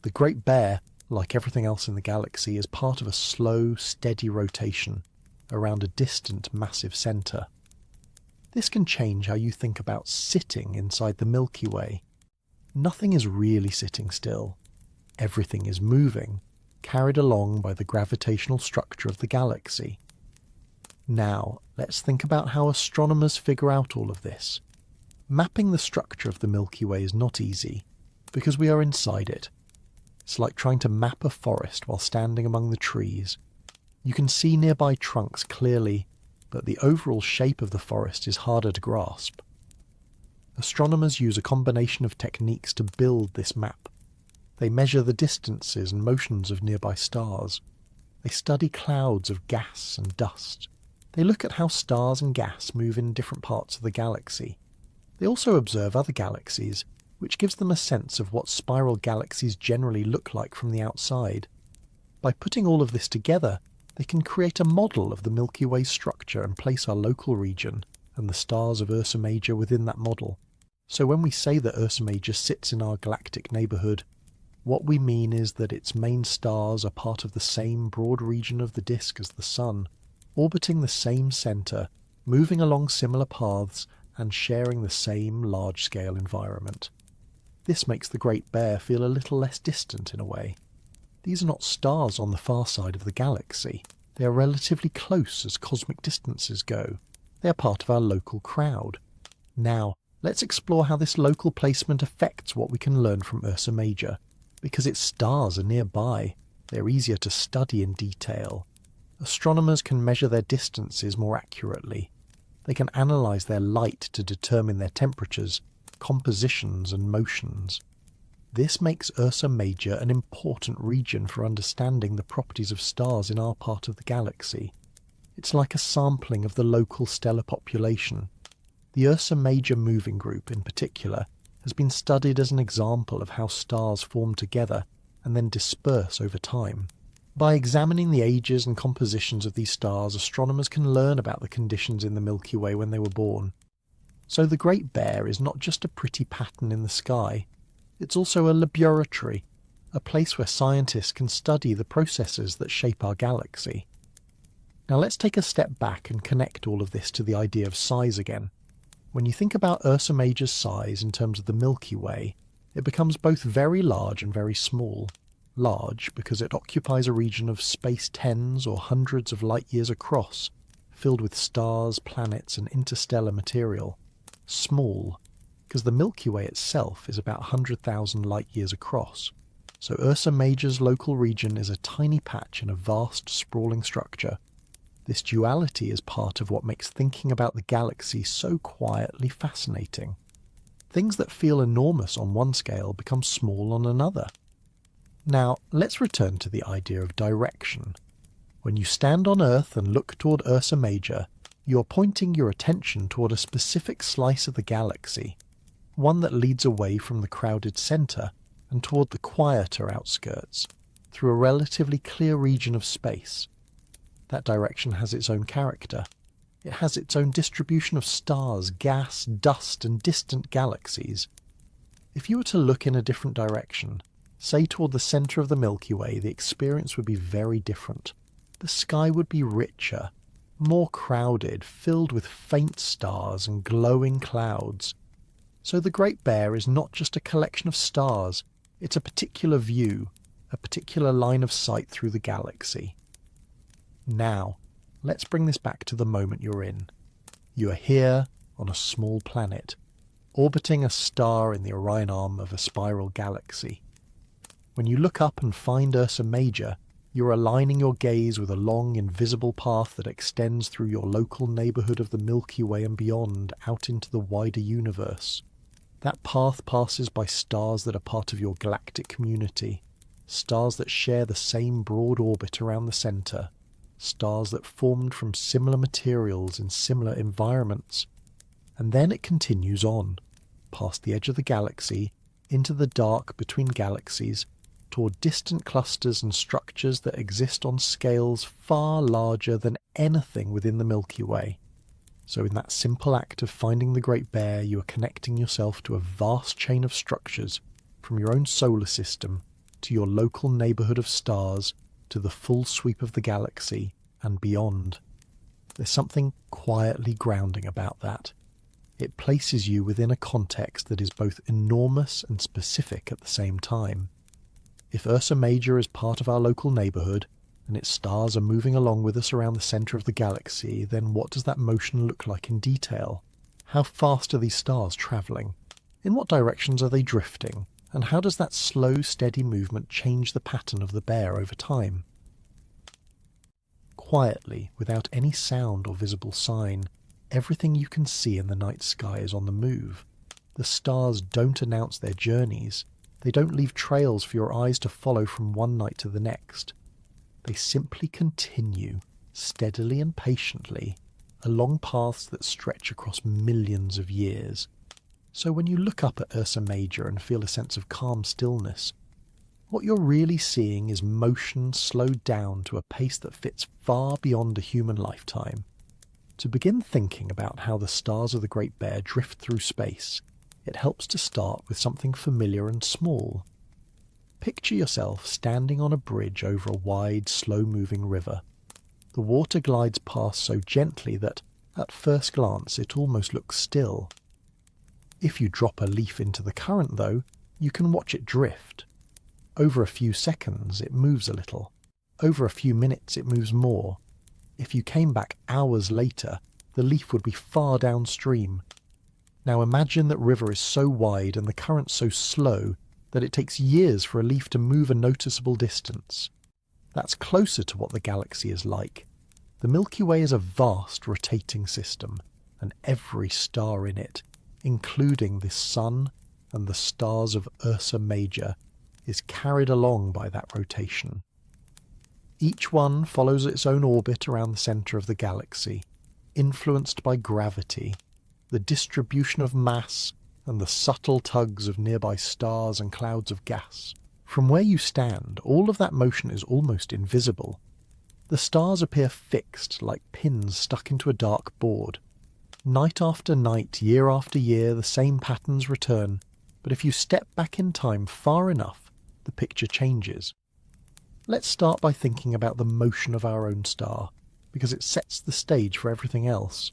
The Great Bear, like everything else in the galaxy, is part of a slow, steady rotation around a distant, massive centre. This can change how you think about sitting inside the Milky Way. Nothing is really sitting still. Everything is moving, carried along by the gravitational structure of the galaxy. Now, let's think about how astronomers figure out all of this. Mapping the structure of the Milky Way is not easy, because we are inside it. It's like trying to map a forest while standing among the trees. You can see nearby trunks clearly, but the overall shape of the forest is harder to grasp. Astronomers use a combination of techniques to build this map. They measure the distances and motions of nearby stars. They study clouds of gas and dust. They look at how stars and gas move in different parts of the galaxy. They also observe other galaxies, which gives them a sense of what spiral galaxies generally look like from the outside. By putting all of this together, they can create a model of the Milky Way structure and place our local region and the stars of Ursa Major within that model. So when we say that Ursa Major sits in our galactic neighbourhood, what we mean is that its main stars are part of the same broad region of the disk as the Sun, orbiting the same centre, moving along similar paths, and sharing the same large-scale environment. This makes the Great Bear feel a little less distant in a way. These are not stars on the far side of the galaxy. They are relatively close as cosmic distances go. They are part of our local crowd. Now, let's explore how this local placement affects what we can learn from Ursa Major. Because its stars are nearby, they are easier to study in detail. Astronomers can measure their distances more accurately. They can analyse their light to determine their temperatures, compositions and motions. This makes Ursa Major an important region for understanding the properties of stars in our part of the galaxy. It's like a sampling of the local stellar population. The Ursa Major moving group, in particular, has been studied as an example of how stars form together and then disperse over time. By examining the ages and compositions of these stars, astronomers can learn about the conditions in the Milky Way when they were born. So the Great Bear is not just a pretty pattern in the sky. It's also a laboratory, a place where scientists can study the processes that shape our galaxy. Now let's take a step back and connect all of this to the idea of size again. When you think about Ursa Major's size in terms of the Milky Way, it becomes both very large and very small. Large because it occupies a region of space tens or hundreds of light years across, filled with stars, planets and interstellar material. Small because the Milky Way itself is about 100,000 light years across. So Ursa Major's local region is a tiny patch in a vast, sprawling structure. This duality is part of what makes thinking about the galaxy so quietly fascinating. Things that feel enormous on one scale become small on another. Now, let's return to the idea of direction. When you stand on Earth and look toward Ursa Major, you are pointing your attention toward a specific slice of the galaxy, one that leads away from the crowded centre and toward the quieter outskirts, through a relatively clear region of space. That direction has its own character. It has its own distribution of stars, gas, dust, and distant galaxies. If you were to look in a different direction, say toward the centre of the Milky Way, the experience would be very different. The sky would be richer, more crowded, filled with faint stars and glowing clouds. So the Great Bear is not just a collection of stars, it's a particular view, a particular line of sight through the galaxy. Now, let's bring this back to the moment you're in. You are here on a small planet, orbiting a star in the Orion arm of a spiral galaxy. When you look up and find Ursa Major, you're aligning your gaze with a long, invisible path that extends through your local neighbourhood of the Milky Way and beyond, out into the wider universe. That path passes by stars that are part of your galactic community, stars that share the same broad orbit around the centre, stars that formed from similar materials in similar environments. And then it continues on, past the edge of the galaxy, into the dark between galaxies, toward distant clusters and structures that exist on scales far larger than anything within the Milky Way. So in that simple act of finding the Great Bear, you are connecting yourself to a vast chain of structures, from your own solar system, to your local neighbourhood of stars, to the full sweep of the galaxy, and beyond. There's something quietly grounding about that. It places you within a context that is both enormous and specific at the same time. If Ursa Major is part of our local neighbourhood, and its stars are moving along with us around the centre of the galaxy, then what does that motion look like in detail? How fast are these stars travelling? In what directions are they drifting? And how does that slow, steady movement change the pattern of the bear over time? Quietly, without any sound or visible sign, everything you can see in the night sky is on the move. The stars don't announce their journeys. They don't leave trails for your eyes to follow from one night to the next. They simply continue, steadily and patiently, along paths that stretch across millions of years. So when you look up at Ursa Major and feel a sense of calm stillness, what you're really seeing is motion slowed down to a pace that fits far beyond a human lifetime. To begin thinking about how the stars of the Great Bear drift through space, it helps to start with something familiar and small. Picture yourself standing on a bridge over a wide, slow-moving river. The water glides past so gently that, at first glance, it almost looks still. If you drop a leaf into the current, though, you can watch it drift. Over a few seconds, it moves a little. Over a few minutes, it moves more. If you came back hours later, the leaf would be far downstream. Now imagine that river is so wide and the current so slow that it takes years for a leaf to move a noticeable distance. That's closer to what the galaxy is like. The Milky Way is a vast rotating system, and every star in it, including the Sun and the stars of Ursa Major, is carried along by that rotation. Each one follows its own orbit around the centre of the galaxy, influenced by gravity, the distribution of mass, and the subtle tugs of nearby stars and clouds of gas. From where you stand, all of that motion is almost invisible. The stars appear fixed, like pins stuck into a dark board. Night after night, year after year, the same patterns return, but if you step back in time far enough, the picture changes. Let's start by thinking about the motion of our own star, because it sets the stage for everything else.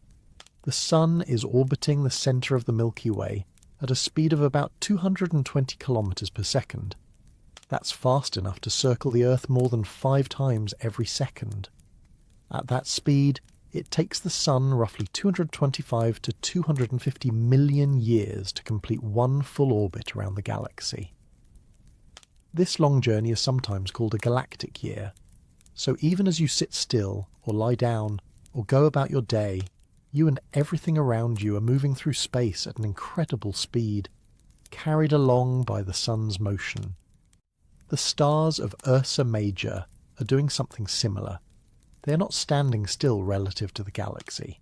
The Sun is orbiting the centre of the Milky Way at a speed of about 220 kilometres per second. That's fast enough to circle the Earth more than 5 times every second. At that speed, it takes the Sun roughly 225 to 250 million years to complete one full orbit around the galaxy. This long journey is sometimes called a galactic year, so even as you sit still, or lie down, or go about your day, you and everything around you are moving through space at an incredible speed, carried along by the Sun's motion. The stars of Ursa Major are doing something similar. They are not standing still relative to the galaxy.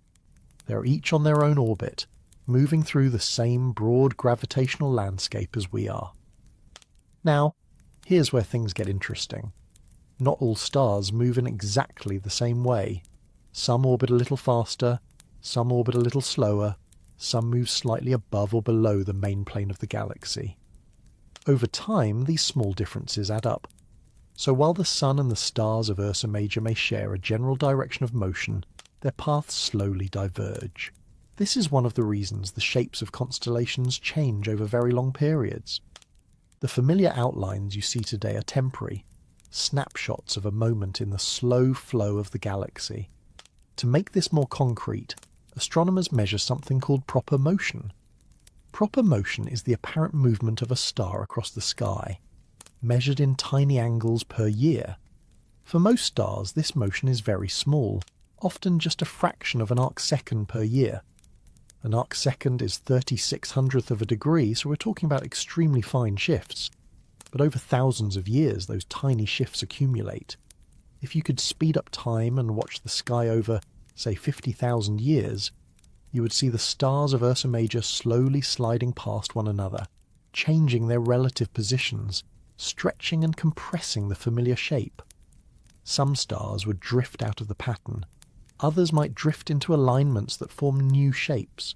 They are each on their own orbit, moving through the same broad gravitational landscape as we are. Now, here's where things get interesting. Not all stars move in exactly the same way. Some orbit a little faster, some orbit a little slower, some move slightly above or below the main plane of the galaxy. Over time, these small differences add up. So while the Sun and the stars of Ursa Major may share a general direction of motion, their paths slowly diverge. This is one of the reasons the shapes of constellations change over very long periods. The familiar outlines you see today are temporary, snapshots of a moment in the slow flow of the galaxy. To make this more concrete, astronomers measure something called proper motion. Proper motion is the apparent movement of a star across the sky, measured in tiny angles per year. For most stars, this motion is very small, often just a fraction of an arcsecond per year. An arcsecond is 3600th of a degree, so we're talking about extremely fine shifts. But over thousands of years, those tiny shifts accumulate. If you could speed up time and watch the sky over, say, 50,000 years, you would see the stars of Ursa Major slowly sliding past one another, changing their relative positions, stretching and compressing the familiar shape. Some stars would drift out of the pattern. Others might drift into alignments that form new shapes.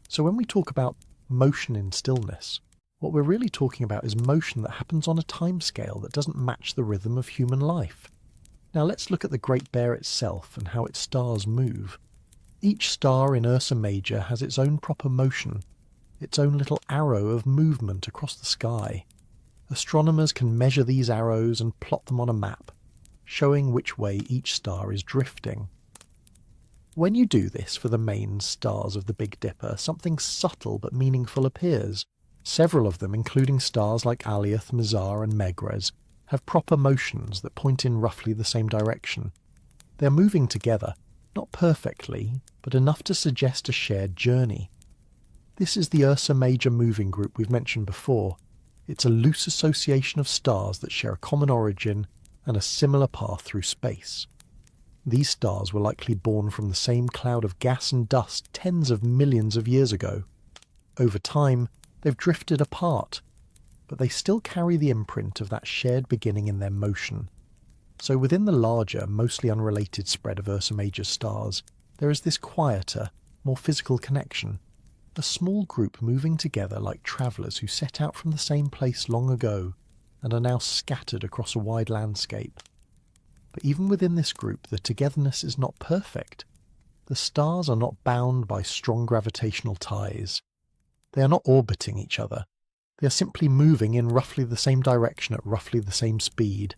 So when we talk about motion in stillness, what we're really talking about is motion that happens on a timescale that doesn't match the rhythm of human life. Now let's look at the Great Bear itself and how its stars move. Each star in Ursa Major has its own proper motion, its own little arrow of movement across the sky. Astronomers can measure these arrows and plot them on a map, showing which way each star is drifting. When you do this for the main stars of the Big Dipper, something subtle but meaningful appears. Several of them, including stars like Alioth, Mizar and Megrez, have proper motions that point in roughly the same direction. They are moving together, not perfectly, but enough to suggest a shared journey. This is the Ursa Major moving group we've mentioned before. It's a loose association of stars that share a common origin and a similar path through space. These stars were likely born from the same cloud of gas and dust tens of millions of years ago. Over time, they've drifted apart, but they still carry the imprint of that shared beginning in their motion. So within the larger, mostly unrelated spread of Ursa Major stars, there is this quieter, more physical connection. A small group moving together like travellers who set out from the same place long ago and are now scattered across a wide landscape. But even within this group, the togetherness is not perfect. The stars are not bound by strong gravitational ties. They are not orbiting each other. They are simply moving in roughly the same direction at roughly the same speed.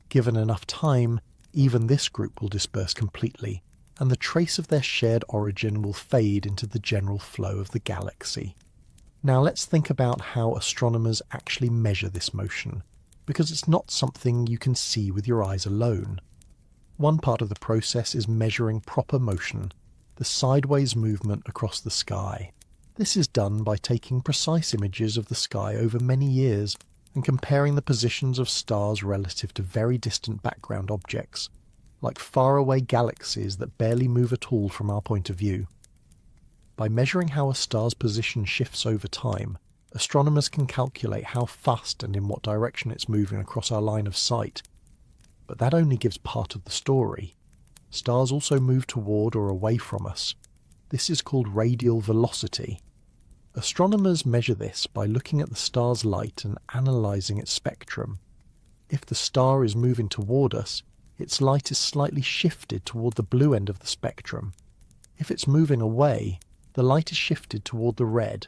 Given enough time, even this group will disperse completely, and the trace of their shared origin will fade into the general flow of the galaxy. Now let's think about how astronomers actually measure this motion, because it's not something you can see with your eyes alone. One part of the process is measuring proper motion, the sideways movement across the sky. This is done by taking precise images of the sky over many years and comparing the positions of stars relative to very distant background objects, like faraway galaxies that barely move at all from our point of view. By measuring how a star's position shifts over time, astronomers can calculate how fast and in what direction it's moving across our line of sight. But that only gives part of the story. Stars also move toward or away from us. This is called radial velocity. Astronomers measure this by looking at the star's light and analysing its spectrum. If the star is moving toward us, its light is slightly shifted toward the blue end of the spectrum. If it's moving away, the light is shifted toward the red.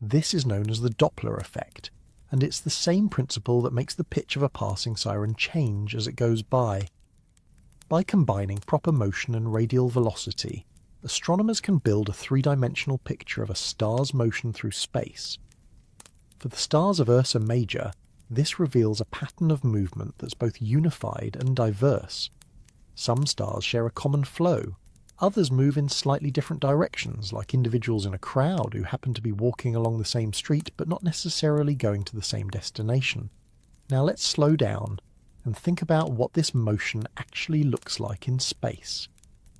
This is known as the Doppler effect, and it's the same principle that makes the pitch of a passing siren change as it goes by. By combining proper motion and radial velocity, astronomers can build a three-dimensional picture of a star's motion through space. For the stars of Ursa Major, this reveals a pattern of movement that's both unified and diverse. Some stars share a common flow. Others move in slightly different directions, like individuals in a crowd who happen to be walking along the same street but not necessarily going to the same destination. Now let's slow down and think about what this motion actually looks like in space.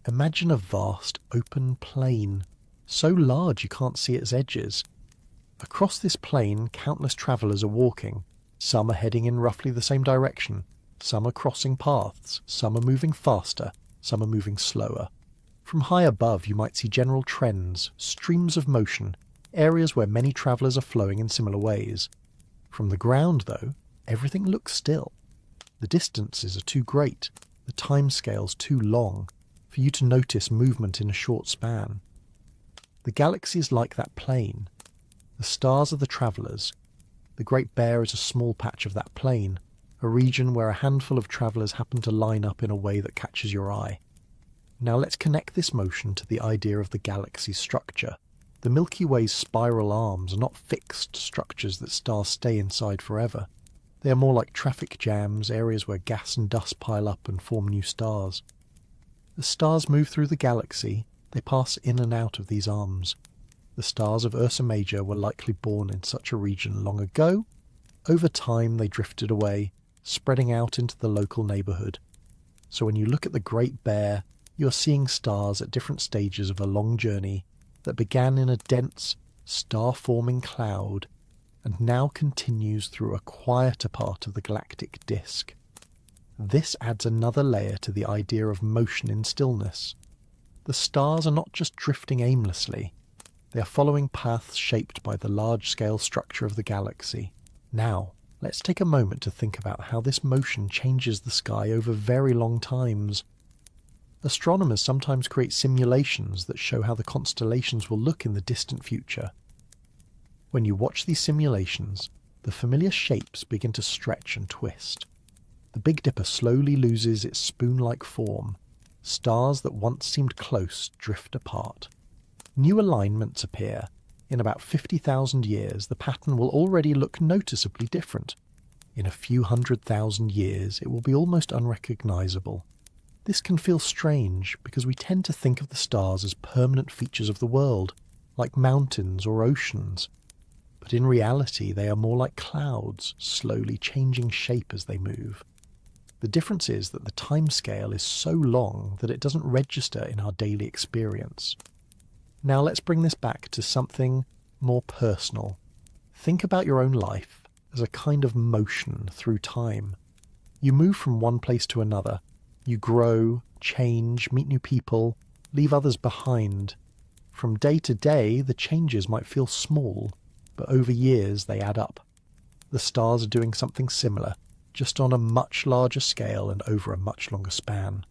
Imagine a vast open plain, so large you can't see its edges. Across this plain, countless travellers are walking. Some are heading in roughly the same direction. Some are crossing paths. Some are moving faster. Some are moving slower. From high above, you might see general trends, streams of motion, areas where many travellers are flowing in similar ways. From the ground, though, everything looks still. The distances are too great, the timescales too long, for you to notice movement in a short span. The galaxy is like that plain. The stars are the travellers. The Great Bear is a small patch of that plain, a region where a handful of travellers happen to line up in a way that catches your eye. Now let's connect this motion to the idea of the galaxy's structure. The Milky Way's spiral arms are not fixed structures that stars stay inside forever. They are more like traffic jams, areas where gas and dust pile up and form new stars. As stars move through the galaxy, they pass in and out of these arms. The stars of Ursa Major were likely born in such a region long ago. Over time they drifted away, spreading out into the local neighbourhood. So when you look at the Great Bear, you are seeing stars at different stages of a long journey that began in a dense, star-forming cloud and now continues through a quieter part of the galactic disk. This adds another layer to the idea of motion in stillness. The stars are not just drifting aimlessly. They are following paths shaped by the large-scale structure of the galaxy. Now, let's take a moment to think about how this motion changes the sky over very long times. Astronomers sometimes create simulations that show how the constellations will look in the distant future. When you watch these simulations, the familiar shapes begin to stretch and twist. the Big Dipper slowly loses its spoon-like form. Stars that once seemed close drift apart. New alignments appear. In about 50,000 years, the pattern will already look noticeably different. In a few 100,000 years, it will be almost unrecognizable. This can feel strange because we tend to think of the stars as permanent features of the world, like mountains or oceans. But in reality, they are more like clouds, slowly changing shape as they move. The difference is that the timescale is so long that it doesn't register in our daily experience. Now let's bring this back to something more personal. Think about your own life as a kind of motion through time. You move from one place to another. You grow, change, meet new people, leave others behind. From day to day, the changes might feel small, but over years they add up. The stars are doing something similar, just on a much larger scale and over a much longer span.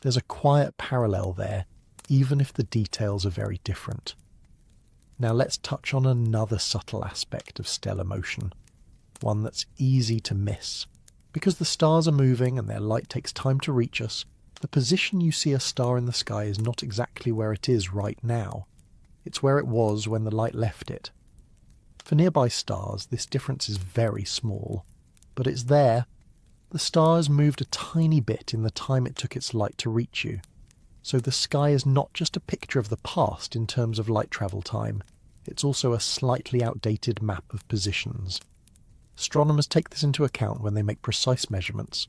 There's a quiet parallel there, even if the details are very different. Now let's touch on another subtle aspect of stellar motion, one that's easy to miss. Because the stars are moving and their light takes time to reach us, the position you see a star in the sky is not exactly where it is right now. It's where it was when the light left it. For nearby stars, this difference is very small, but it's there. The star has moved a tiny bit in the time it took its light to reach you. So the sky is not just a picture of the past in terms of light travel time, it's also a slightly outdated map of positions. Astronomers take this into account when they make precise measurements.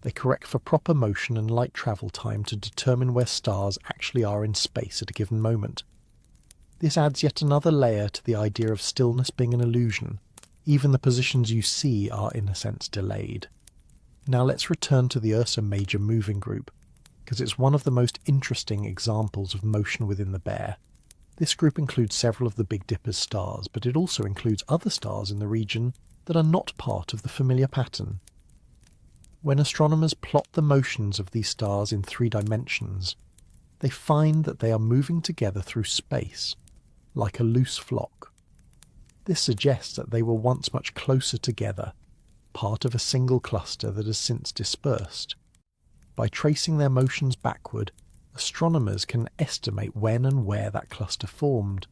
They correct for proper motion and light travel time to determine where stars actually are in space at a given moment. This adds yet another layer to the idea of stillness being an illusion. Even the positions you see are in a sense delayed. Now let's return to the Ursa Major moving group, because it's one of the most interesting examples of motion within the Bear. This group includes several of the Big Dipper's stars, but it also includes other stars in the region that are not part of the familiar pattern. When astronomers plot the motions of these stars in 3 dimensions, they find that they are moving together through space, like a loose flock. This suggests that they were once much closer together, part of a single cluster that has since dispersed. By tracing their motions backward, astronomers can estimate when and where that cluster formed.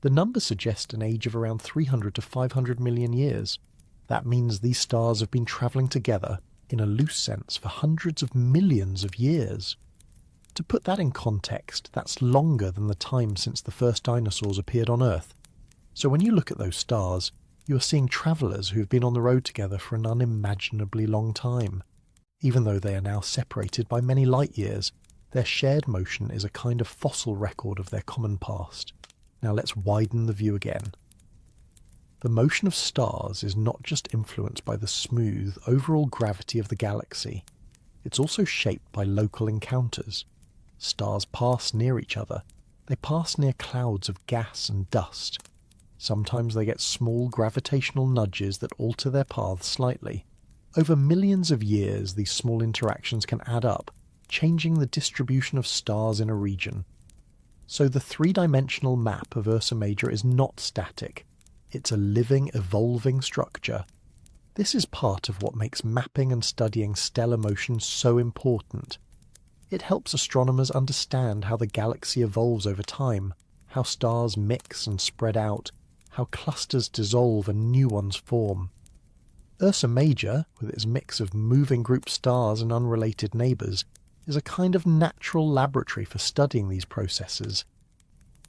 The numbers suggest an age of around 300 to 500 million years. That means these stars have been travelling together, in a loose sense, for hundreds of millions of years. To put that in context, that's longer than the time since the first dinosaurs appeared on Earth. So when you look at those stars, you are seeing travellers who have been on the road together for an unimaginably long time. Even though they are now separated by many light years, their shared motion is a kind of fossil record of their common past. Now let's widen the view again. The motion of stars is not just influenced by the smooth, overall gravity of the galaxy. It's also shaped by local encounters. Stars pass near each other. They pass near clouds of gas and dust. Sometimes they get small gravitational nudges that alter their paths slightly. Over millions of years, these small interactions can add up, changing the distribution of stars in a region. So the 3-dimensional map of Ursa Major is not static. It's a living, evolving structure. This is part of what makes mapping and studying stellar motion so important. It helps astronomers understand how the galaxy evolves over time, how stars mix and spread out, how clusters dissolve and new ones form. Ursa Major, with its mix of moving group stars and unrelated neighbours, is a kind of natural laboratory for studying these processes.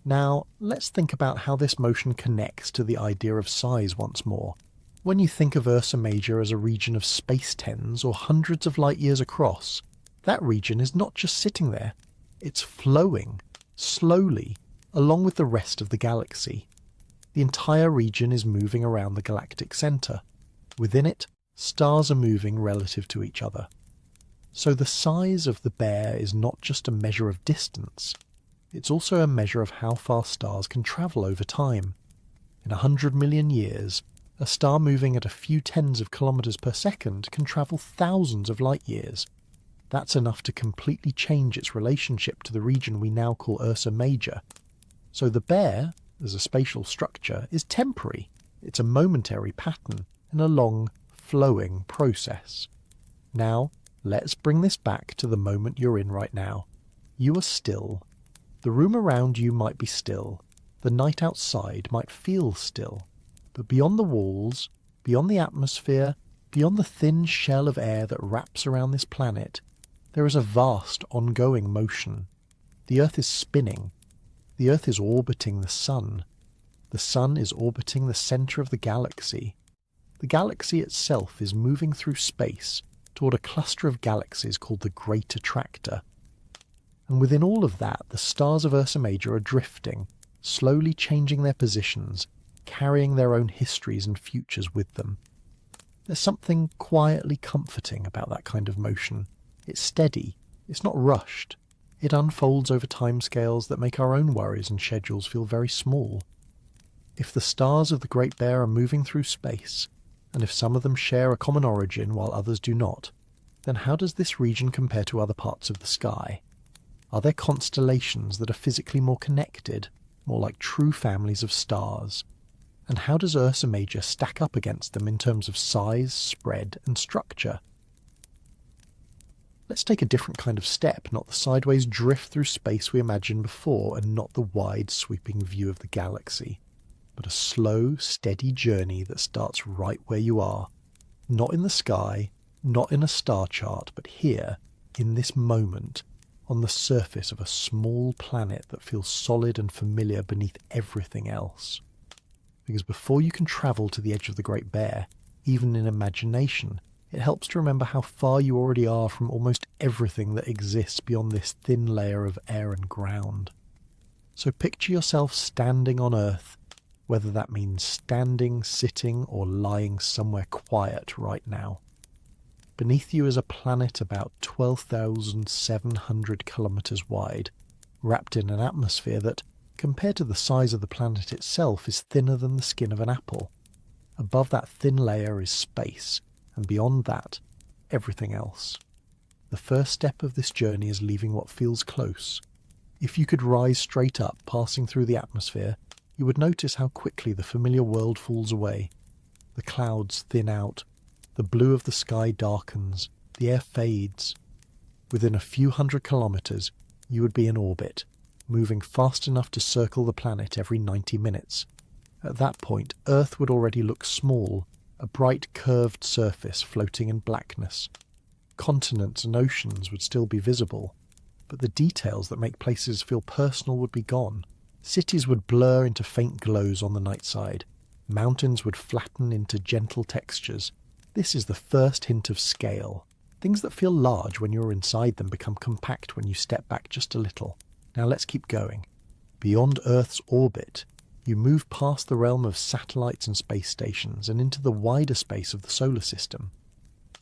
Now, let's think about how this motion connects to the idea of size once more. When you think of Ursa Major as a region of space-tens or hundreds of light years across, that region is not just sitting there, it's flowing, slowly, along with the rest of the galaxy. The entire region is moving around the galactic centre. Within it, stars are moving relative to each other. So the size of the Bear is not just a measure of distance, it's also a measure of how far stars can travel over time. In 100 million years, a star moving at a few tens of kilometres per second can travel thousands of light years. That's enough to completely change its relationship to the region we now call Ursa Major. So the Bear, as a spatial structure, is temporary. It's a momentary pattern in a long, flowing process. Now, let's bring this back to the moment you're in right now. You are still. The room around you might be still. The night outside might feel still. But beyond the walls, beyond the atmosphere, beyond the thin shell of air that wraps around this planet, there is a vast ongoing motion. The Earth is spinning. The Earth is orbiting the Sun. The Sun is orbiting the centre of the galaxy. The galaxy itself is moving through space toward a cluster of galaxies called the Great Attractor. And within all of that, the stars of Ursa Major are drifting, slowly changing their positions, carrying their own histories and futures with them. There's something quietly comforting about that kind of motion. It's steady. It's not rushed. It unfolds over timescales that make our own worries and schedules feel very small. If the stars of the Great Bear are moving through space, and if some of them share a common origin while others do not, then how does this region compare to other parts of the sky? Are there constellations that are physically more connected, more like true families of stars? And how does Ursa Major stack up against them in terms of size, spread, and structure? Let's take a different kind of step, not the sideways drift through space we imagined before, and not the wide, sweeping view of the galaxy, but a slow, steady journey that starts right where you are, not in the sky, not in a star chart, but here, in this moment, on the surface of a small planet that feels solid and familiar beneath everything else. Because before you can travel to the edge of the Great Bear, even in imagination, it helps to remember how far you already are from almost everything that exists beyond this thin layer of air and ground. So picture yourself standing on Earth, whether that means standing, sitting, or lying somewhere quiet right now. Beneath you is a planet about 12,700 kilometres wide, wrapped in an atmosphere that, compared to the size of the planet itself, is thinner than the skin of an apple. Above that thin layer is space, and beyond that, everything else. The first step of this journey is leaving what feels close. If you could rise straight up, passing through the atmosphere, you would notice how quickly the familiar world falls away. The clouds thin out, the blue of the sky darkens, the air fades. Within a few hundred kilometres, you would be in orbit, moving fast enough to circle the planet every 90 minutes. At that point, Earth would already look small, a bright curved surface floating in blackness. Continents and oceans would still be visible, but the details that make places feel personal would be gone. Cities would blur into faint glows on the night side. Mountains would flatten into gentle textures. This is the first hint of scale. Things that feel large when you're inside them become compact when you step back just a little. Now let's keep going. Beyond Earth's orbit, you move past the realm of satellites and space stations and into the wider space of the solar system.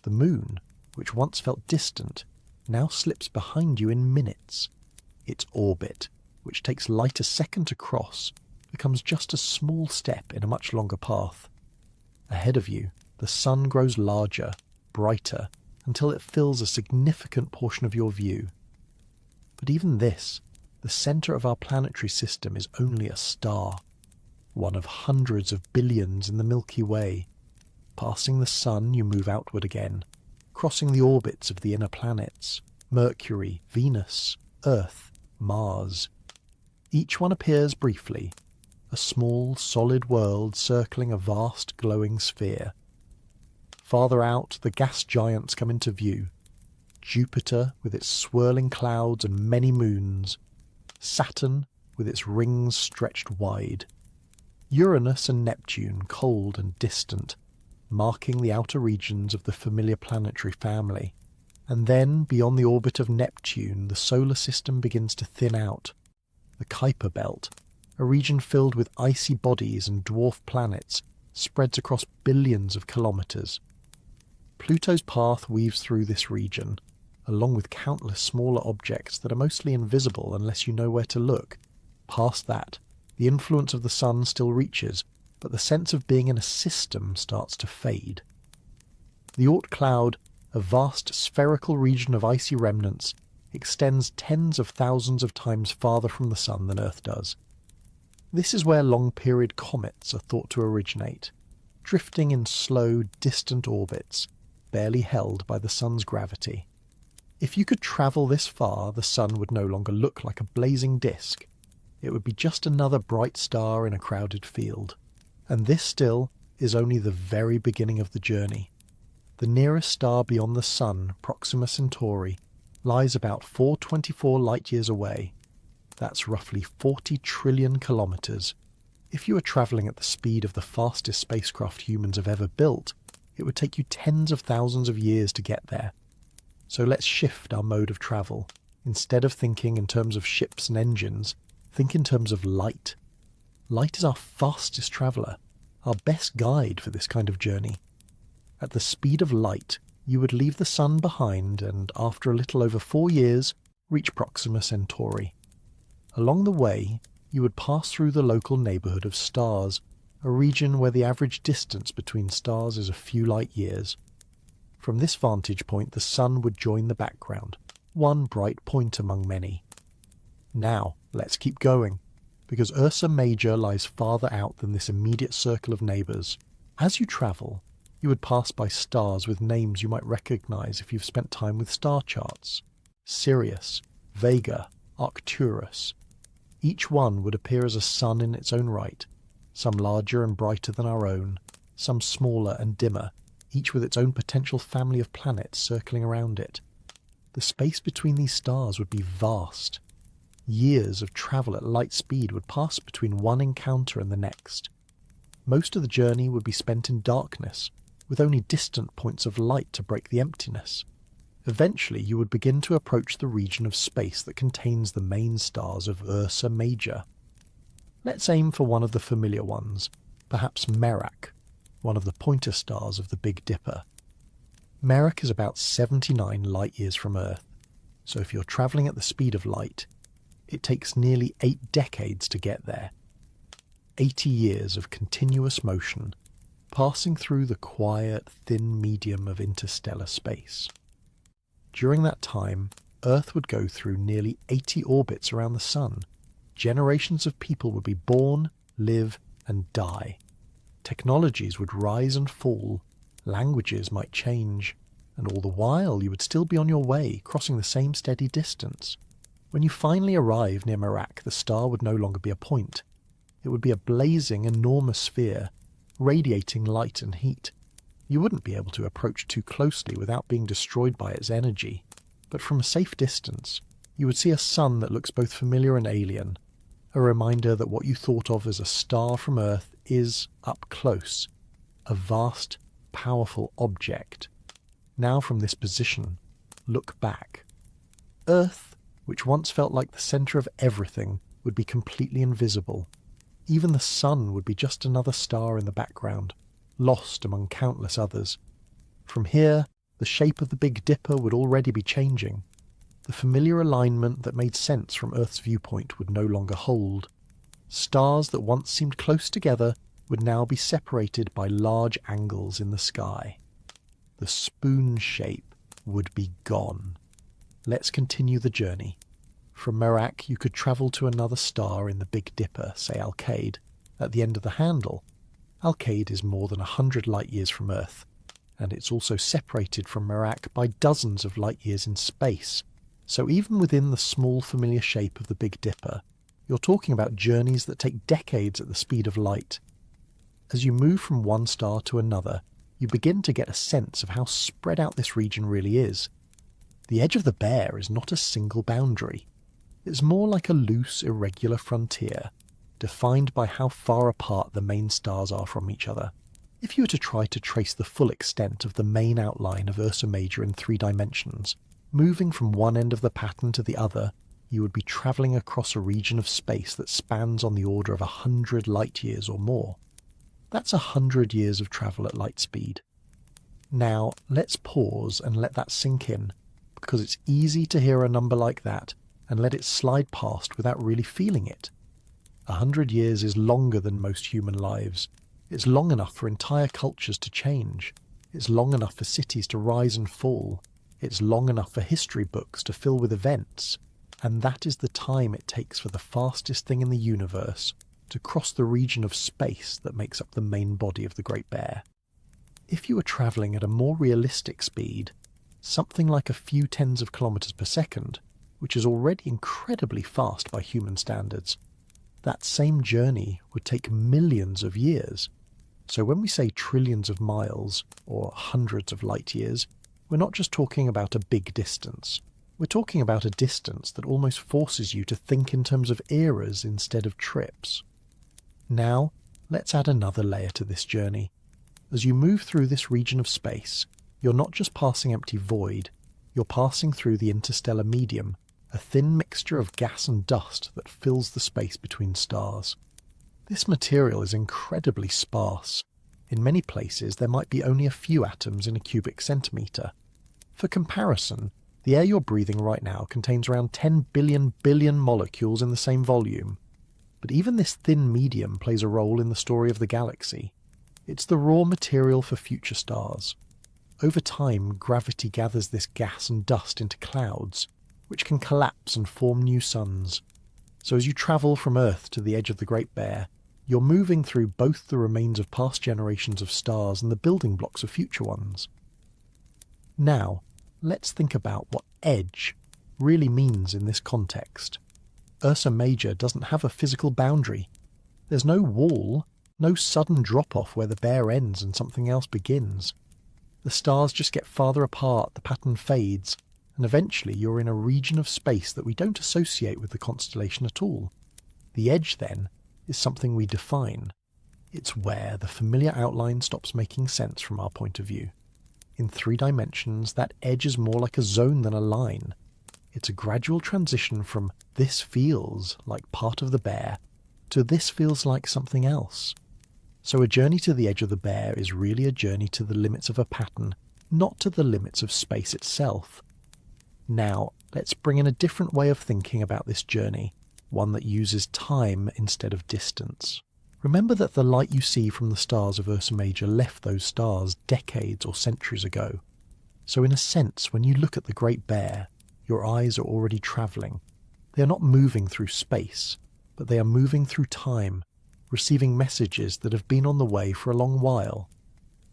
The moon, which once felt distant, now slips behind you in minutes. Its orbit, which takes light a second to cross, becomes just a small step in a much longer path. Ahead of you, the sun grows larger, brighter, until it fills a significant portion of your view. But even this, the centre of our planetary system, is only a star, one of hundreds of billions in the Milky Way. Passing the sun, you move outward again, crossing the orbits of the inner planets, Mercury, Venus, Earth, Mars. Each one appears briefly, a small, solid world circling a vast, glowing sphere. Farther out, the gas giants come into view. Jupiter, with its swirling clouds and many moons. Saturn, with its rings stretched wide. Uranus and Neptune, cold and distant, marking the outer regions of the familiar planetary family. And then, beyond the orbit of Neptune, the solar system begins to thin out. The Kuiper Belt, a region filled with icy bodies and dwarf planets, spreads across billions of kilometres. Pluto's path weaves through this region, along with countless smaller objects that are mostly invisible unless you know where to look. Past that, the influence of the sun still reaches, but the sense of being in a system starts to fade. The Oort cloud, a vast spherical region of icy remnants, extends tens of thousands of times farther from the sun than Earth does. This is where long-period comets are thought to originate, drifting in slow, distant orbits, barely held by the sun's gravity. If you could travel this far, the sun would no longer look like a blazing disk. It would be just another bright star in a crowded field. And this still is only the very beginning of the journey. The nearest star beyond the sun, Proxima Centauri, lies about 424 light-years away. That's roughly 40 trillion kilometres. If you were travelling at the speed of the fastest spacecraft humans have ever built, it would take you tens of thousands of years to get there. So let's shift our mode of travel. Instead of thinking in terms of ships and engines, think in terms of light. Light is our fastest traveller, our best guide for this kind of journey. At the speed of light, you would leave the sun behind and, after a little over 4 years, reach Proxima Centauri. Along the way, you would pass through the local neighbourhood of stars, a region where the average distance between stars is a few light years. From this vantage point, the sun would join the background, one bright point among many. Now, let's keep going, because Ursa Major lies farther out than this immediate circle of neighbours. As you travel, you would pass by stars with names you might recognise if you've spent time with star charts. Sirius, Vega, Arcturus. Each one would appear as a sun in its own right, some larger and brighter than our own, some smaller and dimmer, each with its own potential family of planets circling around it. The space between these stars would be vast. Years of travel at light speed would pass between one encounter and the next. Most of the journey would be spent in darkness, with only distant points of light to break the emptiness. Eventually you would begin to approach the region of space that contains the main stars of Ursa Major. Let's aim for one of the familiar ones, perhaps Merak, one of the pointer stars of the Big Dipper. Merak is about 79 light-years from Earth, so if you're travelling at the speed of light, it takes nearly 8 decades to get there. 80 years of continuous motion, passing through the quiet, thin medium of interstellar space. During that time, Earth would go through nearly 80 orbits around the Sun. Generations of people would be born, live, and die. Technologies would rise and fall, languages might change, and all the while you would still be on your way, crossing the same steady distance. When you finally arrive near Merak, the star would no longer be a point. It would be a blazing, enormous sphere, radiating light and heat. You wouldn't be able to approach too closely without being destroyed by its energy, but from a safe distance, you would see a sun that looks both familiar and alien, a reminder that what you thought of as a star from Earth is, up close, a vast, powerful object. Now from this position, look back. Earth, which once felt like the centre of everything, would be completely invisible. Even the sun would be just another star in the background, lost among countless others. From here, the shape of the Big Dipper would already be changing. The familiar alignment that made sense from Earth's viewpoint would no longer hold. Stars that once seemed close together would now be separated by large angles in the sky. The spoon shape would be gone. Let's continue the journey. From Merak, you could travel to another star in the Big Dipper, say Alkaid, at the end of the handle. Alkaid is more than 100 light-years from Earth, and it's also separated from Merak by dozens of light-years in space. So even within the small familiar shape of the Big Dipper, you're talking about journeys that take decades at the speed of light. As you move from one star to another, you begin to get a sense of how spread out this region really is. The edge of the bear is not a single boundary. It's more like a loose, irregular frontier, defined by how far apart the main stars are from each other. If you were to try to trace the full extent of the main outline of Ursa Major in 3 dimensions, moving from one end of the pattern to the other, you would be travelling across a region of space that spans on the order of 100 light-years or more. That's 100 years of travel at light speed. Now, let's pause and let that sink in, because it's easy to hear a number like that and let it slide past without really feeling it. 100 years is longer than most human lives. It's long enough for entire cultures to change. It's long enough for cities to rise and fall. It's long enough for history books to fill with events. And that is the time it takes for the fastest thing in the universe to cross the region of space that makes up the main body of the Great Bear. If you were travelling at a more realistic speed, something like a few tens of kilometres per second, which is already incredibly fast by human standards, that same journey would take millions of years. So when we say trillions of miles, or hundreds of light years, we're not just talking about a big distance. We're talking about a distance that almost forces you to think in terms of eras instead of trips. Now, let's add another layer to this journey. As you move through this region of space, you're not just passing empty void, you're passing through the interstellar medium, a thin mixture of gas and dust that fills the space between stars. This material is incredibly sparse. In many places, there might be only a few atoms in a cubic centimetre. For comparison, the air you're breathing right now contains around 10 billion molecules in the same volume. But even this thin medium plays a role in the story of the galaxy. It's the raw material for future stars. Over time, gravity gathers this gas and dust into clouds, which can collapse and form new suns. So as you travel from Earth to the edge of the Great Bear, you're moving through both the remains of past generations of stars and the building blocks of future ones. Now, let's think about what edge really means in this context. Ursa Major doesn't have a physical boundary. There's no wall, no sudden drop-off where the bear ends and something else begins. The stars just get farther apart, the pattern fades, and eventually you're in a region of space that we don't associate with the constellation at all. The edge, then, is something we define. It's where the familiar outline stops making sense from our point of view. In 3 dimensions, that edge is more like a zone than a line. It's a gradual transition from this feels like part of the bear to this feels like something else. So a journey to the edge of the bear is really a journey to the limits of a pattern, not to the limits of space itself. Now, let's bring in a different way of thinking about this journey, one that uses time instead of distance. Remember that the light you see from the stars of Ursa Major left those stars decades or centuries ago. So in a sense, when you look at the Great Bear, your eyes are already travelling. They are not moving through space, but they are moving through time, receiving messages that have been on the way for a long while.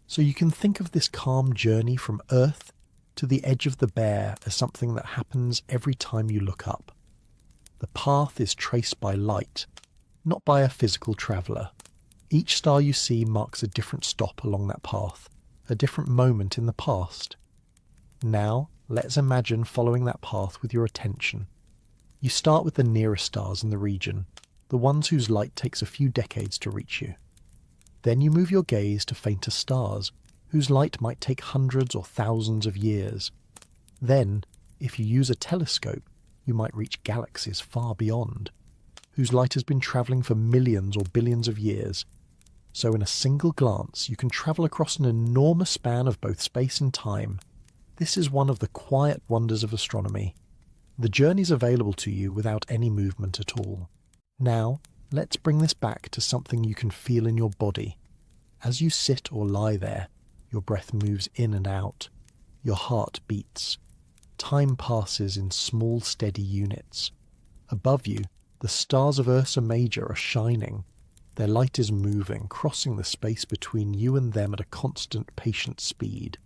So you can think of this calm journey from Earth to the edge of the bear as something that happens every time you look up. The path is traced by light, not by a physical traveller. Each star you see marks a different stop along that path, a different moment in the past. Now, let's imagine following that path with your attention. You start with the nearest stars in the region, the ones whose light takes a few decades to reach you. Then you move your gaze to fainter stars, whose light might take hundreds or thousands of years. Then, if you use a telescope, you might reach galaxies far beyond, whose light has been travelling for millions or billions of years. So in a single glance, you can travel across an enormous span of both space and time. This is one of the quiet wonders of astronomy. The journey's available to you without any movement at all. Now, let's bring this back to something you can feel in your body. As you sit or lie there, your breath moves in and out. Your heart beats. Time passes in small, steady units. Above you, the stars of Ursa Major are shining. Their light is moving, crossing the space between you and them at a constant, patient speed.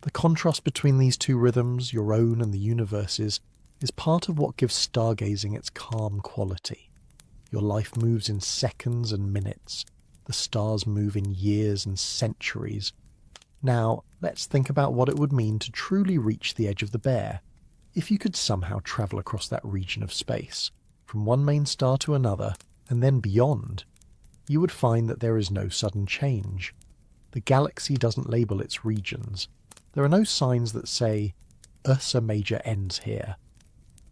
The contrast between these two rhythms, your own and the universe's, is part of what gives stargazing its calm quality. Your life moves in seconds and minutes. The stars move in years and centuries. Now, let's think about what it would mean to truly reach the edge of the bear. If you could somehow travel across that region of space, from one main star to another, and then beyond, you would find that there is no sudden change. The galaxy doesn't label its regions. There are no signs that say, Ursa Major ends here.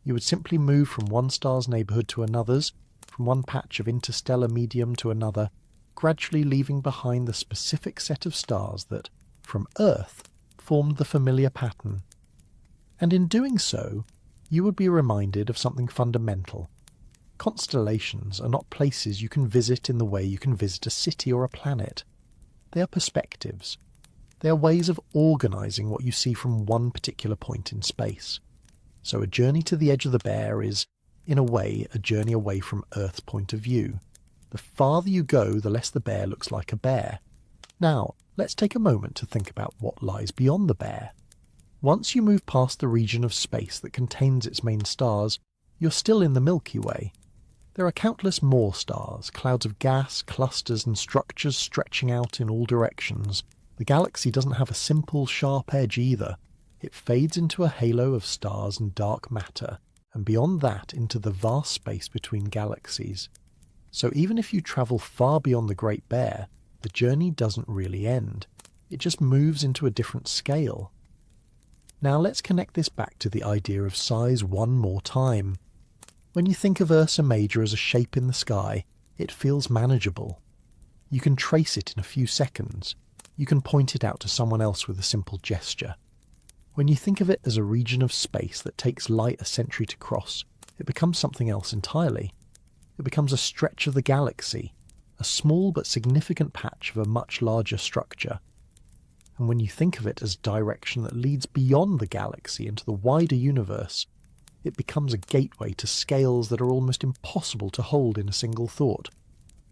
You would simply move from one star's neighbourhood to another's, from one patch of interstellar medium to another, gradually leaving behind the specific set of stars that, from Earth, formed the familiar pattern. And in doing so, you would be reminded of something fundamental. Constellations are not places you can visit in the way you can visit a city or a planet. They are perspectives. They are ways of organising what you see from one particular point in space. So a journey to the edge of the bear is, in a way, a journey away from Earth's point of view. The farther you go, the less the bear looks like a bear. Now, let's take a moment to think about what lies beyond the Bear. Once you move past the region of space that contains its main stars, you're still in the Milky Way. There are countless more stars, clouds of gas, clusters and structures stretching out in all directions. The galaxy doesn't have a simple, sharp edge either. It fades into a halo of stars and dark matter, and beyond that into the vast space between galaxies. So even if you travel far beyond the Great Bear, the journey doesn't really end. It just moves into a different scale. Now let's connect this back to the idea of size one more time. When you think of Ursa Major as a shape in the sky, it feels manageable. You can trace it in a few seconds. You can point it out to someone else with a simple gesture. When you think of it as a region of space that takes light a century to cross, it becomes something else entirely. It becomes a stretch of the galaxy, a small but significant patch of a much larger structure. And when you think of it as direction that leads beyond the galaxy into the wider universe, it becomes a gateway to scales that are almost impossible to hold in a single thought.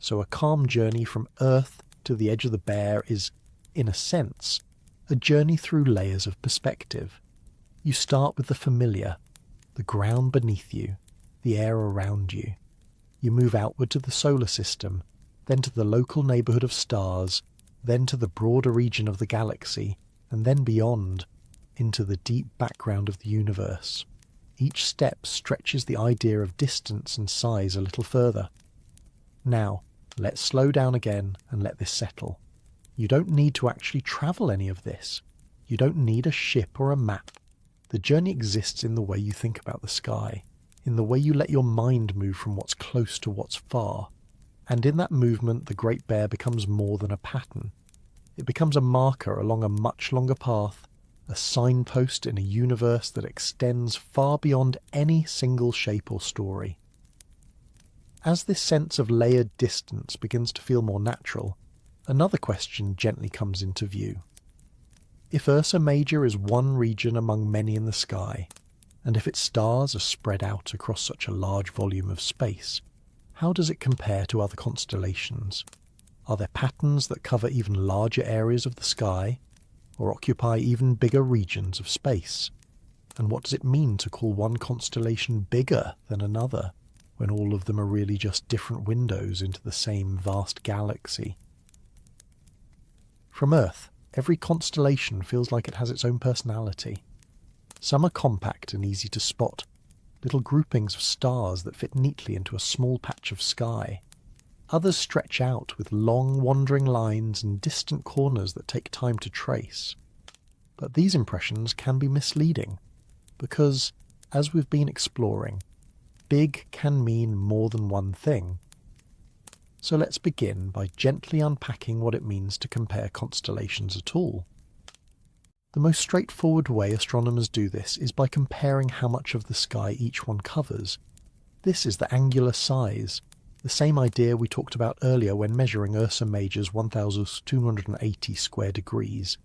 So a calm journey from Earth to the edge of the Bear is, in a sense, a journey through layers of perspective. You start with the familiar, the ground beneath you, the air around you. You move outward to the solar system, then to the local neighbourhood of stars, then to the broader region of the galaxy, and then beyond, into the deep background of the universe. Each step stretches the idea of distance and size a little further. Now, let's slow down again and let this settle. You don't need to actually travel any of this. You don't need a ship or a map. The journey exists in the way you think about the sky, in the way you let your mind move from what's close to what's far. And in that movement, the Great Bear becomes more than a pattern. It becomes a marker along a much longer path, a signpost in a universe that extends far beyond any single shape or story. As this sense of layered distance begins to feel more natural, another question gently comes into view. If Ursa Major is one region among many in the sky, and if its stars are spread out across such a large volume of space, how does it compare to other constellations? Are there patterns that cover even larger areas of the sky, or occupy even bigger regions of space? And what does it mean to call one constellation bigger than another, when all of them are really just different windows into the same vast galaxy? From Earth, every constellation feels like it has its own personality. Some are compact and easy to spot, little groupings of stars that fit neatly into a small patch of sky. Others stretch out with long wandering lines and distant corners that take time to trace. But these impressions can be misleading, because, as we've been exploring, big can mean more than one thing. So let's begin by gently unpacking what it means to compare constellations at all. The most straightforward way astronomers do this is by comparing how much of the sky each one covers. This is the angular size, the same idea we talked about earlier when measuring Ursa Major's 1,280 square degrees.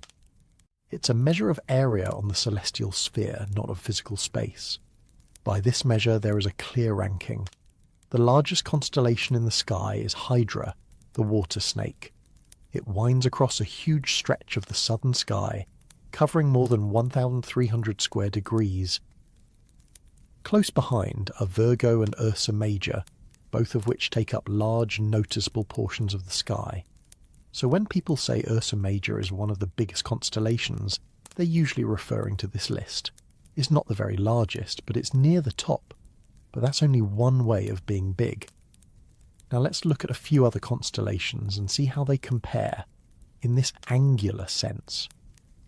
It's a measure of area on the celestial sphere, not of physical space. By this measure there is a clear ranking. The largest constellation in the sky is Hydra, the water snake. It winds across a huge stretch of the southern sky, covering more than 1,300 square degrees. Close behind are Virgo and Ursa Major, both of which take up large, noticeable portions of the sky. So when people say Ursa Major is one of the biggest constellations, they're usually referring to this list. It's not the very largest, but it's near the top. But that's only one way of being big. Now let's look at a few other constellations and see how they compare in this angular sense,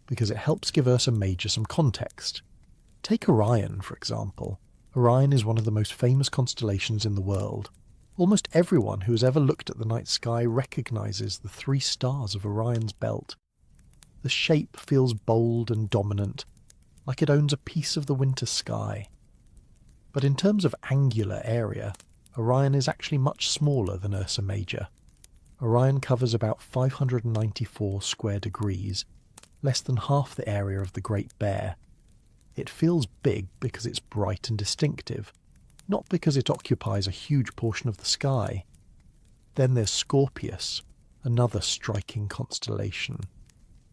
because it helps give Ursa Major some context. Take Orion, for example. Orion is one of the most famous constellations in the world. Almost everyone who has ever looked at the night sky recognizes the 3 stars of Orion's belt. The shape feels bold and dominant, like it owns a piece of the winter sky. But in terms of angular area, Orion is actually much smaller than Ursa Major. Orion covers about 594 square degrees, less than half the area of the Great Bear. It feels big because it's bright and distinctive, not because it occupies a huge portion of the sky. Then there's Scorpius, another striking constellation.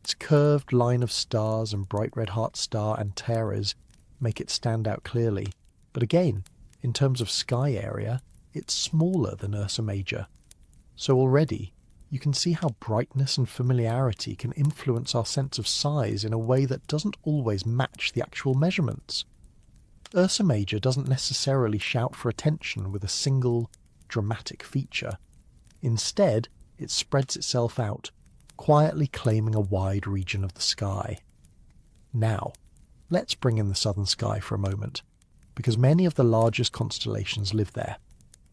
Its curved line of stars and bright red heart star Antares make it stand out clearly, but again, in terms of sky area, it's smaller than Ursa Major. So already, you can see how brightness and familiarity can influence our sense of size in a way that doesn't always match the actual measurements. Ursa Major doesn't necessarily shout for attention with a single, dramatic feature. Instead, it spreads itself out, quietly claiming a wide region of the sky. Now, let's bring in the southern sky for a moment, because many of the largest constellations live there.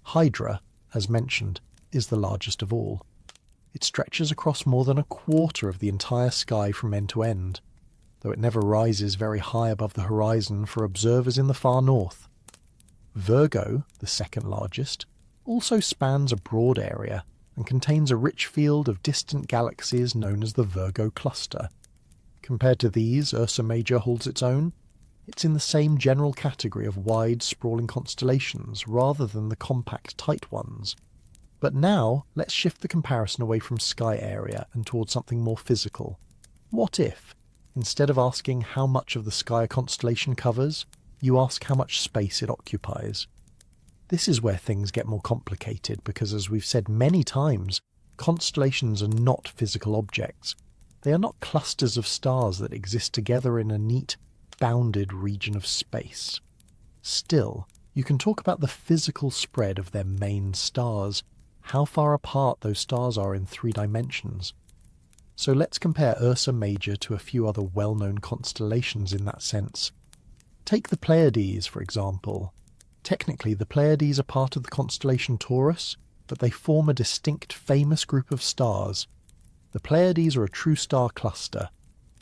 Hydra, as mentioned, is the largest of all. It stretches across more than a quarter of the entire sky from end to end, though it never rises very high above the horizon for observers in the far north. Virgo, the second largest, also spans a broad area and contains a rich field of distant galaxies known as the Virgo cluster. Compared to these, Ursa Major holds its own. It's in the same general category of wide, sprawling constellations rather than the compact, tight ones. But now, let's shift the comparison away from sky area and towards something more physical. What if, instead of asking how much of the sky a constellation covers, you ask how much space it occupies? This is where things get more complicated because, as we've said many times, constellations are not physical objects. They are not clusters of stars that exist together in a neat, bounded region of space. Still, you can talk about the physical spread of their main stars, how far apart those stars are in 3 dimensions. So let's compare Ursa Major to a few other well-known constellations in that sense. Take the Pleiades, for example. Technically, the Pleiades are part of the constellation Taurus, but they form a distinct, famous group of stars. The Pleiades are a true star cluster.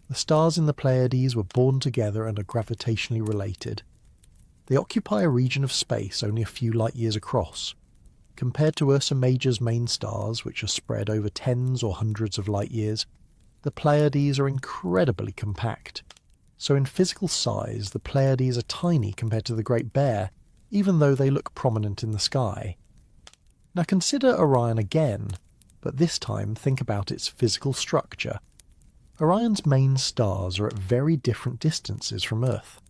The stars in the Pleiades were born together and are gravitationally related. They occupy a region of space only a few light years across. Compared to Ursa Major's main stars, which are spread over tens or hundreds of light years, the Pleiades are incredibly compact. So in physical size, the Pleiades are tiny compared to the Great Bear, even though they look prominent in the sky. Now consider Orion again, but this time think about its physical structure. Orion's main stars are at very different distances from Earth.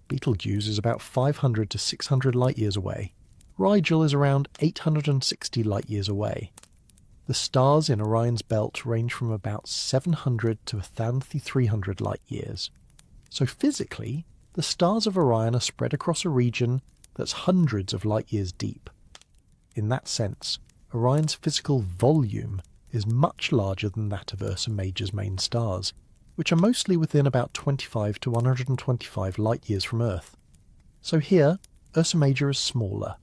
Betelgeuse is about 500 to 600 light-years away. Rigel is around 860 light-years away. The stars in Orion's belt range from about 700 to 1,300 light-years. So physically, the stars of Orion are spread across a region that's hundreds of light-years deep. In that sense, Orion's physical volume is much larger than that of Ursa Major's main stars, which are mostly within about 25 to 125 light-years from Earth. So here, Ursa Major is smaller.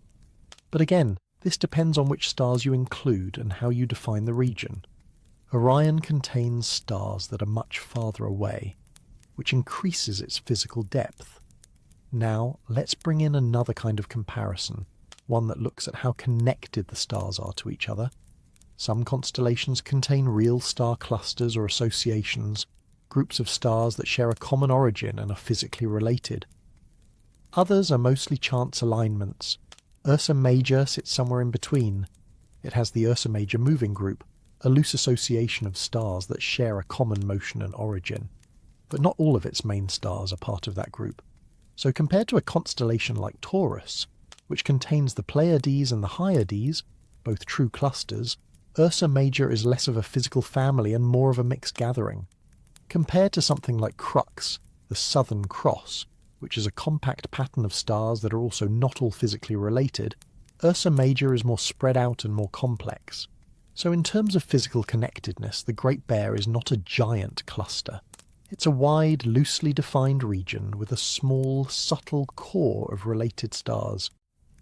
But again, this depends on which stars you include and how you define the region. Orion contains stars that are much farther away, which increases its physical depth. Now, let's bring in another kind of comparison, one that looks at how connected the stars are to each other. Some constellations contain real star clusters or associations, groups of stars that share a common origin and are physically related. Others are mostly chance alignments. Ursa Major sits somewhere in between. It has the Ursa Major moving group, a loose association of stars that share a common motion and origin. But not all of its main stars are part of that group. So compared to a constellation like Taurus, which contains the Pleiades and the Hyades, both true clusters, Ursa Major is less of a physical family and more of a mixed gathering. Compared to something like Crux, the Southern Cross, which is a compact pattern of stars that are also not all physically related, Ursa Major is more spread out and more complex. So in terms of physical connectedness, the Great Bear is not a giant cluster. It's a wide, loosely defined region with a small, subtle core of related stars.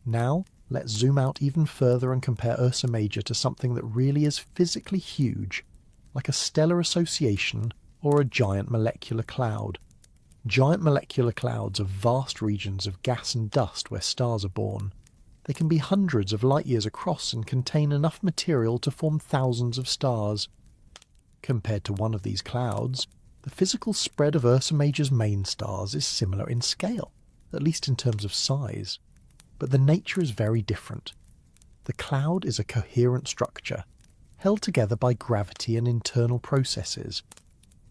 Now, let's zoom out even further and compare Ursa Major to something that really is physically huge, like a stellar association or a giant molecular cloud. Giant molecular clouds are vast regions of gas and dust where stars are born. They can be hundreds of light-years across and contain enough material to form thousands of stars. Compared to one of these clouds, the physical spread of Ursa Major's main stars is similar in scale, at least in terms of size. But the nature is very different. The cloud is a coherent structure, held together by gravity and internal processes.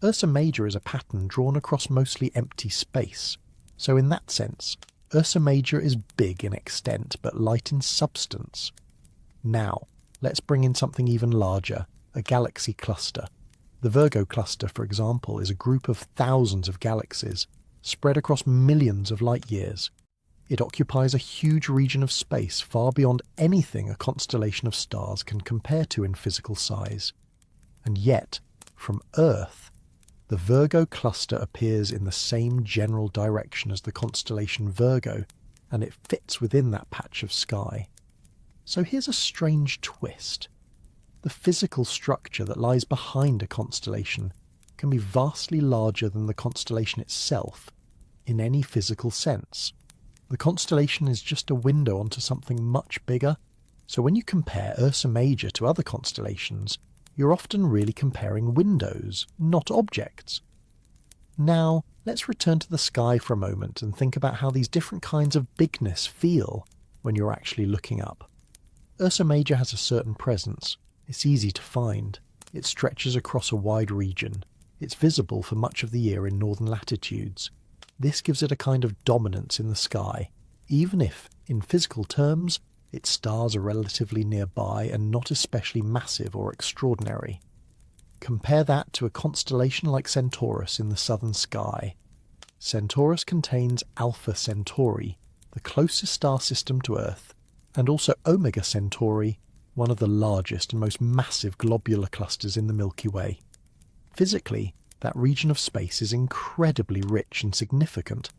Ursa Major is a pattern drawn across mostly empty space, so in that sense, Ursa Major is big in extent but light in substance. Now, let's bring in something even larger, a galaxy cluster. The Virgo cluster, for example, is a group of thousands of galaxies, spread across millions of light years. It occupies a huge region of space far beyond anything a constellation of stars can compare to in physical size. And yet, from Earth, the Virgo cluster appears in the same general direction as the constellation Virgo, and it fits within that patch of sky. So here's a strange twist. The physical structure that lies behind a constellation can be vastly larger than the constellation itself in any physical sense. The constellation is just a window onto something much bigger, so when you compare Ursa Major to other constellations, you're often really comparing windows, not objects. Now, let's return to the sky for a moment and think about how these different kinds of bigness feel when you're actually looking up. Ursa Major has a certain presence. It's easy to find. It stretches across a wide region. It's visible for much of the year in northern latitudes. This gives it a kind of dominance in the sky, even if, in physical terms, its stars are relatively nearby and not especially massive or extraordinary. Compare that to a constellation like Centaurus in the southern sky. Centaurus contains Alpha Centauri, the closest star system to Earth, and also Omega Centauri, one of the largest and most massive globular clusters in the Milky Way. Physically, that region of space is incredibly rich and significant,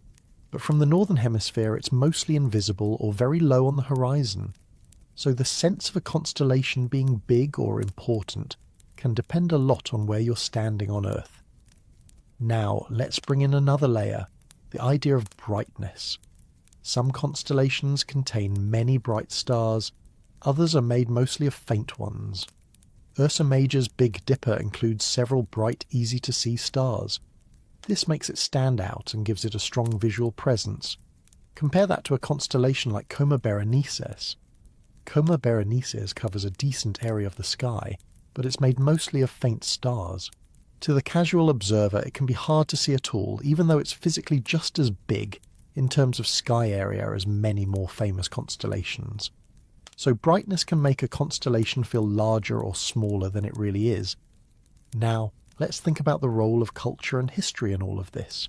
but from the northern hemisphere it's mostly invisible or very low on the horizon, so the sense of a constellation being big or important can depend a lot on where you're standing on Earth. Now let's bring in another layer, the idea of brightness. Some constellations contain many bright stars, others are made mostly of faint ones. Ursa Major's Big Dipper includes several bright, easy-to-see stars. This makes it stand out and gives it a strong visual presence. Compare that to a constellation like Coma Berenices. Coma Berenices covers a decent area of the sky, but it's made mostly of faint stars. To the casual observer, it can be hard to see at all, even though it's physically just as big in terms of sky area as many more famous constellations. So brightness can make a constellation feel larger or smaller than it really is. Now, let's think about the role of culture and history in all of this.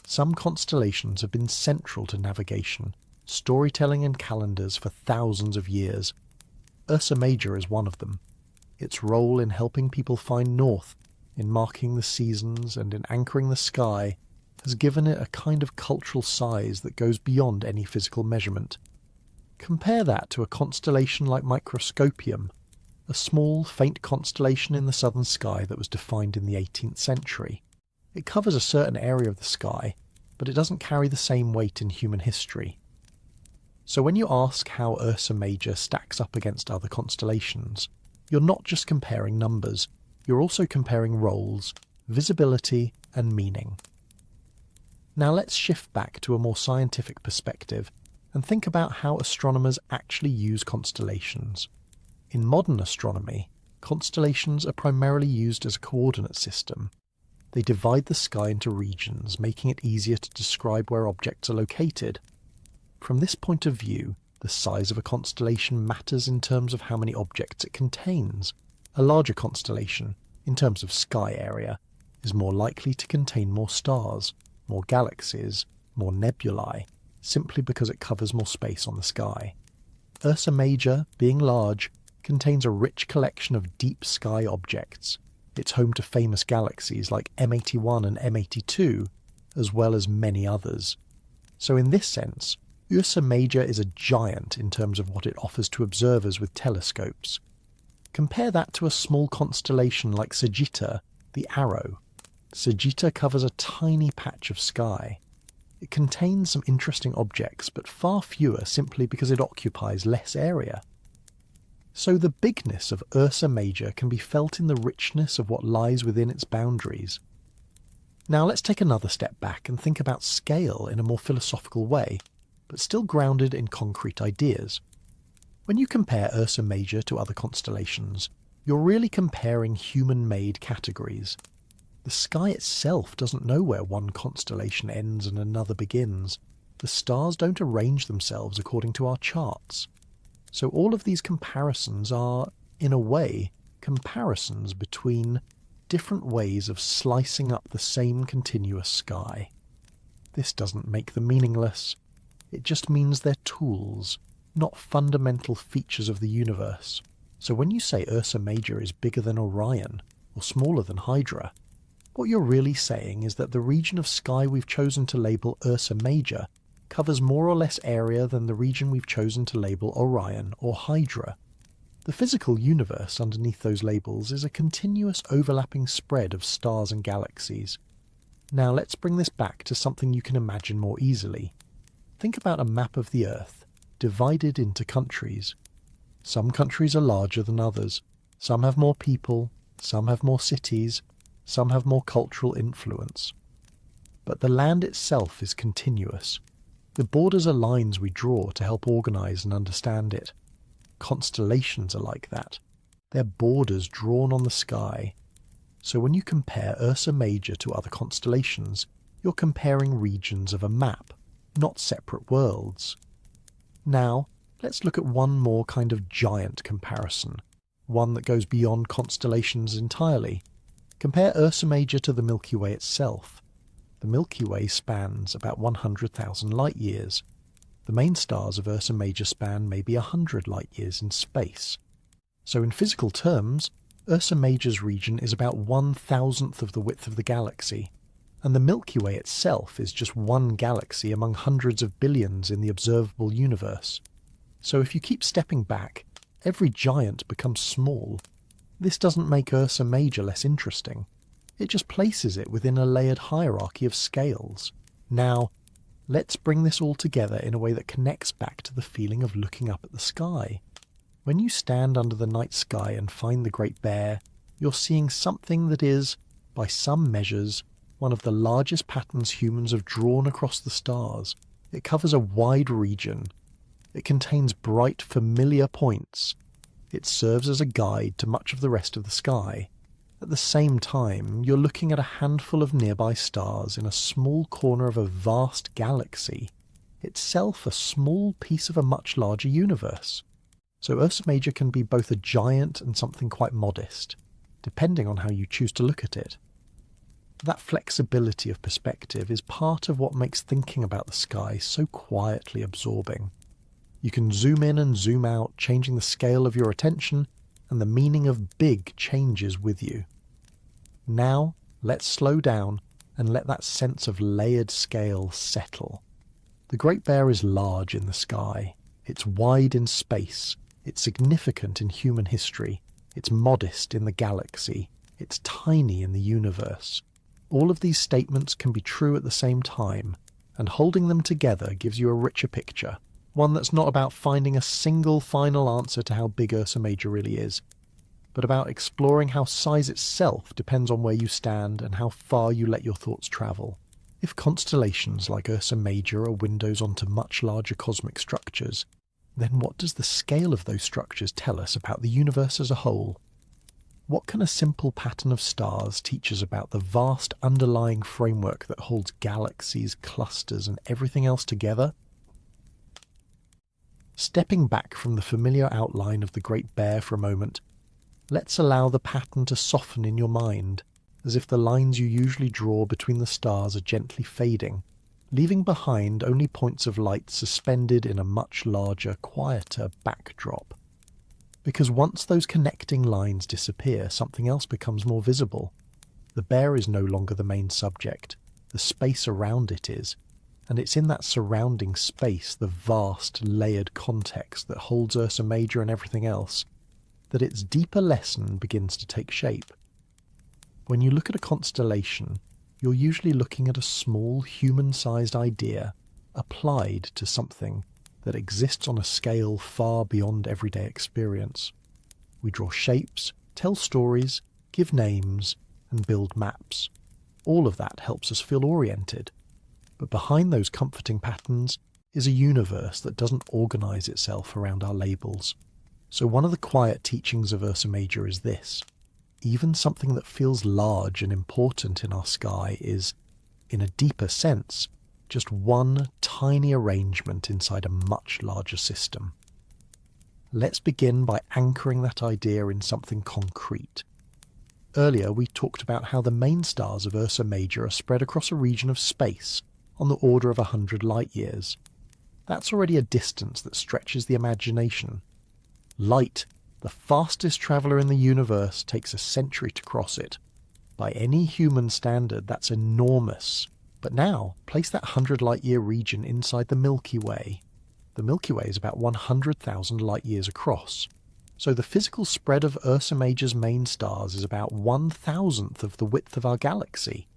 Some constellations have been central to navigation, storytelling and calendars for thousands of years. Ursa Major is one of them. Its role in helping people find north, in marking the seasons and in anchoring the sky, has given it a kind of cultural size that goes beyond any physical measurement. Compare that to a constellation like Microscopium, a small, faint constellation in the southern sky that was defined in the 18th century. It covers a certain area of the sky, but it doesn't carry the same weight in human history. So when you ask how Ursa Major stacks up against other constellations, you're not just comparing numbers, you're also comparing roles, visibility, and meaning. Now let's shift back to a more scientific perspective and think about how astronomers actually use constellations. In modern astronomy, constellations are primarily used as a coordinate system. They divide the sky into regions, making it easier to describe where objects are located. From this point of view, the size of a constellation matters in terms of how many objects it contains. A larger constellation, in terms of sky area, is more likely to contain more stars, more galaxies, more nebulae, simply because it covers more space on the sky. Ursa Major, being large, contains a rich collection of deep sky objects. It's home to famous galaxies like M81 and M82, as well as many others. So in this sense, Ursa Major is a giant in terms of what it offers to observers with telescopes. Compare that to a small constellation like Sagitta, the Arrow. Sagitta covers a tiny patch of sky. It contains some interesting objects, but far fewer simply because it occupies less area. So the bigness of Ursa Major can be felt in the richness of what lies within its boundaries. Now let's take another step back and think about scale in a more philosophical way, but still grounded in concrete ideas. When you compare Ursa Major to other constellations, you're really comparing human-made categories. The sky itself doesn't know where one constellation ends and another begins. The stars don't arrange themselves according to our charts. So all of these comparisons are, in a way, comparisons between different ways of slicing up the same continuous sky. This doesn't make them meaningless. It just means they're tools, not fundamental features of the universe. So when you say Ursa Major is bigger than Orion, or smaller than Hydra, what you're really saying is that the region of sky we've chosen to label Ursa Major covers more or less area than the region we've chosen to label Orion or Hydra. The physical universe underneath those labels is a continuous overlapping spread of stars and galaxies. Now let's bring this back to something you can imagine more easily. Think about a map of the Earth, divided into countries. Some countries are larger than others. Some have more people, some have more cities, some have more cultural influence. But the land itself is continuous. The borders are lines we draw to help organise and understand it. Constellations are like that. They're borders drawn on the sky. So when you compare Ursa Major to other constellations, you're comparing regions of a map, not separate worlds. Now, let's look at one more kind of giant comparison, one that goes beyond constellations entirely. Compare Ursa Major to the Milky Way itself. The Milky Way spans about 100,000 light-years. The main stars of Ursa Major span maybe 100 light-years in space. So in physical terms, Ursa Major's region is about 1,000th of the width of the galaxy, and the Milky Way itself is just one galaxy among hundreds of billions in the observable universe. So if you keep stepping back, every giant becomes small. This doesn't make Ursa Major less interesting. It just places it within a layered hierarchy of scales. Now, let's bring this all together in a way that connects back to the feeling of looking up at the sky. When you stand under the night sky and find the Great Bear, you're seeing something that is, by some measures, one of the largest patterns humans have drawn across the stars. It covers a wide region. It contains bright, familiar points. It serves as a guide to much of the rest of the sky. At the same time, you're looking at a handful of nearby stars in a small corner of a vast galaxy, itself a small piece of a much larger universe. So Ursa Major can be both a giant and something quite modest, depending on how you choose to look at it. That flexibility of perspective is part of what makes thinking about the sky so quietly absorbing. You can zoom in and zoom out, changing the scale of your attention, and the meaning of big changes with you. Now, let's slow down and let that sense of layered scale settle. The Great Bear is large in the sky. It's wide in space. It's significant in human history. It's modest in the galaxy. It's tiny in the universe. All of these statements can be true at the same time, and holding them together gives you a richer picture. One that's not about finding a single final answer to how big Ursa Major really is, but about exploring how size itself depends on where you stand and how far you let your thoughts travel. If constellations like Ursa Major are windows onto much larger cosmic structures, then what does the scale of those structures tell us about the universe as a whole? What can a simple pattern of stars teach us about the vast underlying framework that holds galaxies, clusters, and everything else together? Stepping back from the familiar outline of the Great Bear for a moment, let's allow the pattern to soften in your mind, as if the lines you usually draw between the stars are gently fading, leaving behind only points of light suspended in a much larger, quieter backdrop. Because once those connecting lines disappear, something else becomes more visible. The bear is no longer the main subject, the space around it is, and it's in that surrounding space, the vast, layered context that holds Ursa Major and everything else, that its deeper lesson begins to take shape. When you look at a constellation, you're usually looking at a small, human-sized idea applied to something that exists on a scale far beyond everyday experience. We draw shapes, tell stories, give names, and build maps. All of that helps us feel oriented. But behind those comforting patterns is a universe that doesn't organise itself around our labels. So one of the quiet teachings of Ursa Major is this. even something that feels large and important in our sky is, in a deeper sense, just one tiny arrangement inside a much larger system. Let's begin by anchoring that idea in something concrete. Earlier we talked about how the main stars of Ursa Major are spread across a region of space on the order of 100 light-years. That's already a distance that stretches the imagination. Light, the fastest traveller in the universe, takes a century to cross it. By any human standard, that's enormous. But now, place that 100 light-year region inside the Milky Way. The Milky Way is about 100,000 light-years across. So the physical spread of Ursa Major's main stars is about 1,000th of the width of our galaxy.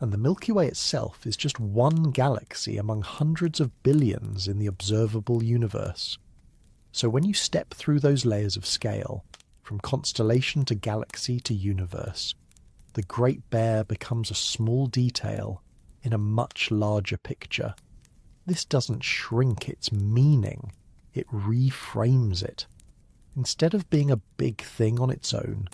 And the Milky Way itself is just one galaxy among hundreds of billions in the observable universe. So when you step through those layers of scale, from constellation to galaxy to universe, the Great Bear becomes a small detail in a much larger picture. This doesn't shrink its meaning, it reframes it. Instead of being a big thing on its own,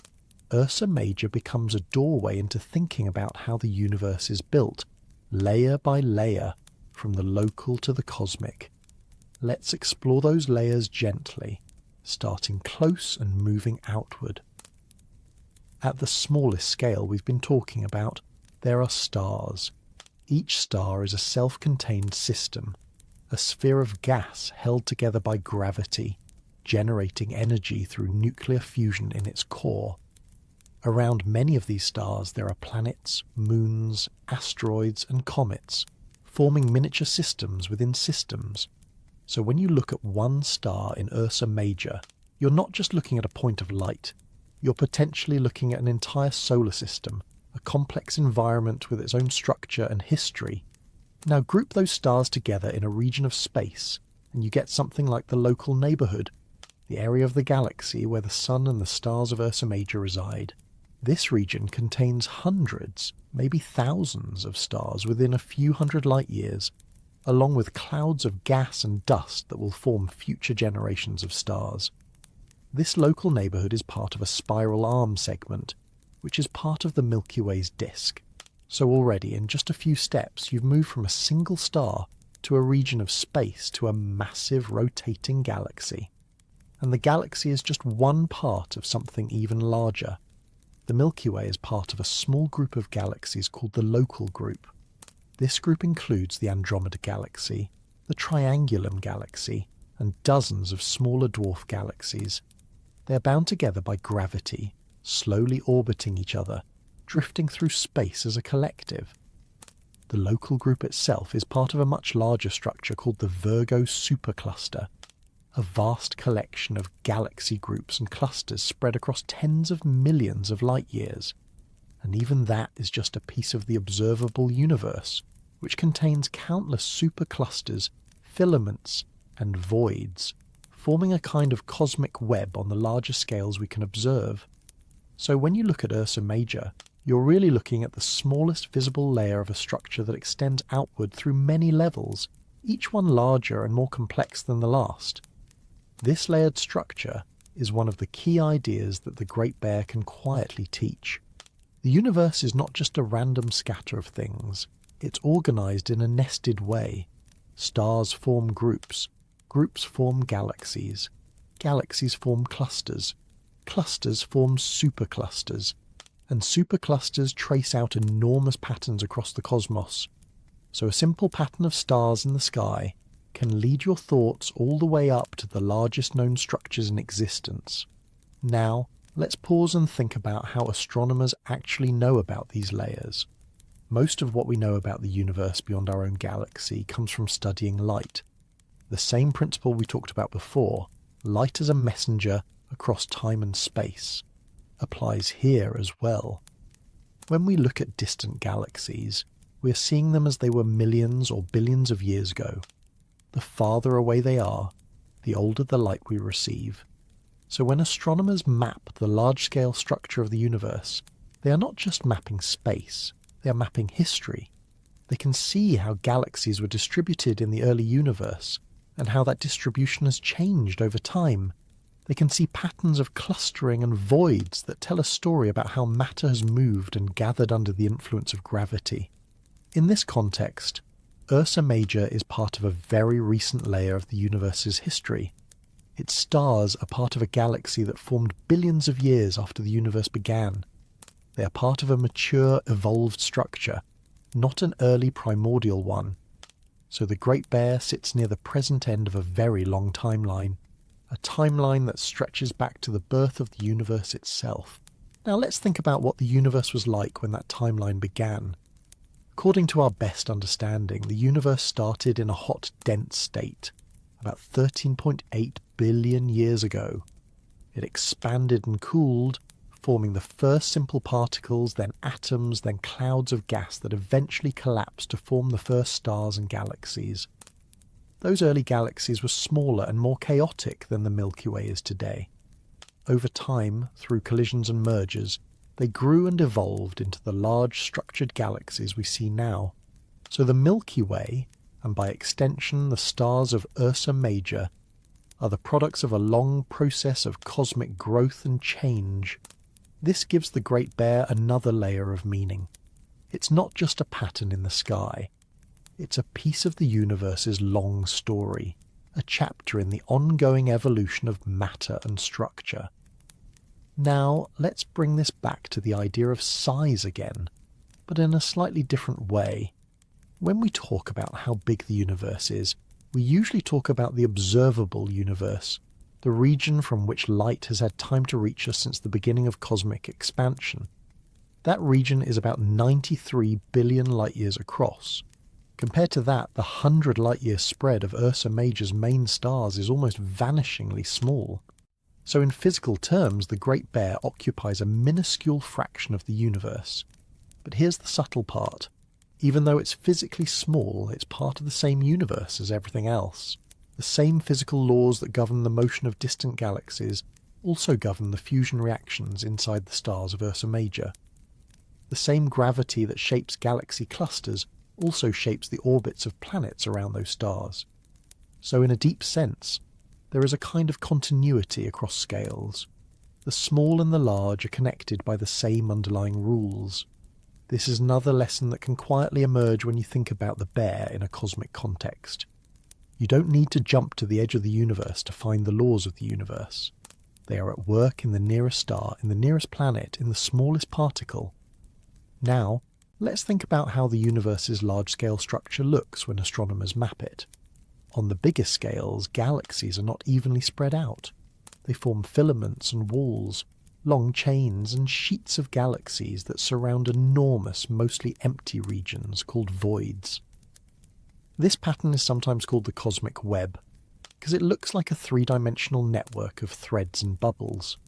Ursa Major becomes a doorway into thinking about how the universe is built, layer by layer, from the local to the cosmic. Let's explore those layers gently, starting close and moving outward. At the smallest scale we've been talking about, there are stars. Each star is a self-contained system, a sphere of gas held together by gravity, generating energy through nuclear fusion in its core. Around many of these stars there are planets, moons, asteroids and comets, forming miniature systems within systems. So when you look at one star in Ursa Major, you're not just looking at a point of light, you're potentially looking at an entire solar system, a complex environment with its own structure and history. Now group those stars together in a region of space, and you get something like the local neighbourhood, the area of the galaxy where the Sun and the stars of Ursa Major reside. This region contains hundreds, maybe thousands of stars within a few hundred light-years, along with clouds of gas and dust that will form future generations of stars. This local neighbourhood is part of a spiral arm segment, which is part of the Milky Way's disk. So already, in just a few steps, you've moved from a single star to a region of space to a massive rotating galaxy. And the galaxy is just one part of something even larger. The Milky Way is part of a small group of galaxies called the Local Group. This group includes the Andromeda Galaxy, the Triangulum Galaxy, and dozens of smaller dwarf galaxies. They are bound together by gravity, slowly orbiting each other, drifting through space as a collective. The Local Group itself is part of a much larger structure called the Virgo Supercluster, a vast collection of galaxy groups and clusters spread across tens of millions of light-years. And even that is just a piece of the observable universe, which contains countless superclusters, filaments, and voids, forming a kind of cosmic web on the larger scales we can observe. So when you look at Ursa Major, you're really looking at the smallest visible layer of a structure that extends outward through many levels, each one larger and more complex than the last. This layered structure is one of the key ideas that the Great Bear can quietly teach. The universe is not just a random scatter of things, it's organised in a nested way. Stars form groups, groups form galaxies, galaxies form clusters, clusters form superclusters, and superclusters trace out enormous patterns across the cosmos. So a simple pattern of stars in the sky can lead your thoughts all the way up to the largest known structures in existence. Now, let's pause and think about how astronomers actually know about these layers. Most of what we know about the universe beyond our own galaxy comes from studying light. The same principle we talked about before, light as a messenger across time and space, applies here as well. When we look at distant galaxies, we are seeing them as they were millions or billions of years ago. The farther away they are, the older the light we receive. So when astronomers map the large-scale structure of the universe, they are not just mapping space, they are mapping history. They can see how galaxies were distributed in the early universe, and how that distribution has changed over time. They can see patterns of clustering and voids that tell a story about how matter has moved and gathered under the influence of gravity. In this context, Ursa Major is part of a very recent layer of the universe's history. Its stars are part of a galaxy that formed billions of years after the universe began. They are part of a mature, evolved structure, not an early primordial one. So the Great Bear sits near the present end of a very long timeline, a timeline that stretches back to the birth of the universe itself. Now let's think about what the universe was like when that timeline began. According to our best understanding, the universe started in a hot, dense state, about 13.8 billion years ago. It expanded and cooled, forming the first simple particles, then atoms, then clouds of gas that eventually collapsed to form the first stars and galaxies. Those early galaxies were smaller and more chaotic than the Milky Way is today. Over time, through collisions and mergers, they grew and evolved into the large structured galaxies we see now. So the Milky Way, and by extension the stars of Ursa Major, are the products of a long process of cosmic growth and change. This gives the Great Bear another layer of meaning. It's not just a pattern in the sky. It's a piece of the universe's long story, a chapter in the ongoing evolution of matter and structure. Now, let's bring this back to the idea of size again, but in a slightly different way. When we talk about how big the universe is, we usually talk about the observable universe, the region from which light has had time to reach us since the beginning of cosmic expansion. That region is about 93 billion light-years across. Compared to that, the 100 light-year spread of Ursa Major's main stars is almost vanishingly small. So in physical terms, the Great Bear occupies a minuscule fraction of the universe. But here's the subtle part. Even though it's physically small, it's part of the same universe as everything else. The same physical laws that govern the motion of distant galaxies also govern the fusion reactions inside the stars of Ursa Major. The same gravity that shapes galaxy clusters also shapes the orbits of planets around those stars. So in a deep sense, there is a kind of continuity across scales. The small and the large are connected by the same underlying rules. This is another lesson that can quietly emerge when you think about the bear in a cosmic context. You don't need to jump to the edge of the universe to find the laws of the universe. They are at work in the nearest star, in the nearest planet, in the smallest particle. Now, let's think about how the universe's large-scale structure looks when astronomers map it. On the bigger scales, galaxies are not evenly spread out. They form filaments and walls, long chains and sheets of galaxies that surround enormous, mostly empty regions called voids. This pattern is sometimes called the cosmic web, because it looks like a three-dimensional network of threads and bubbles.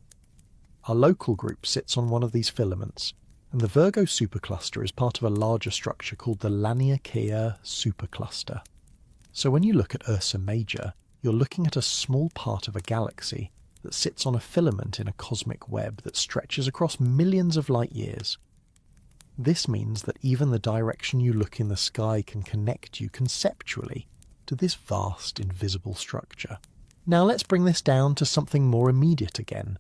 Our local group sits on one of these filaments, and the Virgo supercluster is part of a larger structure called the Laniakea supercluster. So when you look at Ursa Major, you're looking at a small part of a galaxy that sits on a filament in a cosmic web that stretches across millions of light years. This means that even the direction you look in the sky can connect you conceptually to this vast invisible structure. Now let's bring this down to something more immediate again.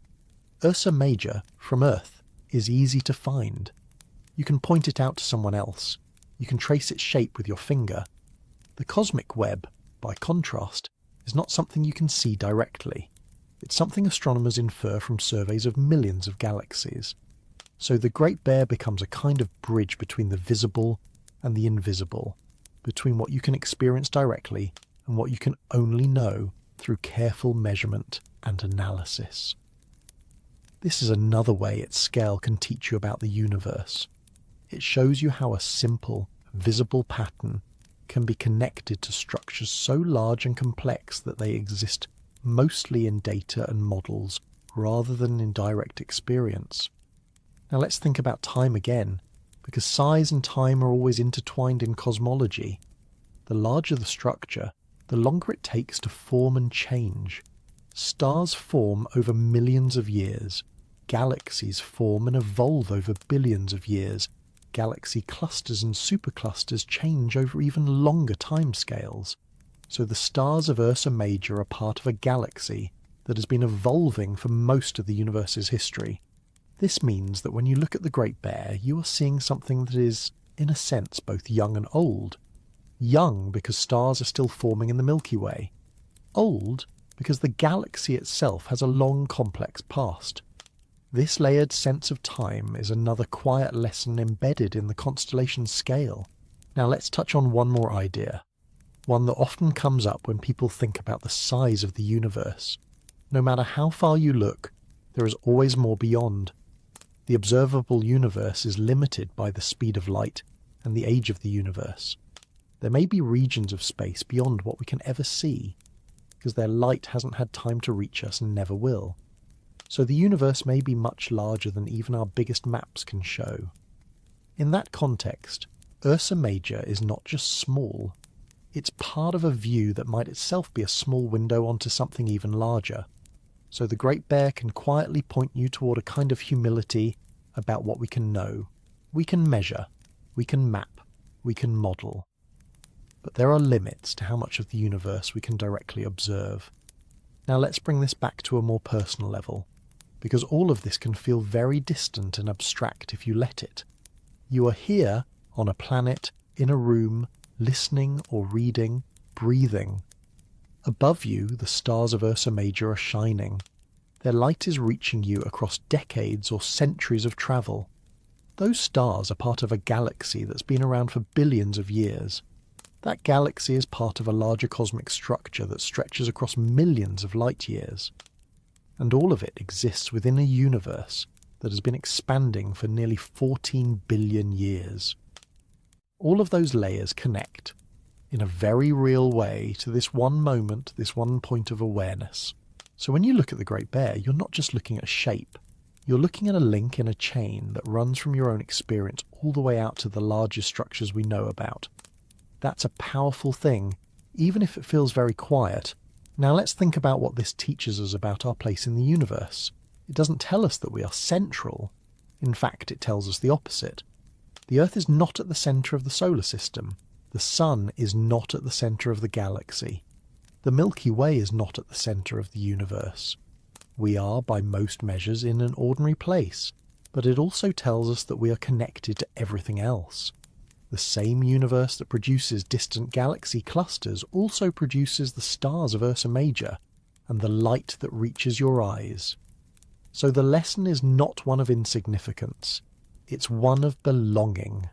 Ursa Major, from Earth, is easy to find. You can point it out to someone else. You can trace its shape with your finger. The cosmic web, by contrast, is not something you can see directly. It's something astronomers infer from surveys of millions of galaxies. So the Great Bear becomes a kind of bridge between the visible and the invisible, between what you can experience directly and what you can only know through careful measurement and analysis. This is another way its scale can teach you about the universe. It shows you how a simple, visible pattern can be connected to structures so large and complex that they exist mostly in data and models rather than in direct experience. Now let's think about time again, because size and time are always intertwined in cosmology. The larger the structure, the longer it takes to form and change. Stars form over millions of years. Galaxies form and evolve over billions of years. Galaxy clusters and superclusters change over even longer timescales. So the stars of Ursa Major are part of a galaxy that has been evolving for most of the universe's history. This means that when you look at the Great Bear, you are seeing something that is, in a sense, both young and old. Young because stars are still forming in the Milky Way. Old because the galaxy itself has a long, complex past. This layered sense of time is another quiet lesson embedded in the constellation scale. Now let's touch on one more idea, one that often comes up when people think about the size of the universe. No matter how far you look, there is always more beyond. The observable universe is limited by the speed of light and the age of the universe. There may be regions of space beyond what we can ever see, because their light hasn't had time to reach us and never will. So the universe may be much larger than even our biggest maps can show. In that context, Ursa Major is not just small, it's part of a view that might itself be a small window onto something even larger. So the Great Bear can quietly point you toward a kind of humility about what we can know. We can measure, we can map, we can model. But there are limits to how much of the universe we can directly observe. Now let's bring this back to a more personal level, because all of this can feel very distant and abstract if you let it. You are here, on a planet, in a room, listening or reading, breathing. Above you, the stars of Ursa Major are shining. Their light is reaching you across decades or centuries of travel. Those stars are part of a galaxy that's been around for billions of years. That galaxy is part of a larger cosmic structure that stretches across millions of light years. And all of it exists within a universe that has been expanding for nearly 14 billion years. All of those layers connect, in a very real way, to this one moment, this one point of awareness. So when you look at the Great Bear, you're not just looking at a shape. You're looking at a link in a chain that runs from your own experience all the way out to the largest structures we know about. That's a powerful thing, even if it feels very quiet. Now let's think about what this teaches us about our place in the universe. It doesn't tell us that we are central. In fact, it tells us the opposite. The Earth is not at the centre of the solar system. The Sun is not at the centre of the galaxy. The Milky Way is not at the centre of the universe. We are, by most measures, in an ordinary place, but it also tells us that we are connected to everything else. The same universe that produces distant galaxy clusters also produces the stars of Ursa Major and the light that reaches your eyes. So the lesson is not one of insignificance, it's one of belonging.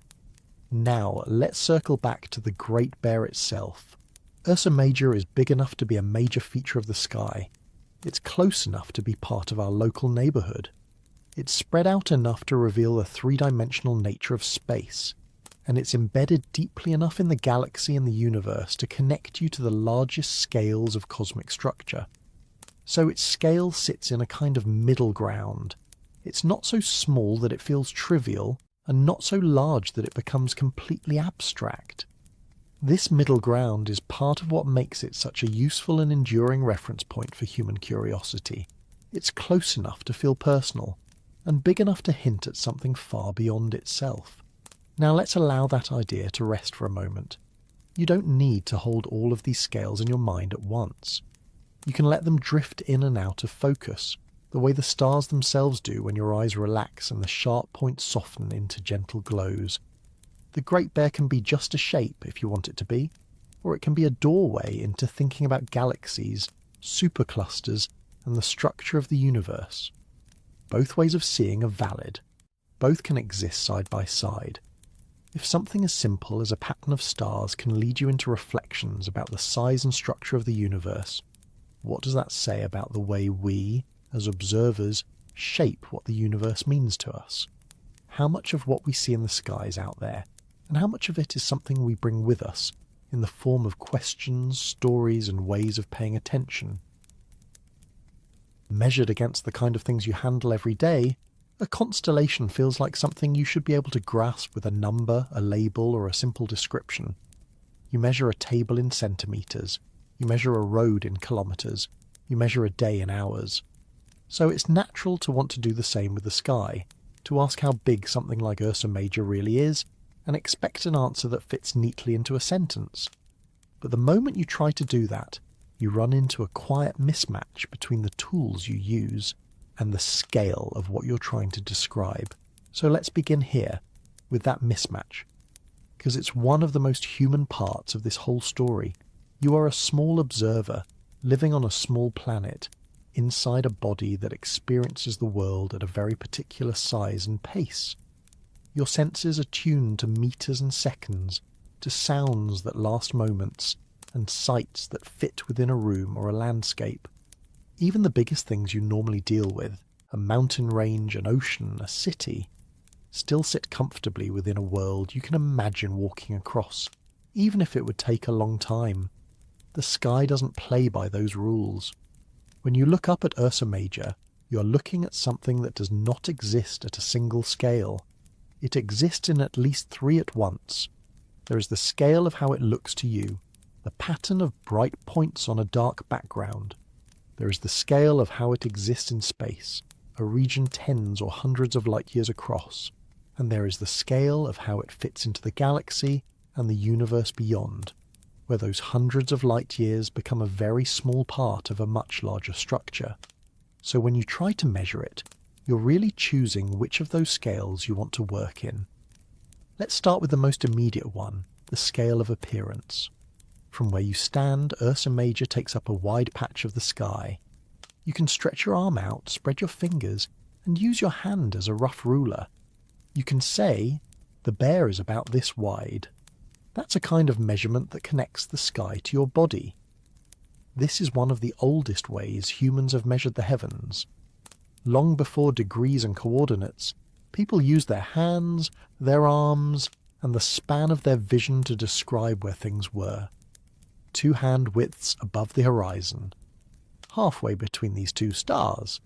Now let's circle back to the Great Bear itself. Ursa Major is big enough to be a major feature of the sky. It's close enough to be part of our local neighbourhood. It's spread out enough to reveal the three-dimensional nature of space. And it's embedded deeply enough in the galaxy and the universe to connect you to the largest scales of cosmic structure. So its scale sits in a kind of middle ground. It's not so small that it feels trivial, and not so large that it becomes completely abstract. This middle ground is part of what makes it such a useful and enduring reference point for human curiosity. It's close enough to feel personal, and big enough to hint at something far beyond itself. Now let's allow that idea to rest for a moment. You don't need to hold all of these scales in your mind at once. You can let them drift in and out of focus, the way the stars themselves do when your eyes relax and the sharp points soften into gentle glows. The Great Bear can be just a shape if you want it to be, or it can be a doorway into thinking about galaxies, superclusters, and the structure of the universe. Both ways of seeing are valid. Both can exist side by side. If something as simple as a pattern of stars can lead you into reflections about the size and structure of the universe, what does that say about the way we, as observers, shape what the universe means to us? How much of what we see in the sky is out there, and how much of it is something we bring with us in the form of questions, stories, and ways of paying attention? Measured against the kind of things you handle every day, a constellation feels like something you should be able to grasp with a number, a label, or a simple description. You measure a table in centimetres, you measure a road in kilometres, you measure a day in hours. So it's natural to want to do the same with the sky, to ask how big something like Ursa Major really is, and expect an answer that fits neatly into a sentence. But the moment you try to do that, you run into a quiet mismatch between the tools you use and the scale of what you're trying to describe. So let's begin here with that mismatch, because it's one of the most human parts of this whole story. You are a small observer living on a small planet inside a body that experiences the world at a very particular size and pace. Your senses are tuned to meters and seconds, to sounds that last moments, and sights that fit within a room or a landscape. Even the biggest things you normally deal with, a mountain range, an ocean, a city, still sit comfortably within a world you can imagine walking across, even if it would take a long time. The sky doesn't play by those rules. When you look up at Ursa Major, you're looking at something that does not exist at a single scale. It exists in at least three at once. There is the scale of how it looks to you, the pattern of bright points on a dark background. There is the scale of how it exists in space, a region tens or hundreds of light years across. And there is the scale of how it fits into the galaxy and the universe beyond, where those hundreds of light years become a very small part of a much larger structure. So when you try to measure it, you're really choosing which of those scales you want to work in. Let's start with the most immediate one, the scale of appearance. From where you stand, Ursa Major takes up a wide patch of the sky. You can stretch your arm out, spread your fingers, and use your hand as a rough ruler. You can say, the bear is about this wide. That's a kind of measurement that connects the sky to your body. This is one of the oldest ways humans have measured the heavens. Long before degrees and coordinates, people used their hands, their arms, and the span of their vision to describe where things were. 2 hand widths above the horizon, halfway between these 2 stars.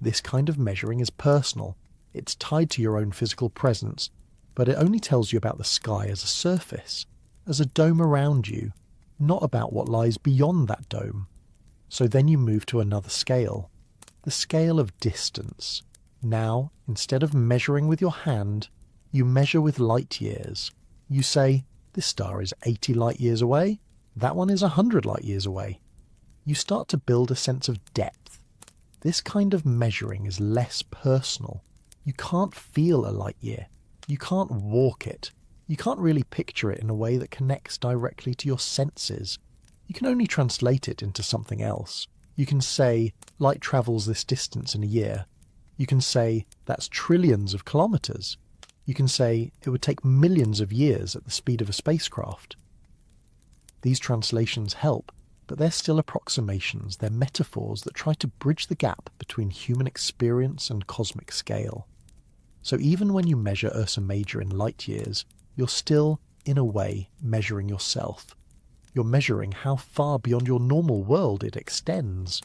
This kind of measuring is personal. It's tied to your own physical presence, but it only tells you about the sky as a surface, as a dome around you, not about what lies beyond that dome. So then you move to another scale, the scale of distance. Now, instead of measuring with your hand, you measure with light years. You say, this star is 80 light years away, that one is 100 light years away. You start to build a sense of depth. This kind of measuring is less personal. You can't feel a light year. You can't walk it. You can't really picture it in a way that connects directly to your senses. You can only translate it into something else. You can say, light travels this distance in a year. You can say, that's trillions of kilometers. You can say, it would take millions of years at the speed of a spacecraft. These translations help, but they're still approximations. They're metaphors that try to bridge the gap between human experience and cosmic scale. So even when you measure Ursa Major in light years, you're still, in a way, measuring yourself. You're measuring how far beyond your normal world it extends.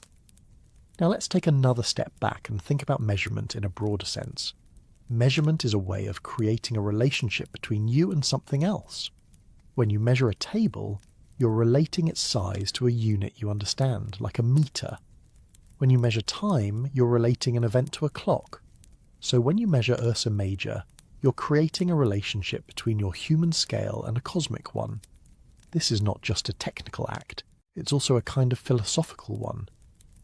Now let's take another step back and think about measurement in a broader sense. Measurement is a way of creating a relationship between you and something else. When you measure a table, you're relating its size to a unit you understand, like a meter. When you measure time, you're relating an event to a clock. So when you measure Ursa Major, you're creating a relationship between your human scale and a cosmic one. This is not just a technical act, it's also a kind of philosophical one,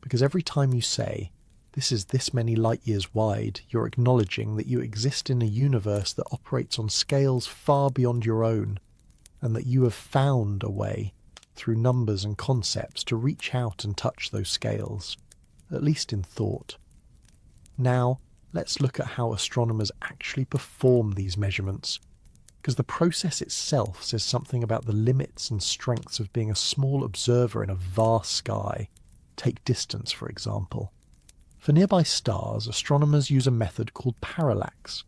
because every time you say, this is this many light years wide, you're acknowledging that you exist in a universe that operates on scales far beyond your own, and that you have found a way, through numbers and concepts, to reach out and touch those scales, at least in thought. Now, let's look at how astronomers actually perform these measurements, because the process itself says something about the limits and strengths of being a small observer in a vast sky. Take distance, for example. For nearby stars, astronomers use a method called parallax.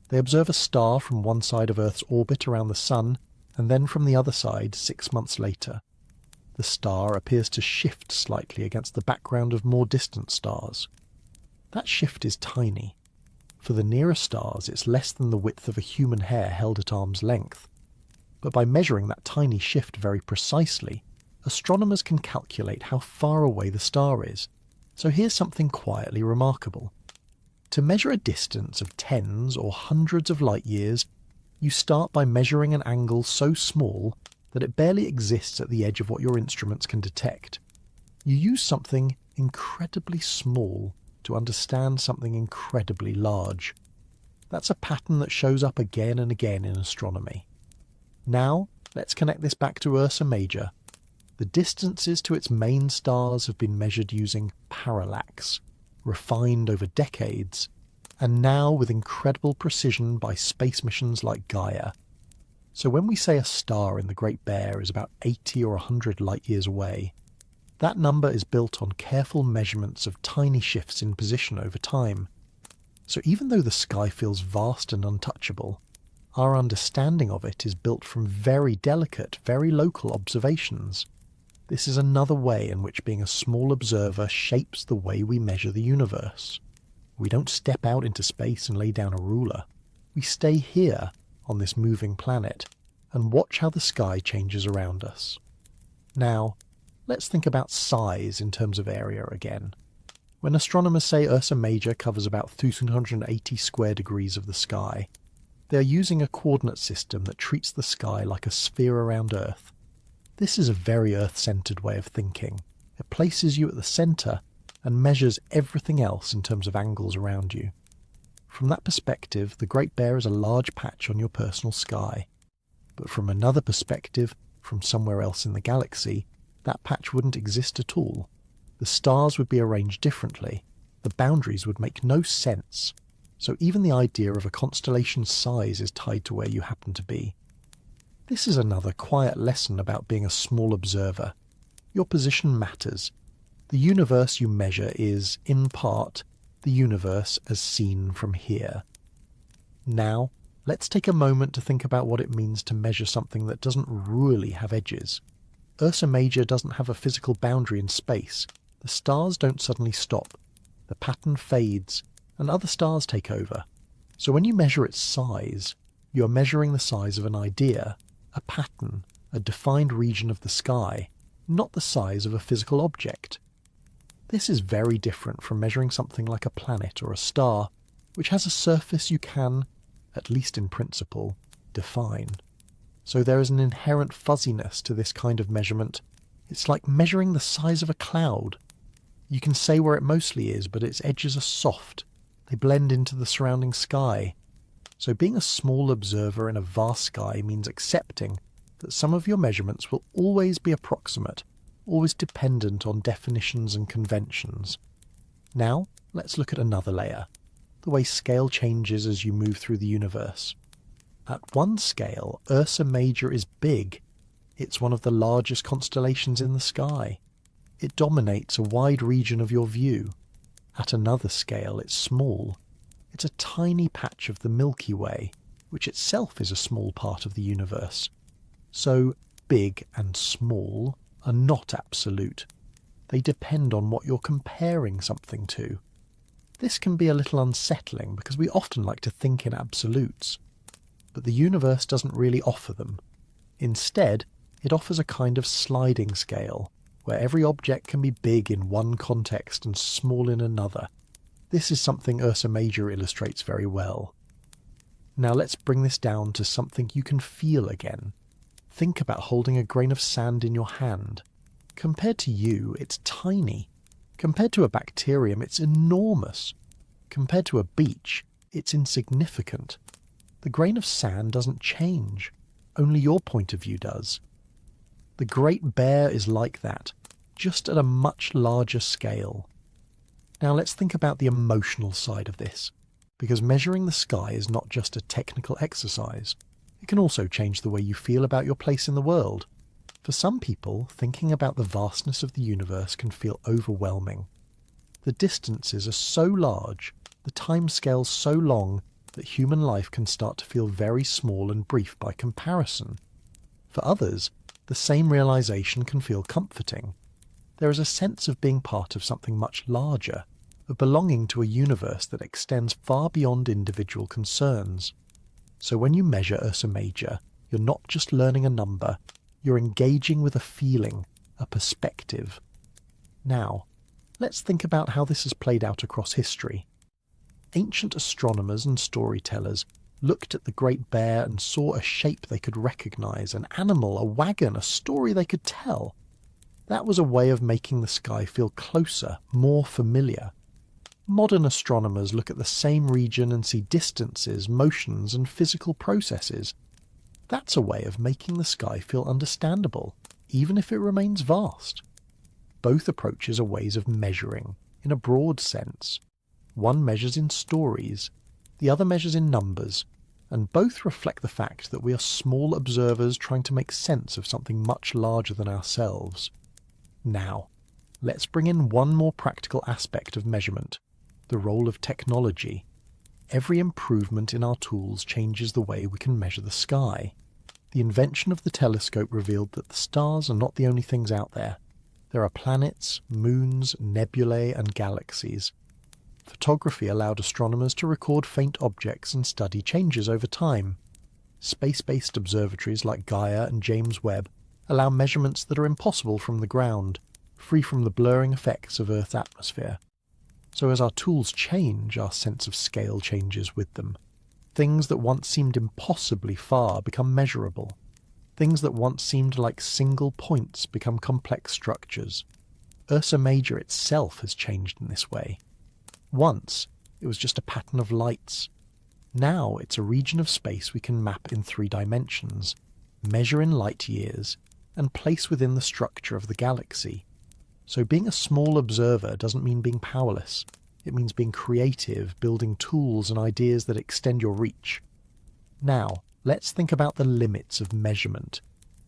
They observe a star from one side of Earth's orbit around the Sun, and then from the other side 6 months later. The star appears to shift slightly against the background of more distant stars. That shift is tiny. For the nearer stars, it's less than the width of a human hair held at arm's length. But by measuring that tiny shift very precisely, astronomers can calculate how far away the star is. So here's something quietly remarkable. To measure a distance of tens or hundreds of light years, you start by measuring an angle so small that it barely exists at the edge of what your instruments can detect. You use something incredibly small to understand something incredibly large. That's a pattern that shows up again and again in astronomy. Now, let's connect this back to Ursa Major. The distances to its main stars have been measured using parallax, refined over decades, and now with incredible precision by space missions like Gaia. So when we say a star in the Great Bear is about 80 or 100 light-years away, that number is built on careful measurements of tiny shifts in position over time. So even though the sky feels vast and untouchable, our understanding of it is built from very delicate, very local observations. This is another way in which being a small observer shapes the way we measure the universe. We don't step out into space and lay down a ruler. We stay here on this moving planet and watch how the sky changes around us. Now, let's think about size in terms of area again. When astronomers say Ursa Major covers about 280 square degrees of the sky, they are using a coordinate system that treats the sky like a sphere around Earth. This is a very Earth-centered way of thinking. It places you at the centre and measures everything else in terms of angles around you. From that perspective, the Great Bear is a large patch on your personal sky. But from another perspective, from somewhere else in the galaxy, that patch wouldn't exist at all. The stars would be arranged differently. The boundaries would make no sense. So even the idea of a constellation's size is tied to where you happen to be. This is another quiet lesson about being a small observer. Your position matters. The universe you measure is, in part, the universe as seen from here. Now, let's take a moment to think about what it means to measure something that doesn't really have edges. Ursa Major doesn't have a physical boundary in space. The stars don't suddenly stop. The pattern fades, and other stars take over. So when you measure its size, you're measuring the size of an idea, a pattern, a defined region of the sky, not the size of a physical object. This is very different from measuring something like a planet or a star, which has a surface you can, at least in principle, define. So there is an inherent fuzziness to this kind of measurement. It's like measuring the size of a cloud. You can say where it mostly is, but its edges are soft. They blend into the surrounding sky. So being a small observer in a vast sky means accepting that some of your measurements will always be approximate, always dependent on definitions and conventions. Now, let's look at another layer, the way scale changes as you move through the universe. At one scale, Ursa Major is big. It's one of the largest constellations in the sky. It dominates a wide region of your view. At another scale, it's small. It's a tiny patch of the Milky Way, which itself is a small part of the universe. So, big and small are not absolute. They depend on what you're comparing something to. This can be a little unsettling because we often like to think in absolutes. But the universe doesn't really offer them. Instead, it offers a kind of sliding scale, where every object can be big in one context and small in another. This is something Ursa Major illustrates very well. Now let's bring this down to something you can feel again. Think about holding a grain of sand in your hand. Compared to you, it's tiny. Compared to a bacterium, it's enormous. Compared to a beach, it's insignificant. The grain of sand doesn't change. Only your point of view does. The Great Bear is like that, just at a much larger scale. Now let's think about the emotional side of this, because measuring the sky is not just a technical exercise. It can also change the way you feel about your place in the world. For some people, thinking about the vastness of the universe can feel overwhelming. The distances are so large, the timescales so long, that human life can start to feel very small and brief by comparison. For others, the same realization can feel comforting. There is a sense of being part of something much larger, of belonging to a universe that extends far beyond individual concerns. So when you measure Ursa Major, you're not just learning a number, you're engaging with a feeling, a perspective. Now, let's think about how this has played out across history. Ancient astronomers and storytellers looked at the Great Bear and saw a shape they could recognize, an animal, a wagon, a story they could tell. That was a way of making the sky feel closer, more familiar. Modern astronomers look at the same region and see distances, motions, and physical processes. That's a way of making the sky feel understandable, even if it remains vast. Both approaches are ways of measuring, in a broad sense. One measures in stories, the other measures in numbers, and both reflect the fact that we are small observers trying to make sense of something much larger than ourselves. Now, let's bring in one more practical aspect of measurement, the role of technology. Every improvement in our tools changes the way we can measure the sky. The invention of the telescope revealed that the stars are not the only things out there. There are planets, moons, nebulae, and galaxies. Photography allowed astronomers to record faint objects and study changes over time. Space-based observatories like Gaia and James Webb allow measurements that are impossible from the ground, free from the blurring effects of Earth's atmosphere. So as our tools change, our sense of scale changes with them. Things that once seemed impossibly far become measurable. Things that once seemed like single points become complex structures. Ursa Major itself has changed in this way. Once, it was just a pattern of lights. Now it's a region of space we can map in 3 dimensions, measure in light years, and place within the structure of the galaxy. So being a small observer doesn't mean being powerless. It means being creative, building tools and ideas that extend your reach. Now, let's think about the limits of measurement,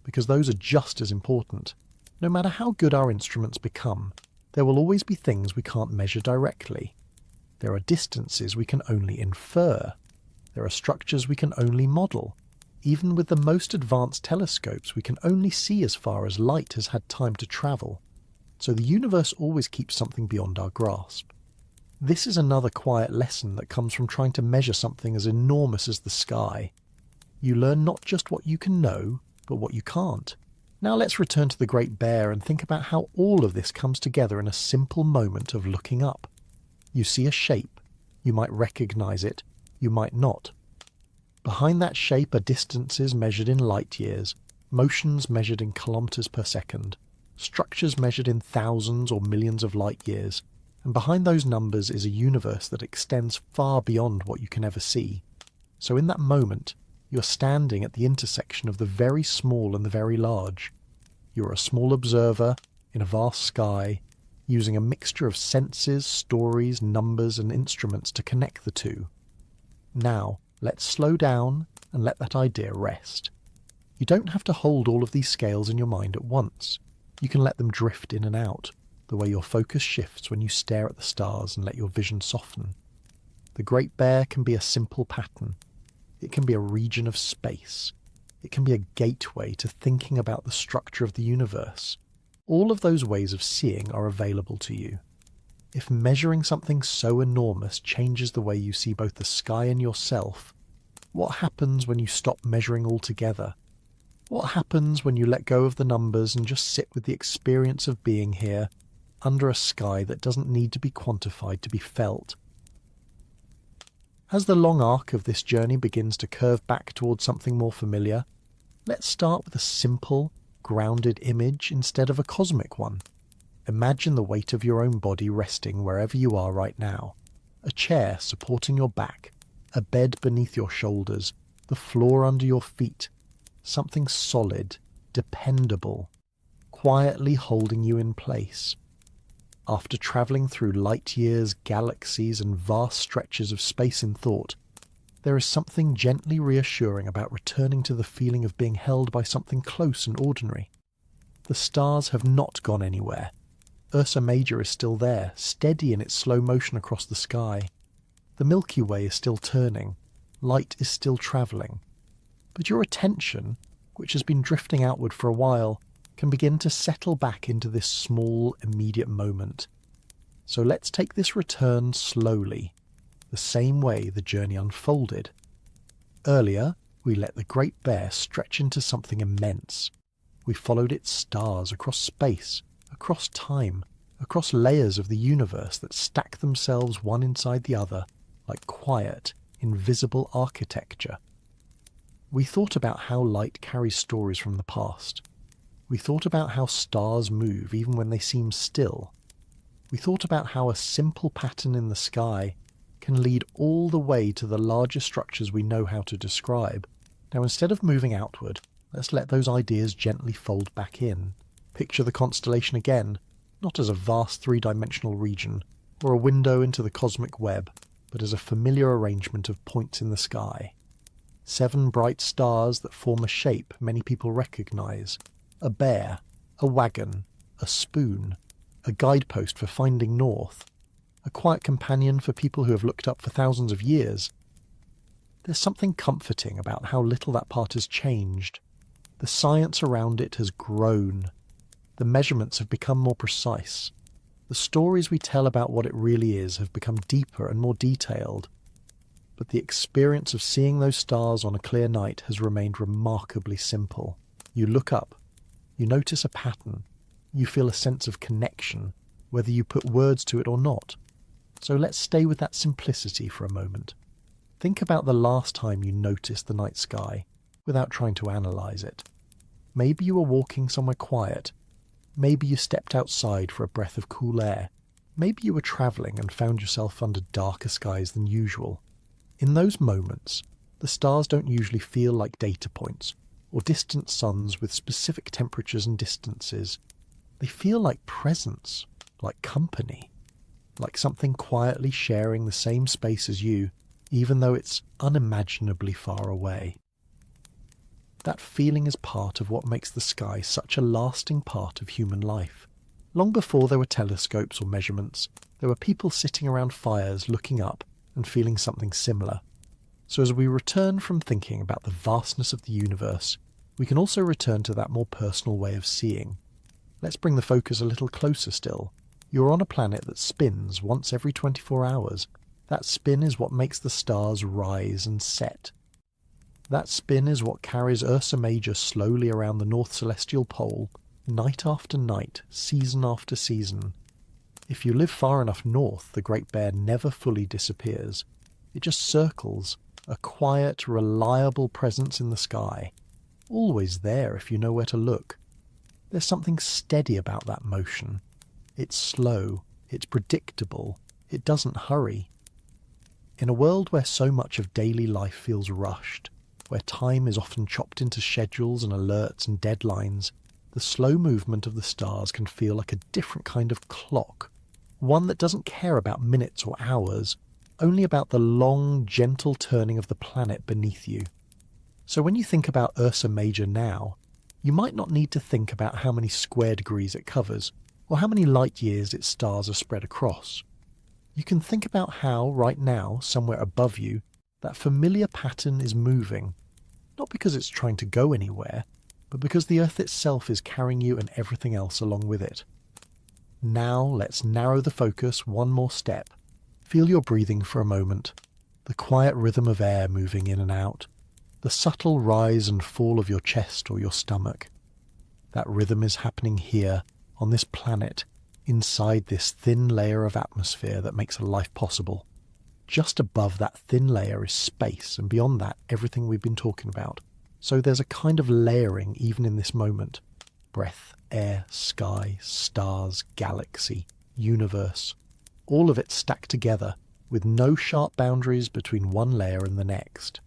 because those are just as important. No matter how good our instruments become, there will always be things we can't measure directly. There are distances we can only infer. There are structures we can only model. Even with the most advanced telescopes, we can only see as far as light has had time to travel. So the universe always keeps something beyond our grasp. This is another quiet lesson that comes from trying to measure something as enormous as the sky. You learn not just what you can know, but what you can't. Now let's return to the Great Bear and think about how all of this comes together in a simple moment of looking up. You see a shape. You might recognize it. You might not. Behind that shape are distances measured in light years, motions measured in kilometers per second, structures measured in thousands or millions of light years, and behind those numbers is a universe that extends far beyond what you can ever see. So in that moment, you're standing at the intersection of the very small and the very large. You're a small observer in a vast sky, using a mixture of senses, stories, numbers, and instruments to connect the two. Now, let's slow down and let that idea rest. You don't have to hold all of these scales in your mind at once. You can let them drift in and out, the way your focus shifts when you stare at the stars and let your vision soften. The Great Bear can be a simple pattern. It can be a region of space. It can be a gateway to thinking about the structure of the universe. All of those ways of seeing are available to you. If measuring something so enormous changes the way you see both the sky and yourself, what happens when you stop measuring altogether? What happens when you let go of the numbers and just sit with the experience of being here, under a sky that doesn't need to be quantified to be felt? As the long arc of this journey begins to curve back towards something more familiar, let's start with a simple, grounded image instead of a cosmic one. Imagine the weight of your own body resting wherever you are right now. A chair supporting your back, a bed beneath your shoulders, the floor under your feet. Something solid, dependable, quietly holding you in place. After travelling through light years, galaxies, and vast stretches of space in thought, there is something gently reassuring about returning to the feeling of being held by something close and ordinary. The stars have not gone anywhere. Ursa Major is still there, steady in its slow motion across the sky. The Milky Way is still turning. Light is still travelling. But your attention, which has been drifting outward for a while, can begin to settle back into this small, immediate moment. So let's take this return slowly, the same way the journey unfolded. Earlier, we let the Great Bear stretch into something immense. We followed its stars across space, across time, across layers of the universe that stack themselves one inside the other, like quiet, invisible architecture. We thought about how light carries stories from the past. We thought about how stars move even when they seem still. We thought about how a simple pattern in the sky can lead all the way to the larger structures we know how to describe. Now, instead of moving outward, let's let those ideas gently fold back in. Picture the constellation again, not as a vast three-dimensional region or a window into the cosmic web, but as a familiar arrangement of points in the sky. 7 bright stars that form a shape many people recognise. A bear, a wagon, a spoon, a guidepost for finding north, a quiet companion for people who have looked up for thousands of years. There's something comforting about how little that part has changed. The science around it has grown. The measurements have become more precise. The stories we tell about what it really is have become deeper and more detailed. But the experience of seeing those stars on a clear night has remained remarkably simple. You look up, you notice a pattern, you feel a sense of connection, whether you put words to it or not. So let's stay with that simplicity for a moment. Think about the last time you noticed the night sky, without trying to analyse it. Maybe you were walking somewhere quiet. Maybe you stepped outside for a breath of cool air. Maybe you were travelling and found yourself under darker skies than usual. In those moments, the stars don't usually feel like data points, or distant suns with specific temperatures and distances. They feel like presence, like company, like something quietly sharing the same space as you, even though it's unimaginably far away. That feeling is part of what makes the sky such a lasting part of human life. Long before there were telescopes or measurements, there were people sitting around fires looking up and feeling something similar. So as we return from thinking about the vastness of the universe, we can also return to that more personal way of seeing. Let's bring the focus a little closer still. You're on a planet that spins once every 24 hours. That spin is what makes the stars rise and set. That spin is what carries Ursa Major slowly around the North Celestial Pole, night after night, season after season. If you live far enough north, the Great Bear never fully disappears. It just circles, a quiet, reliable presence in the sky. Always there if you know where to look. There's something steady about that motion. It's slow, it's predictable, it doesn't hurry. In a world where so much of daily life feels rushed, where time is often chopped into schedules and alerts and deadlines, the slow movement of the stars can feel like a different kind of clock. One that doesn't care about minutes or hours, only about the long, gentle turning of the planet beneath you. So when you think about Ursa Major now, you might not need to think about how many square degrees it covers, or how many light years its stars are spread across. You can think about how, right now, somewhere above you, that familiar pattern is moving, not because it's trying to go anywhere, but because the Earth itself is carrying you and everything else along with it. Now let's narrow the focus one more step. Feel your breathing for a moment, the quiet rhythm of air moving in and out, the subtle rise and fall of your chest or your stomach. That rhythm is happening here, on this planet, inside this thin layer of atmosphere that makes life possible. Just above that thin layer is space, and beyond that, everything we've been talking about. So there's a kind of layering even in this moment. Breath, air, sky, stars, galaxy, universe. All of it stacked together, with no sharp boundaries between one layer and the next.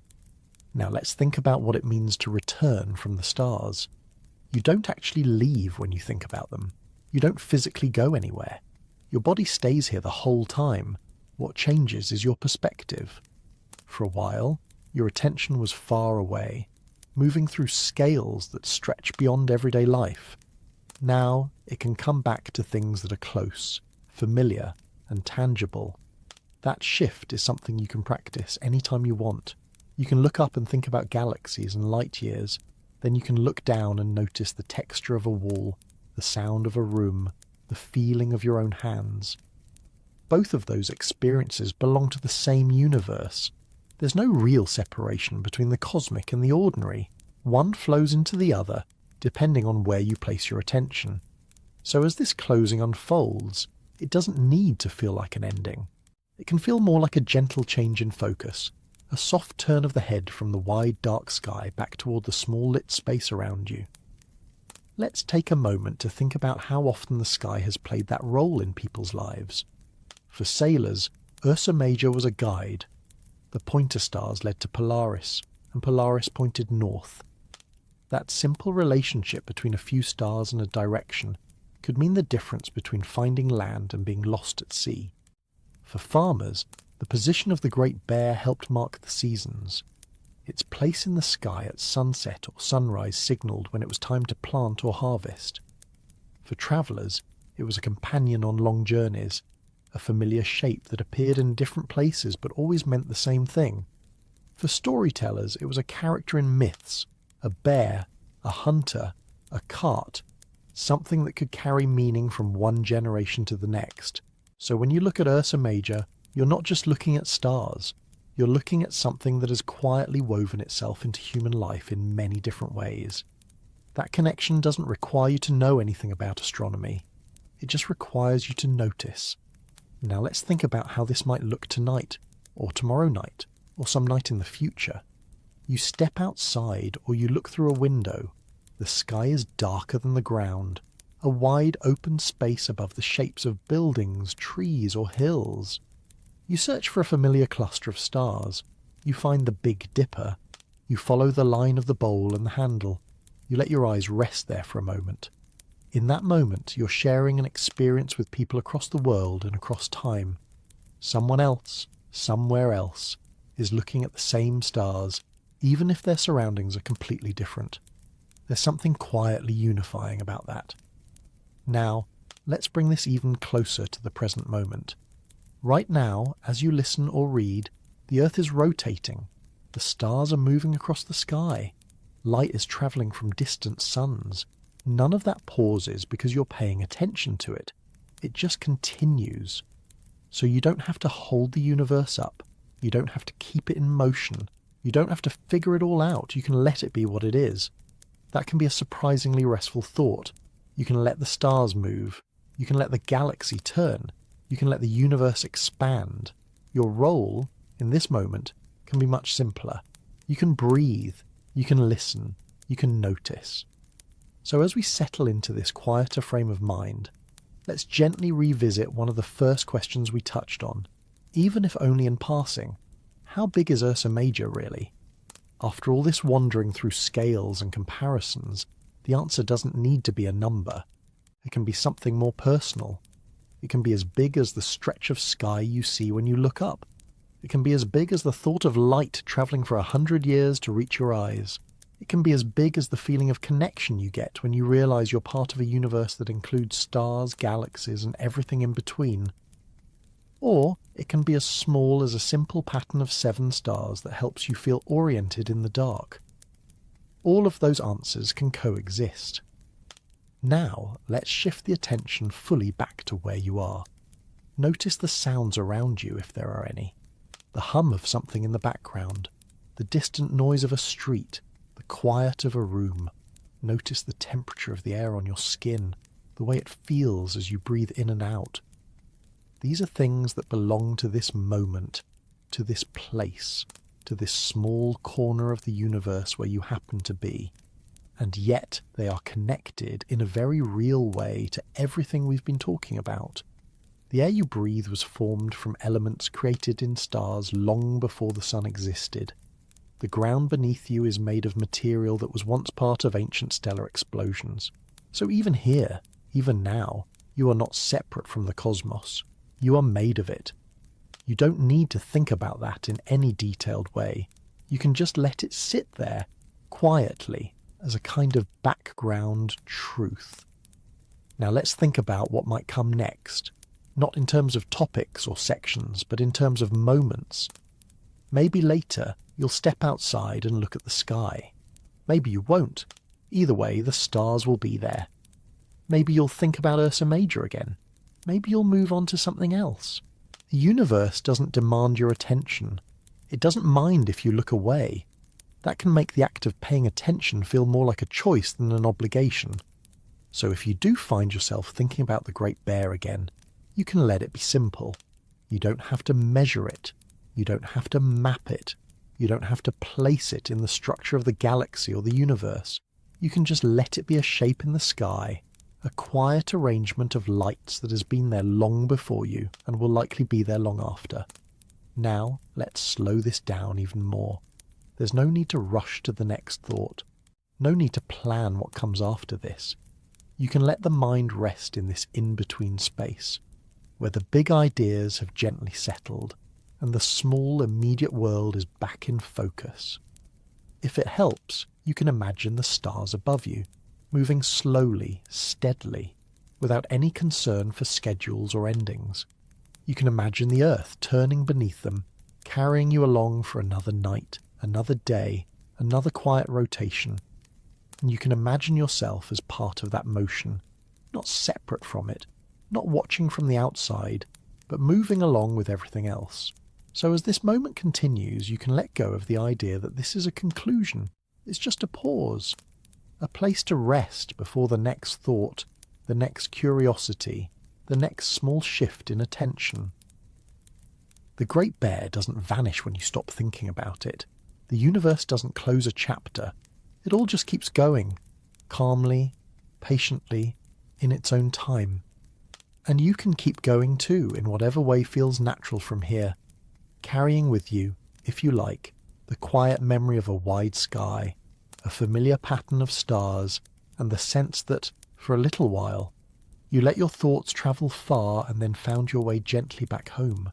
Now let's think about what it means to return from the stars. You don't actually leave when you think about them. You don't physically go anywhere. Your body stays here the whole time. What changes is your perspective. For a while, your attention was far away, moving through scales that stretch beyond everyday life. Now it can come back to things that are close, familiar, and tangible. That shift is something you can practice anytime you want. You can look up and think about galaxies and light years. Then you can look down and notice the texture of a wall, the sound of a room, the feeling of your own hands. Both of those experiences belong to the same universe. There's no real separation between the cosmic and the ordinary. One flows into the other, depending on where you place your attention. So as this closing unfolds, it doesn't need to feel like an ending. It can feel more like a gentle change in focus, a soft turn of the head from the wide dark sky back toward the small lit space around you. let's take a moment to think about how often the sky has played that role in people's lives. For sailors, Ursa Major was a guide. The pointer stars led to Polaris, and Polaris pointed north. That simple relationship between a few stars and a direction could mean the difference between finding land and being lost at sea. For farmers, the position of the Great Bear helped mark the seasons. Its place in the sky at sunset or sunrise signalled when it was time to plant or harvest. For travellers, it was a companion on long journeys, a familiar shape that appeared in different places but always meant the same thing. For storytellers, it was a character in myths, a bear, a hunter, a cart, something that could carry meaning from one generation to the next. So when you look at Ursa Major, you're not just looking at stars, you're looking at something that has quietly woven itself into human life in many different ways. That connection doesn't require you to know anything about astronomy. It just requires you to notice. Now let's think about how this might look tonight, or tomorrow night, or some night in the future. You step outside or you look through a window. The sky is darker than the ground, a wide open space above the shapes of buildings, trees, or hills. You search for a familiar cluster of stars. You find the Big Dipper. You follow the line of the bowl and the handle. You let your eyes rest there for a moment. In that moment, you're sharing an experience with people across the world and across time. Someone else, somewhere else, is looking at the same stars, even if their surroundings are completely different. There's something quietly unifying about that. Now, let's bring this even closer to the present moment. Right now, as you listen or read, the Earth is rotating. The stars are moving across the sky. Light is travelling from distant suns. None of that pauses because you're paying attention to it. It just continues. So you don't have to hold the universe up. You don't have to keep it in motion. You don't have to figure it all out. You can let it be what it is. That can be a surprisingly restful thought. You can let the stars move. You can let the galaxy turn. You can let the universe expand. Your role, in this moment, can be much simpler. You can breathe. You can listen. You can notice. So as we settle into this quieter frame of mind, let's gently revisit one of the first questions we touched on, even if only in passing. How big is Ursa Major really? After all this wandering through scales and comparisons, the answer doesn't need to be a number. It can be something more personal. It can be as big as the stretch of sky you see when you look up. It can be as big as the thought of light travelling for 100 years to reach your eyes. It can be as big as the feeling of connection you get when you realise you're part of a universe that includes stars, galaxies, and everything in between. Or it can be as small as a simple pattern of 7 stars that helps you feel oriented in the dark. All of those answers can coexist. Now, let's shift the attention fully back to where you are. Notice the sounds around you, if there are any. The hum of something in the background, the distant noise of a street, the quiet of a room. Notice the temperature of the air on your skin, the way it feels as you breathe in and out. These are things that belong to this moment, to this place, to this small corner of the universe where you happen to be. And yet they are connected in a very real way to everything we've been talking about. The air you breathe was formed from elements created in stars long before the sun existed. The ground beneath you is made of material that was once part of ancient stellar explosions. So even here, even now, you are not separate from the cosmos. You are made of it. You don't need to think about that in any detailed way. You can just let it sit there, quietly, as a kind of background truth. Now let's think about what might come next, not in terms of topics or sections, but in terms of moments. Maybe later you'll step outside and look at the sky. Maybe you won't. Either way, the stars will be there. Maybe you'll think about Ursa Major again. Maybe you'll move on to something else. The universe doesn't demand your attention. It doesn't mind if you look away. That can make the act of paying attention feel more like a choice than an obligation. So if you do find yourself thinking about the Great Bear again, you can let it be simple. You don't have to measure it. You don't have to map it. You don't have to place it in the structure of the galaxy or the universe. You can just let it be a shape in the sky, a quiet arrangement of lights that has been there long before you and will likely be there long after. Now, let's slow this down even more. There's no need to rush to the next thought. No need to plan what comes after this. You can let the mind rest in this in-between space, where the big ideas have gently settled and the small immediate world is back in focus. If it helps, you can imagine the stars above you, moving slowly, steadily, without any concern for schedules or endings. You can imagine the earth turning beneath them, carrying you along for another night, another day, another quiet rotation. And you can imagine yourself as part of that motion, not separate from it, not watching from the outside, but moving along with everything else. So as this moment continues, you can let go of the idea that this is a conclusion. It's just a pause, a place to rest before the next thought, the next curiosity, the next small shift in attention. The Great Bear doesn't vanish when you stop thinking about it. The universe doesn't close a chapter. It all just keeps going, calmly, patiently, in its own time. And you can keep going too, in whatever way feels natural from here, carrying with you, if you like, the quiet memory of a wide sky, a familiar pattern of stars, and the sense that, for a little while, you let your thoughts travel far and then found your way gently back home.